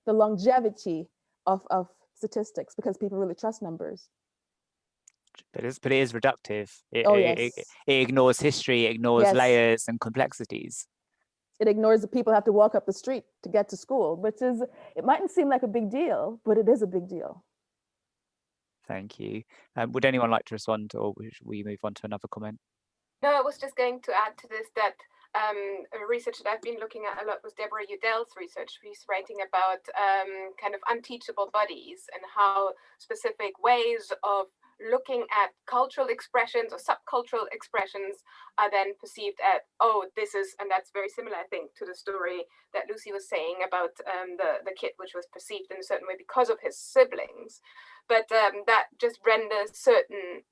longevity of statistics, because people really trust numbers. But it is reductive. Yes. It ignores history, it ignores layers and complexities. It ignores the people who have to walk up the street to get to school, which is, it mightn't seem like a big deal, but it is a big deal. Thank you. Would anyone like to respond, or will you move on to another comment? No, I was just going to add to this that research that I've been looking at a lot was Deborah Udell's research. She's writing about kind of unteachable bodies and how specific ways of looking at cultural expressions or subcultural expressions are then perceived at, oh, this is, and that's very similar, I think, to the story that Lucy was saying about the kid, which was perceived in a certain way because of his siblings. But that just renders certain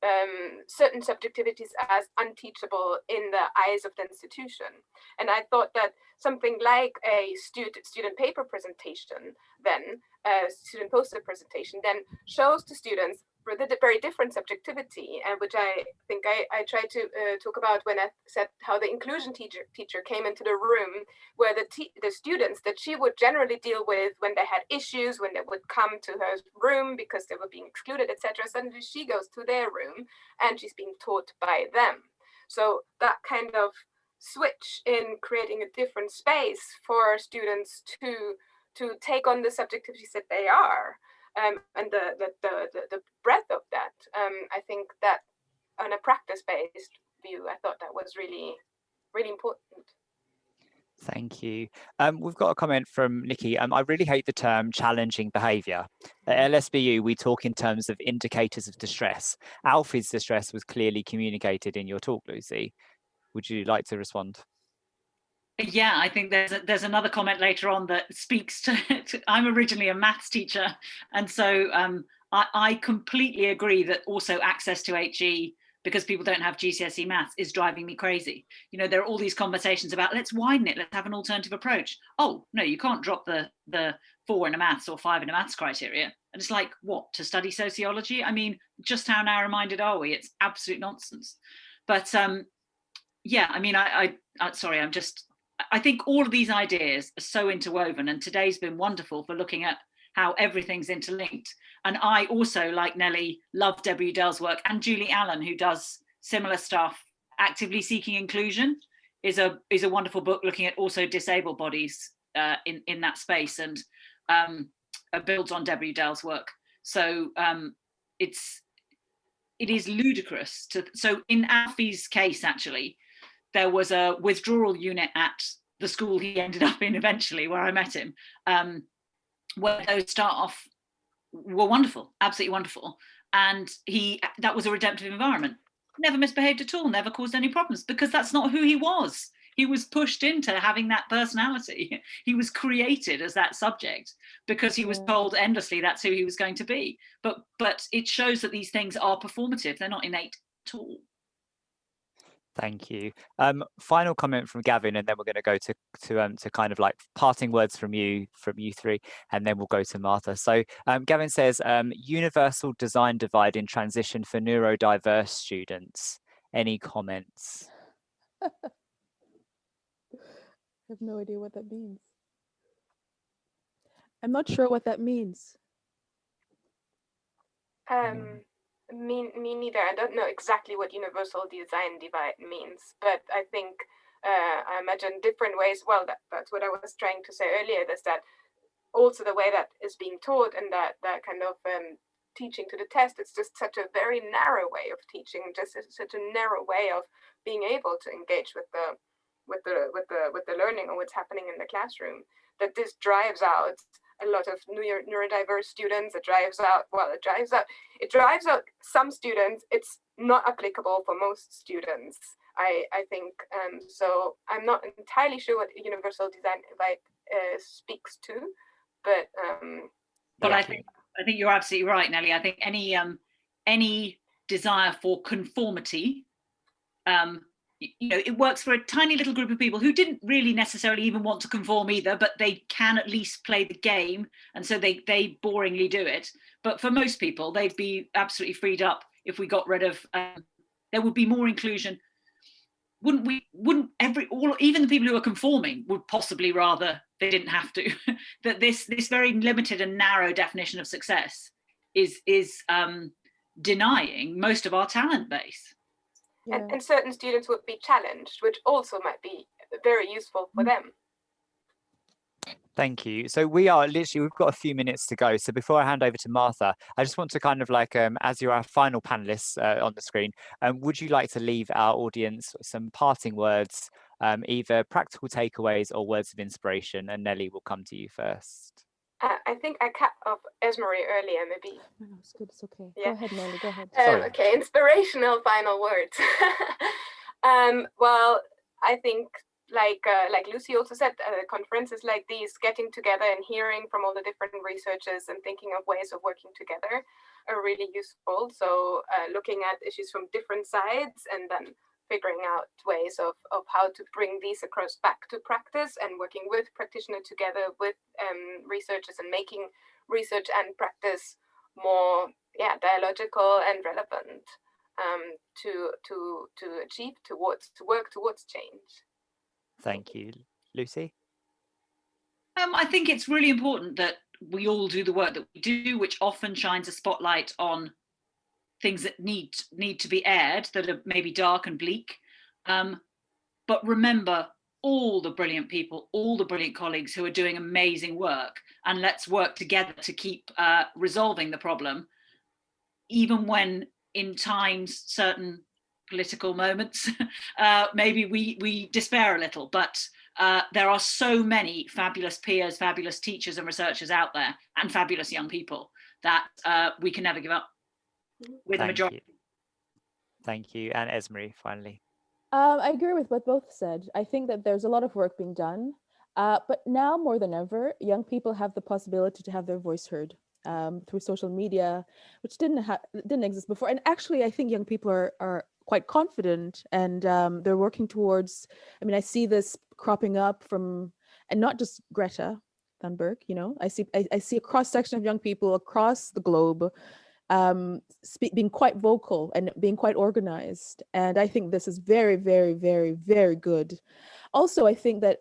subjectivities as unteachable in the eyes of the institution. And I thought that something like a student paper presentation, then a student poster presentation, then shows to students the very different subjectivity, and which I think I tried to talk about when I said how the inclusion teacher came into the room, where the students that she would generally deal with when they had issues, when they would come to her room because they were being excluded, etc. Suddenly she goes to their room and she's being taught by them. So that kind of switch in creating a different space for students to take on the subjectivities that they are. And the breadth of that, I think that on a practice-based view, I thought that was really, really important. Thank you. We've got a comment from Nikki. I really hate the term challenging behaviour. At LSBU, we talk in terms of indicators of distress. Alfie's distress was clearly communicated in your talk, Lucy. Would you like to respond? Yeah, I think there's another comment later on that speaks to I'm originally a maths teacher, and so I completely agree that also access to HE, because people don't have GCSE maths, is driving me crazy. You know, there are all these conversations about let's widen it, let's have an alternative approach. Oh no, you can't drop the 4 in a maths or 5 in a maths criteria. And it's like, what, to study sociology? I mean, just how narrow-minded are we? It's absolute nonsense. But yeah, I mean, I think all of these ideas are so interwoven, and today's been wonderful for looking at how everything's interlinked. And I also, like Nellie, love Deborah Udell's work, and Julie Allen, who does similar stuff. Actively Seeking Inclusion is a wonderful book looking at also disabled bodies in that space, and builds on Deborah Udell's work. So it is ludicrous so in Alfie's case, actually, there was a withdrawal unit at the school he ended up in eventually, where I met him, where those staff were wonderful, absolutely wonderful. And that was a redemptive environment. Never misbehaved at all, never caused any problems, because that's not who he was. He was pushed into having that personality. He was created as that subject because he was told endlessly that's who he was going to be. But it shows that these things are performative. They're not innate at all. Thank you. Final comment from Gavin, and then we're going to go to kind of like parting words from you three, and then we'll go to Martha. So Gavin says, universal design divide in transition for neurodiverse students. Any comments? I have no idea what that means. I'm not sure what that means. Me neither. I don't know exactly what universal design divide means, but I think I imagine different ways. Well, that's what I was trying to say earlier, is that also the way that is being taught, and that kind of teaching to the test, it's just such a very narrow way of teaching, just such a narrow way of being able to engage with the learning or what's happening in the classroom, that this drives out a lot of neurodiverse students. It drives out some students. It's not applicable for most students, I think. So I'm not entirely sure what universal design divide speaks to, but I think you're absolutely right, Nellie. I think any desire for conformity, it works for a tiny little group of people who didn't really necessarily even want to conform either, but they can at least play the game, and so they boringly do it. But for most people, they'd be absolutely freed up if we got rid of. There would be more inclusion. Wouldn't even the people who are conforming would possibly rather they didn't have to. That this very limited and narrow definition of success is denying most of our talent base. Yeah. And certain students would be challenged, which also might be very useful for them. Thank you. So we've got a few minutes to go. So before I hand over to Martha, I just want to kind of like, as you're our final panelists on the screen, would you like to leave our audience some parting words, either practical takeaways or words of inspiration? And Nelly, will come to you first. I think I cut off Esmery earlier, maybe. No, it's good. It's okay. Yeah. Go ahead, Nelly. Go ahead. Okay, inspirational final words. Well, I think like Lucy also said, conferences like these, getting together and hearing from all the different researchers and thinking of ways of working together are really useful. So looking at issues from different sides and then figuring out ways of how to bring these across back to practice, and working with practitioners together with researchers, and making research and practice more dialogical and relevant to achieve to work towards change. Thank you. Lucy? I think it's really important that we all do the work that we do, which often shines a spotlight on things that need to be aired, that are maybe dark and bleak. But remember all the brilliant people, all the brilliant colleagues who are doing amazing work, and let's work together to keep resolving the problem, even when in times, certain political moments, maybe we despair a little, but there are so many fabulous peers, fabulous teachers and researchers out there, and fabulous young people that we can never give up. With the majority. Thank you. And Esmery, finally. I agree with what both said. I think that there's a lot of work being done, but now more than ever, young people have the possibility to have their voice heard through social media, which didn't exist before. And actually, I think young people are quite confident, and they're working towards, I mean, I see this cropping up from, and not just Greta Thunberg, you know, I see a cross section of young people across the globe being quite vocal and being quite organized. And I think this is very, very, very, very good. Also, I think that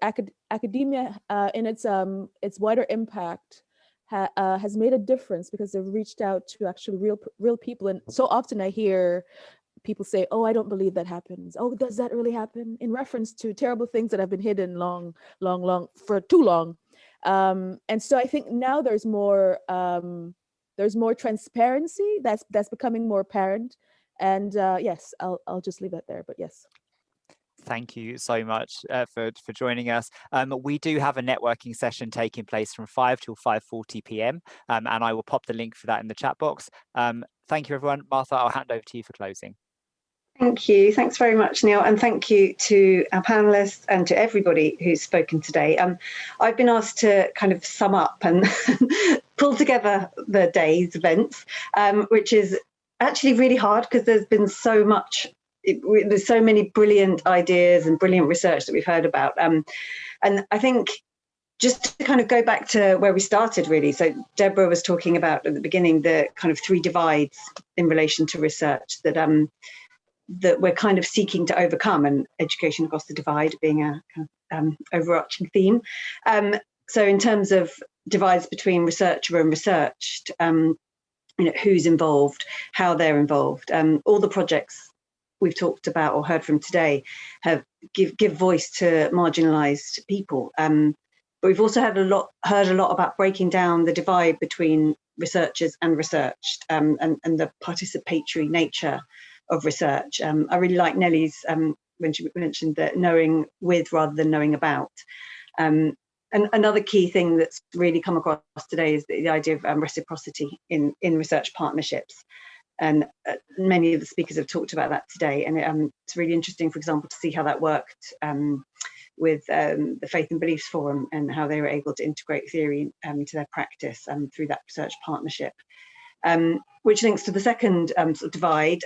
academia in its wider impact has made a difference, because they've reached out to actually real people. And so often I hear people say, oh, I don't believe that happens. Oh, does that really happen? In reference to terrible things that have been hidden long for too long. And so I think now there's more transparency that's becoming more apparent. And yes, I'll just leave it there, but yes. Thank you so much for joining us. We do have a networking session taking place from 5 till 5:40 p.m. And I will pop the link for that in the chat box. Thank you, everyone. Martha, I'll hand over to you for closing. Thank you. Thanks very much, Neil. And thank you to our panelists and to everybody who's spoken today. I've been asked to kind of sum up and pull together the day's events, which is actually really hard, because there's been so much. There's so many brilliant ideas and brilliant research that we've heard about. And I think just to kind of go back to where we started, really. So Deborah was talking about at the beginning the kind of 3 divides in relation to research that we're kind of seeking to overcome, and education across the divide being a kind of overarching theme. So in terms of divides between researcher and researched, who's involved, how they're involved, all the projects we've talked about or heard from today have give voice to marginalized people. But we've also heard a lot about breaking down the divide between researchers and researched, and the participatory nature of research. I really like Nelly's when she mentioned that knowing with rather than knowing about. And another key thing that's really come across today is the idea of reciprocity in research partnerships. And many of the speakers have talked about that today. And it's really interesting, for example, to see how that worked with the Faith and Beliefs Forum, and how they were able to integrate theory into their practice through that research partnership. Which links to the second sort of divide,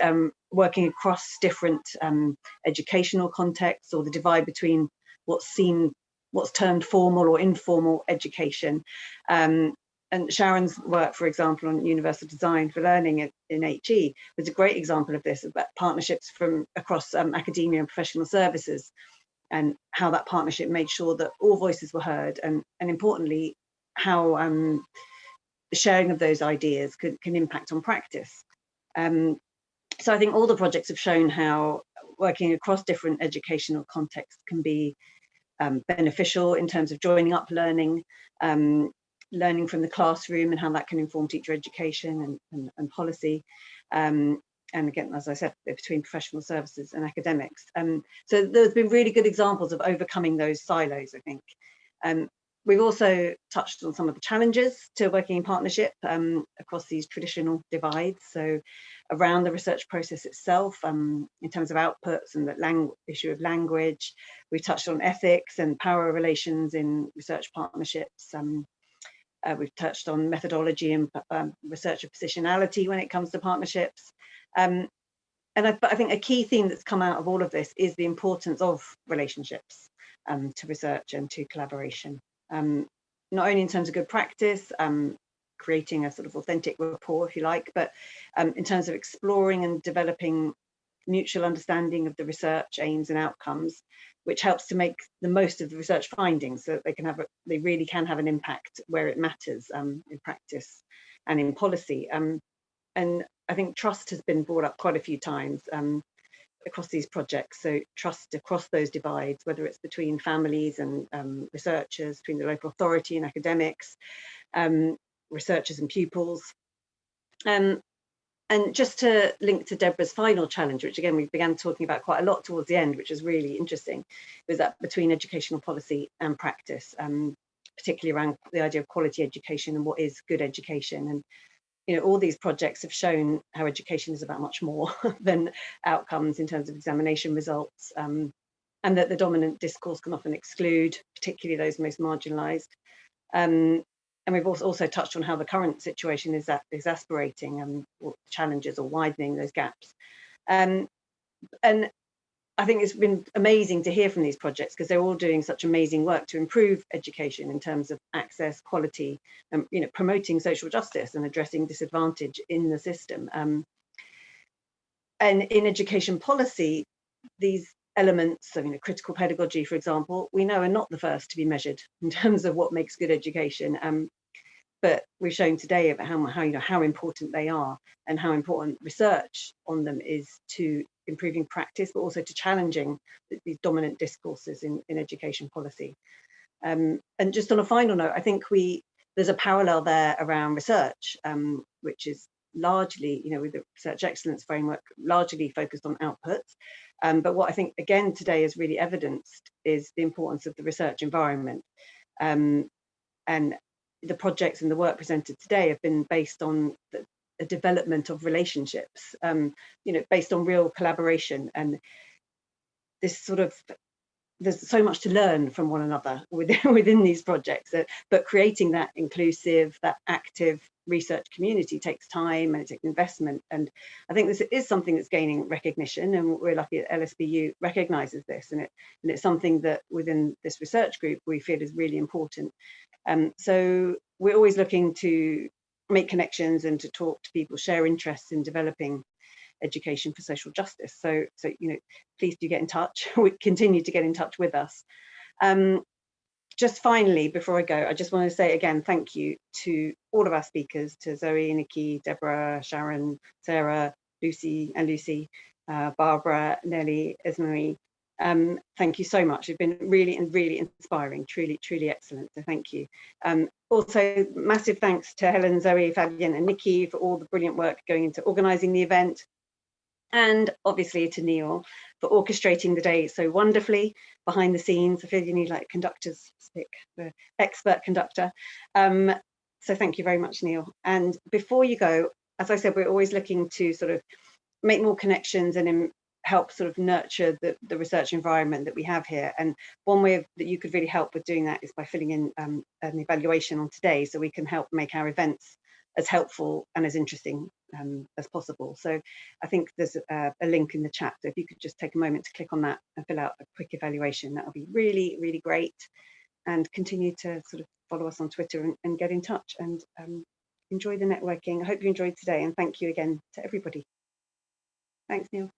working across different educational contexts, or the divide between what's termed formal or informal education. And Sharon's work, for example, on universal design for learning in HE was a great example of this, about partnerships from across academia and professional services, and how that partnership made sure that all voices were heard, and importantly, how the sharing of those ideas can impact on practice. So I think all the projects have shown how working across different educational contexts can be beneficial in terms of joining up learning, learning from the classroom and how that can inform teacher education and policy. And again, as I said, between professional services and academics. So there's been really good examples of overcoming those silos, I think. We've also touched on some of the challenges to working in partnership across these traditional divides. So around the research process itself, in terms of outputs and the issue of language. We've touched on ethics and power relations in research partnerships. We've touched on methodology and researcher positionality when it comes to partnerships. And I think a key theme that's come out of all of this is the importance of relationships to research and to collaboration. Not only in terms of good practice, creating a sort of authentic rapport, if you like, but in terms of exploring and developing mutual understanding of the research aims and outcomes, which helps to make the most of the research findings so that they really can have an impact where it matters in practice and in policy. And I think trust has been brought up quite a few times across these projects. So trust across those divides, whether it's between families and researchers, between the local authority and academics, researchers and pupils. And just to link to Deborah's final challenge, which again, we began talking about quite a lot towards the end, which is really interesting, was that between educational policy and practice, particularly around the idea of quality education and what is good education. And all these projects have shown how education is about much more than outcomes in terms of examination results, and that the dominant discourse can often exclude, particularly those most marginalised. And we've also touched on how the current situation is exasperating challenges or widening those gaps. And I think it's been amazing to hear from these projects because they're all doing such amazing work to improve education in terms of access, quality, and promoting social justice and addressing disadvantage in the system. And in education policy, these elements, critical pedagogy, for example, we know are not the first to be measured in terms of what makes good education. But we've shown today about how important they are and how important research on them is to improving practice, but also to challenging these dominant discourses in education policy. And just on a final note, I think there's a parallel there around research, which is largely, with the research excellence framework, largely focused on outputs. But what I think, again, today is really evidenced is the importance of the research environment. And the projects and the work presented today have been based on the development of relationships, based on real collaboration. And this there's so much to learn from one another within these projects, but creating that inclusive, that active research community takes time and it takes investment. And I think this is something that's gaining recognition, and we're lucky that LSBU recognises this, and it's something that within this research group we feel is really important. So we're always looking to make connections and to talk to people, share interests in developing education for social justice. So please do get in touch. We continue to get in touch with us. Just finally, before I go, I just want to say again, thank you to all of our speakers, to Zoe, Nikki, Deborah, Sharon, Sarah, Lucy, Barbara, Nelly, Esmarie. Thank you so much. It's been really inspiring, truly excellent. So thank you. Also, massive thanks to Helen, Zoe, Fabian and Nikki for all the brilliant work going into organising the event. And obviously to Neil for orchestrating the day so wonderfully behind the scenes. I feel you need like conductors speak, the expert conductor. So thank you very much, Neil. And before you go, as I said, we're always looking to sort of make more connections and help sort of nurture the research environment that we have here. And one way that you could really help with doing that is by filling in an evaluation on today, so we can help make our events as helpful and as interesting as possible. So I think there's a link in the chat. So if you could just take a moment to click on that and fill out a quick evaluation, that would be really great. And continue to sort of follow us on Twitter and get in touch and enjoy the networking. I hope you enjoyed today, and thank you again to everybody. Thanks, Neil.